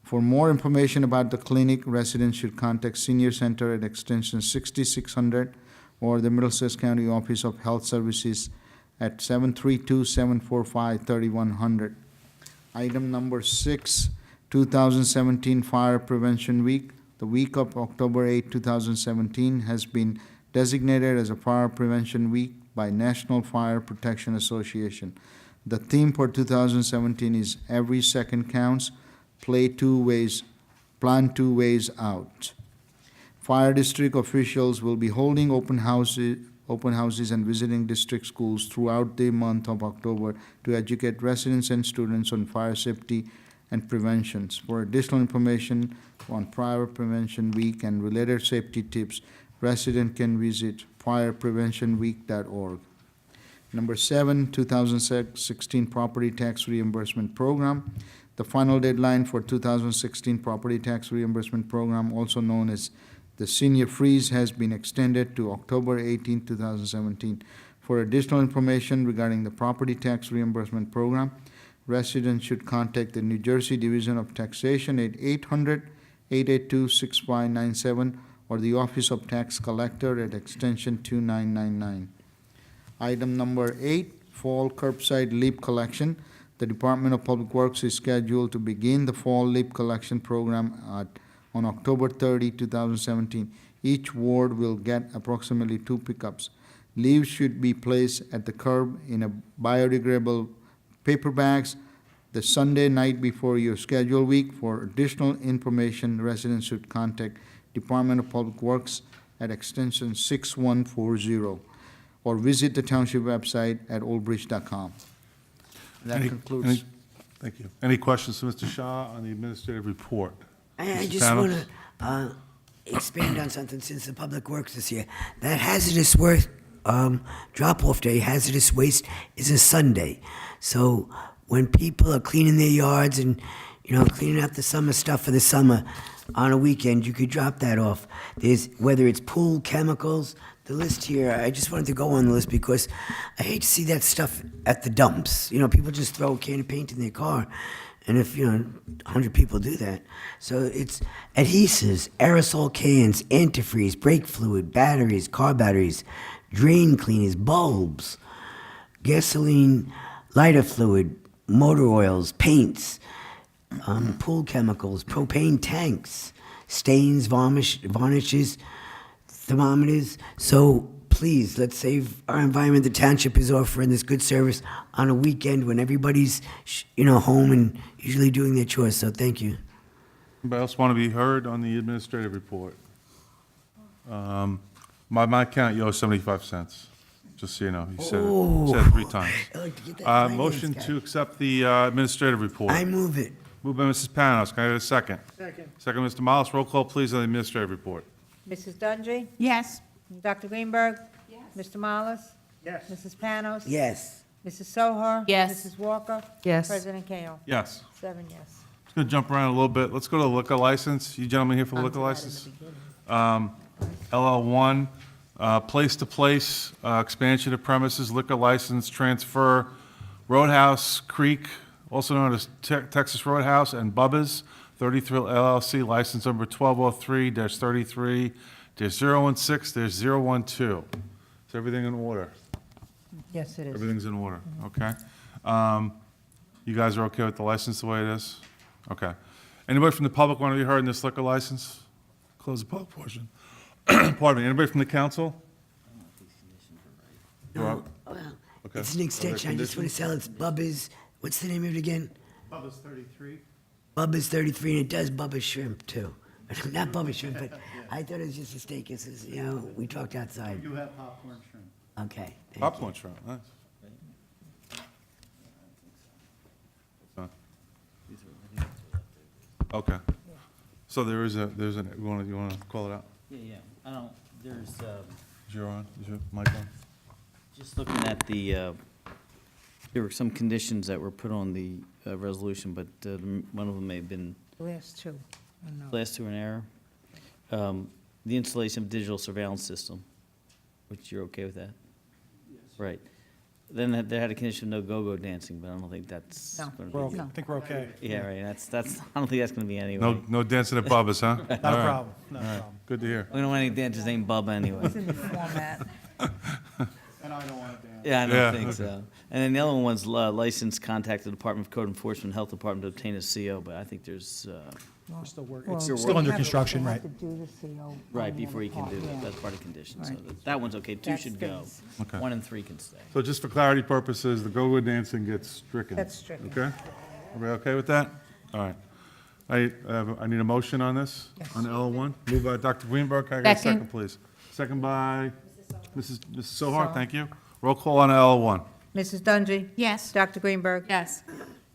For more information about the clinic, residents should contact Senior Center at extension 6600 or the Middlesex County Office of Health Services at 732-745-3100. Item number 6, 2017 Fire Prevention Week. The week of October 8, 2017 has been designated as a Fire Prevention Week by National Fire Protection Association. The theme for 2017 is Every Second Counts, Plan 2 Ways Out. Fire district officials will be holding open houses and visiting district schools throughout the month of October to educate residents and students on fire safety and preventions. For additional information on Fire Prevention Week and related safety tips, residents can visit firepreventionweek.org. Number 7, 2016 Property Tax Reimbursement Program. The final deadline for 2016 Property Tax Reimbursement Program, also known as the Senior Freeze, has been extended to October 18, 2017. For additional information regarding the Property Tax Reimbursement Program, residents should contact the New Jersey Division of Taxation at 800-882-6597 or the Office of Tax Collector at extension 2999. Item number 8, Fall Curbside Leaf Collection. The Department of Public Works is scheduled to begin the Fall Leaf Collection Program on October 30, 2017. Each ward will get approximately 2 pickups. Leaves should be placed at the curb in a biodegradable paper bags the Sunday night before your scheduled week. For additional information, residents should contact Department of Public Works at extension 6140 or visit the township website at oldbridge.com. That Any- concludes. Thank you. Any questions to Mr. Shah on the administrative report? I Mr. just Panos? want to expand on something since the Public Works is here. That hazardous waste drop-off day, hazardous waste, is a Sunday. So when people are cleaning their yards and, cleaning up the summer stuff for the summer, on a weekend, you could drop that off. There's, whether it's pool, chemicals, the list here, I just wanted to go on the list because I hate to see that stuff at the dumps. People just throw a can of paint in their car. And if, 100 people do that. So it's adhesives, aerosol cans, antifreeze, brake fluid, batteries, car batteries, drain cleaners, bulbs, gasoline, lighter fluid, motor oils, paints, pool chemicals, propane tanks, stains, varnishes, thermometers. So please, let's save our environment. The township is offering this good service on a weekend when everybody's, home and usually doing their chores. So thank you. Anybody else want to be heard on the administrative report? By my count, you owe 75 cents, just so you know. You said it 3 times. I'd like to get that finance Motion guy. to accept the administrative report. I move it. Moved by Mrs. Panos. Can I get a second? Second, Mr. Miles. Roll call, please, on the administrative report. Mrs. Dungy? Yes. Dr. Greenberg? Yes. Mr. Mollis? Yes. Mrs. Panos? Yes. Mrs. Sohar? Yes. Mrs. Walker? Yes. President Kale? Yes. 7 yes. Just going to jump around a little bit. Let's go to the liquor license. You gentlemen here for the liquor license? LL1, place-to-place, expansion of premises, liquor license, transfer, Roadhouse Creek, also known as Texas Roadhouse, and Bubba's, 33 LLC, license number 1203-33-016-012. Is everything in order? Yes, it is. Everything's in order, okay? You guys are okay with the license the way it is? Okay. Anybody from the public want to be heard in this liquor license? Close the public portion. Pardon me, anybody from the council? No, well, Okay. it's an extension. I just want to sell it's Bubba's. What's the name of it again? Bubba's 33. Bubba's 33, and it does Bubba's Shrimp, too. Not Bubba's Shrimp, but I thought it was just a steak. It's just, we talked outside. You have popcorn shrimp. Okay. thank you. Popcorn shrimp, nice. Okay. So there's an, you want to call it out? Yeah, I don't, there's, Is your mic on? just looking at the, there were some conditions that were put on the resolution, but one of them may have been, The last 2. I know. last 2 in error. The installation of digital surveillance system, which you're okay with that? Right. Then they had a condition of no go-go dancing, but I don't think that's No. gonna We're be. okay. I think we're okay. Yeah, right, that's, I don't think that's gonna be anyway. No dancing at Bubba's, huh? Not a problem, not a problem. Good to hear. We don't want any dancers named Bubba anyway. It's in the format. And I don't want to dance. Yeah, I Yeah, don't think so. And then the other one was license, contact the Department of Code Enforcement, Health Department to obtain a CO, but I think there's, We're still working. Well, It's Still still under they have to- construction, they right? have to do the CO right, on the before you can other do part, it, yeah. that's part of condition, so Right. that one's okay, 2 That should go. stays. Okay. 1 and 3 can stay. So just for clarity purposes, the go-go dancing gets stricken. That's stricken. Okay? Everybody okay with that? All right. I need a motion on this? Yes. On L1? Moved by Dr. Greenberg. Can I get a Second. second, please? Second by Mrs. Sohar. Sohar. Thank you. Roll call on L1. Mrs. Dungy? Yes. Dr. Greenberg? Yes.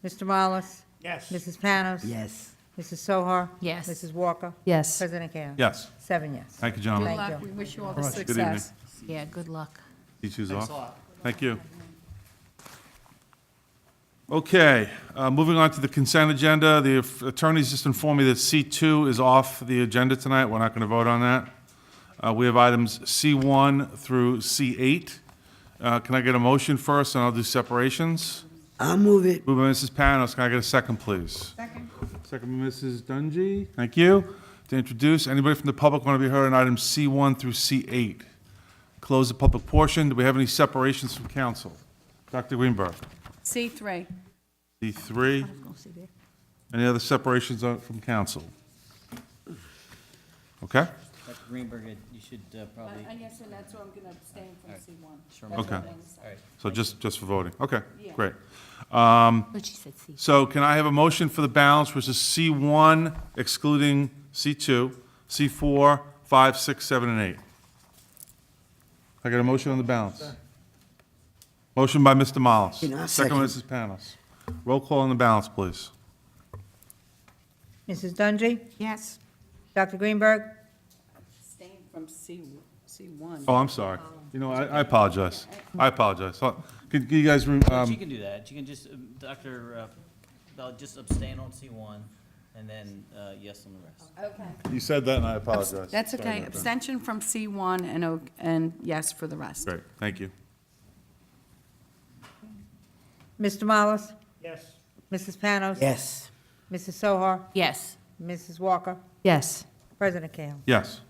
Mr. Mollis? Yes. Mrs. Panos? Yes. Mrs. Sohar? Yes. Mrs. Walker? Yes. President Kale? Yes. 7 yes. Thank you, Good gentlemen. Thank luck. you. We wish you all the Good evening. success. Yeah, good luck. You choose off. Thank you. Okay, moving on to the consent agenda. The attorneys just informed me that C2 is off the agenda tonight. We're not going to vote on that. We have items C1 through C8. Can I get a motion first, and I'll do separations? I'll move it. Moved by Mrs. Panos. Can I get a second, please? Second. Second by Mrs. Dungy. Thank you. To introduce, anybody from the public want to be heard on items C1 through C8? Close the public portion. Do we have any separations from council? Dr. Greenberg. C3. C3. Any other separations from council? Okay. Dr. Greenberg, you should probably. Yes, and that's why I'm going to abstain from C1. Sure. That's Okay. what I'm saying. So just for voting. Okay, Yeah. great. But she said C. So can I have a motion for the balance, which is C1 excluding C2, C4, 5, 6, 7, and 8? I got a motion on the balance. Motion by Mr. Mollis. Second by Mrs. Panos. Roll call on the balance, please. Mrs. Dungey? Yes. Dr. Greenberg? Abstain from C1. Oh, I'm sorry. You know, I apologize. I apologize. Can you guys, She can do that. She can just, Dr. Bell, just abstain on C1, and then yes on the rest. Okay. you said that and I apologize. That's Sorry okay. about that. Abstention from C1 and yes for the rest. Great, thank you. Mr. Mollis? Yes. Mrs. Panos? Yes. Mrs. Sohar? Yes. Mrs. Walker? Yes. President Kale? Yes.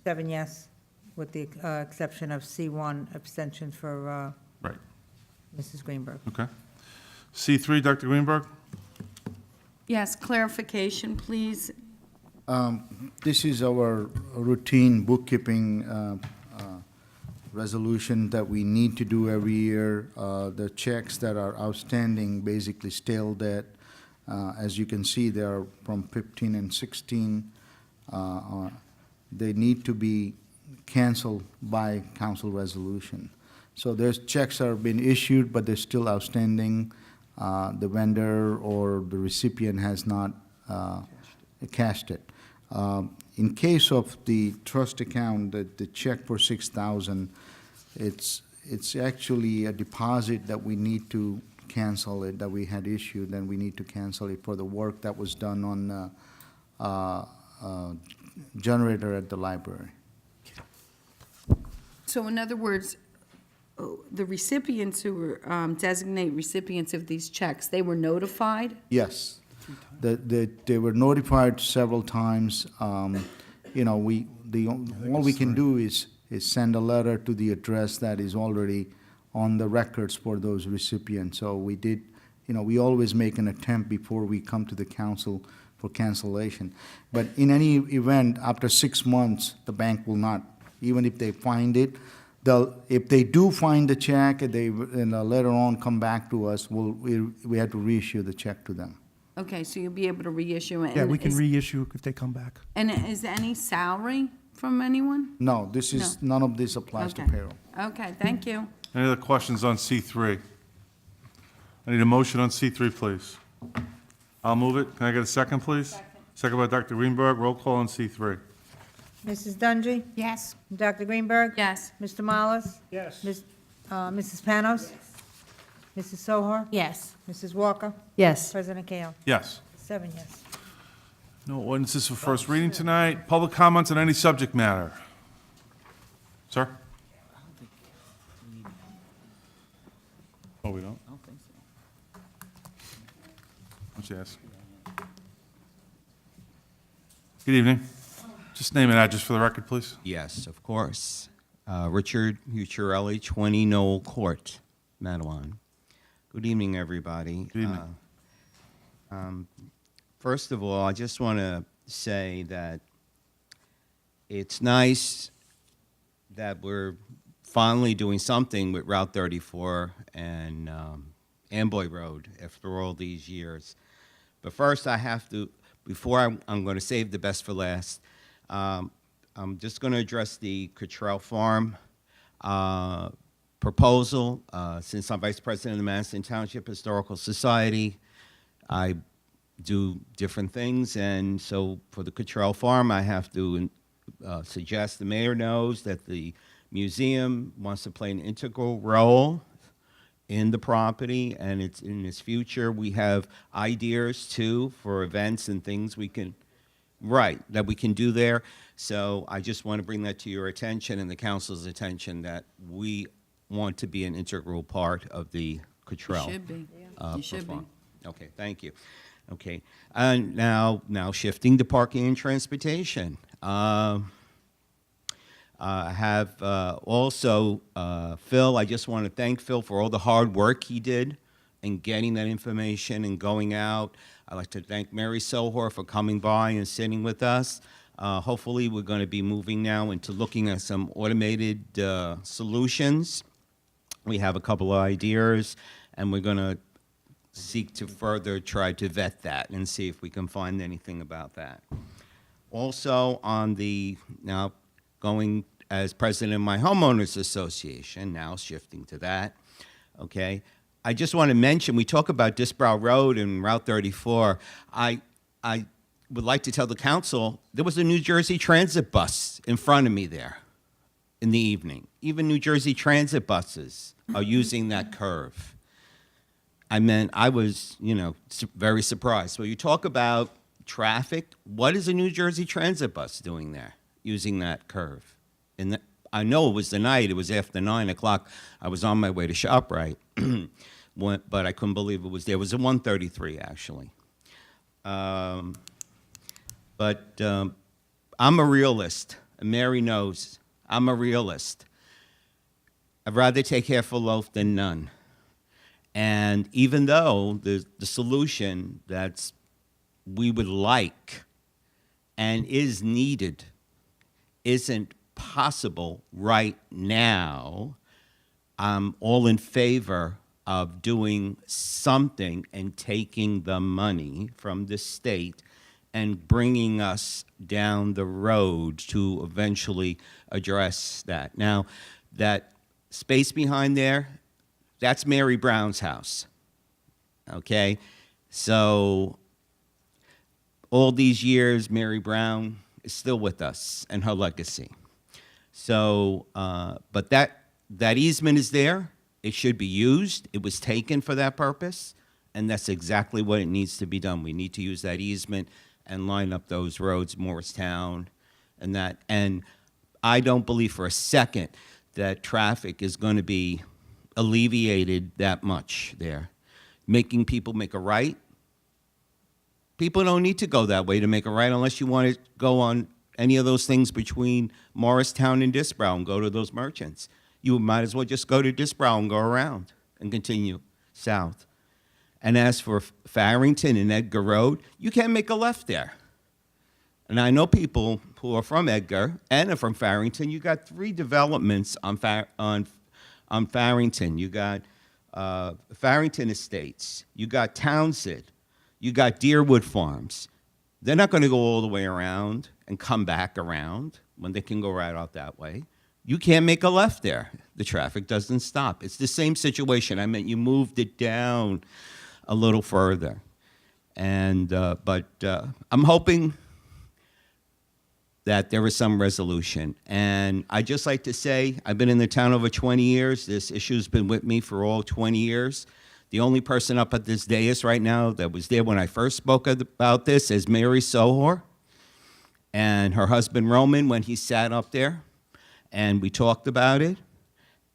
7 yes, with the exception of C1 abstention for Right, Mrs. Greenberg. okay. C3, Dr. Greenberg? Yes, clarification, please. This is our routine bookkeeping resolution that we need to do every year. The checks that are outstanding, basically stale debt, as you can see, they are from 15 and 16. They need to be canceled by council resolution. So there's checks are being issued, but they're still outstanding. The vendor or the recipient has not cashed it. In case of the trust account, the check for 6,000, it's actually a deposit that we need to cancel it, that we had issued, and we need to cancel it for the work that was done on generator at the library. So in other words, the recipients who were designate recipients of these checks, they were notified? Yes. They were notified several times. You know, all we can do is send a letter to the address that is already on the records for those recipients. So we did, you know, we always make an attempt before we come to the council for cancellation. But in any event, after 6 months, the bank will not, even if they find it, if they do find the check, and later on come back to us, we have to reissue the check to them. Okay, so you'll be able to reissue it? Yeah, And we can is- reissue if they come back. And is there any salary from anyone? No, this is, none of this applies to Okay. payroll. Okay, thank you. Any other questions on C3? I need a motion on C3, please. I'll move it. Can I get a second, please? Second by Dr. Greenberg. Roll call on C3. Mrs. Dungey? Yes. Dr. Greenberg? Yes. Mr. Mollis? Yes. Mrs. Panos? Mrs. Sohar? Yes. Mrs. Walker? Yes. President Kale? Yes. 7 yes. No ordinances for first reading tonight. Public comments on any subject matter. Sir? Oh, we don't? I don't think so. Why don't you ask? Good evening. Just name and address for the record, please. Yes, of course. Richard Mucciarelli, 20 Knoll Court, Matawan. Good evening, everybody. Good evening. First of all, I just want to say that it's nice that we're finally doing something with Route 34 and Amboy Road after all these years. But first, I have to, before I'm going to save the best for last, I'm just going to address the Cottrell Farm proposal. Since I'm Vice President of the Madison Township Historical Society, I do different things, and so for the Cottrell Farm, I have to suggest the mayor knows that the museum wants to play an integral role in the property, and it's in its future. We have ideas too for events and things we can, that we can do there. So I just want to bring that to your attention and the council's attention that we want to be an integral part of the Cottrell. You should be. You should be. perform- Okay, thank you. Okay, and now shifting to parking and transportation. I have also Phil. I just want to thank Phil for all the hard work he did in getting that information and going out. I'd like to thank Mary Sohor for coming by and sitting with us. Hopefully, we're going to be moving now into looking at some automated solutions. We have a couple of ideas, and we're going to seek to further try to vet that and see if we can find anything about that. Also, now going as president of my homeowners association, now shifting to that, okay, I just want to mention, we talk about Disbrow Road and Route 34. I would like to tell the council, there was a New Jersey Transit bus in front of me there in the evening. Even New Jersey Transit buses are using that curve. I was, very surprised. So you talk about traffic. What is a New Jersey Transit bus doing there, using that curve? And I know it was the night. It was after 9 o'clock. I was on my way to ShopRite, but I couldn't believe it was there. It was a 133, actually. But I'm a realist, and Mary knows I'm a realist. I'd rather take half a loaf than none. And even though the solution that we would like and is needed isn't possible right now, I'm all in favor of doing something and taking the money from the state and bringing us down the road to eventually address that. Now, that space behind there, that's Mary Brown's house, okay? So all these years, Mary Brown is still with us and her legacy. So, but that easement is there. It should be used. It was taken for that purpose, and that's exactly what it needs to be done. We need to use that easement and line up those roads, Morristown, and that. And I don't believe for a second that traffic is going to be alleviated that much there. Making people make a right. People don't need to go that way to make a right unless you want to go on any of those things between Morristown and Disbrow and go to those merchants. You might as well just go to Disbrow and go around and continue south. And as for Farrington and Edgar Road, you can't make a left there. And I know people who are from Edgar and are from Farrington. You got 3 developments on Farrington. You got Farrington Estates. You got Township. You got Deerwood Farms. They're not going to go all the way around and come back around when they can go right out that way. You can't make a left there. The traffic doesn't stop. It's the same situation. I meant you moved it down a little further. And but I'm hoping that there is some resolution. And I'd just like to say, I've been in the town over 20 years. This issue's been with me for all 20 years. The only person up at this dais right now that was there when I first spoke about this is Mary Sohor and her husband Roman when he sat up there. And we talked about it.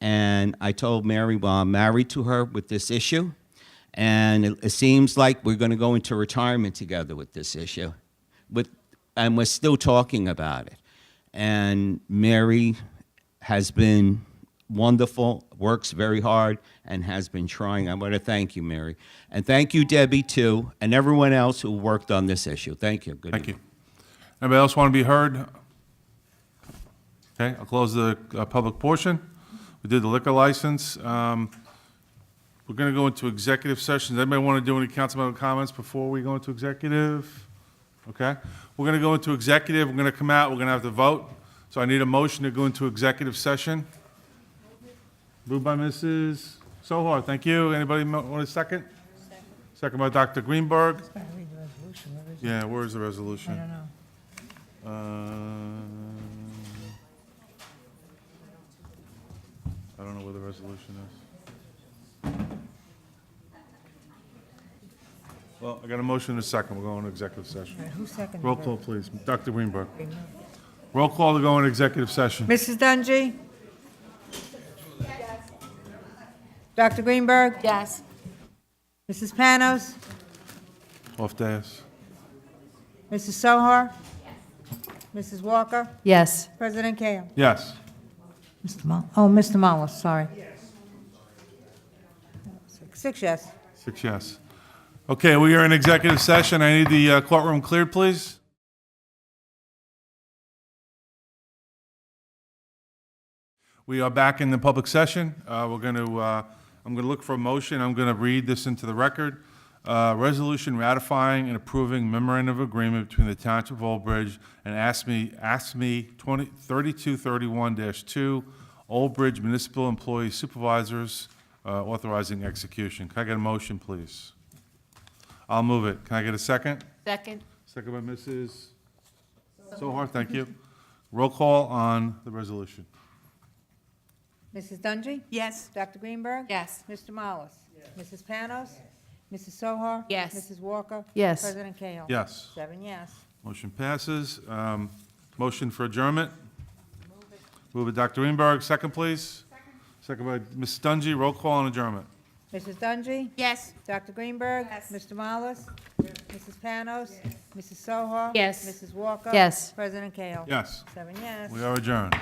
And I told Mary, well, I'm married to her with this issue. And it seems like we're going to go into retirement together with this issue. And we're still talking about it. And Mary has been wonderful, works very hard, and has been trying. I want to thank you, Mary. And thank you, Debbie, too, and everyone else who worked on this issue. Thank you. Good Thank evening. you. Anybody else want to be heard? Okay, I'll close the public portion. We did the liquor license. We're going to go into executive sessions. Anybody want to do any council member comments before we go into executive? Okay, we're going to go into executive. We're going to come out. We're going to have to vote. So I need a motion to go into executive session. Moved by Mrs. Sohar. Thank you. Anybody want a second? Second by Dr. Greenberg. Yeah, where's the resolution? I don't know. I don't know where the resolution is. Well, I got a motion and a second. We're going to executive session. All right, who seconded Roll that? call, please. Dr. Greenberg. Roll call to go into executive session. Mrs. Dungy? Dr. Greenberg? Yes. Mrs. Panos? Off dais. Mrs. Sohar? Mrs. Walker? Yes. President Kale? Yes. Mr. Mullis, sorry. 6 yes. 6 yes. Okay, we are in executive session. I need the courtroom cleared, please. We are back in the public session. I'm going to look for a motion. I'm going to read this into the record. Resolution ratifying and approving memorandum of agreement between the Township of Old Bridge and ASME 3231-2, Old Bridge Municipal Employee Supervisors, authorizing execution. Can I get a motion, please? I'll move it. Can I get a second? Second. Second by Mrs. Sohar, thank you. Roll call on the resolution. Mrs. Dungy? Yes. Dr. Greenberg? Yes. Mr. Mollis? Mrs. Panos? Mrs. Sohar? Yes. Mrs. Walker? Yes. President Cahill? Yes. 7 yes. Motion passes. Motion for adjournment. Move it, Dr. Greenberg. Second, please. Second by Ms. Dungy. Roll call on adjournment. Mrs. Dungy? Yes. Dr. Greenberg? Yes. Mr. Mollis? Mrs. Panos? Mrs. Sohar? Yes. Mrs. Walker? Yes. President Cahill? Yes. 7 yes. We are adjourned.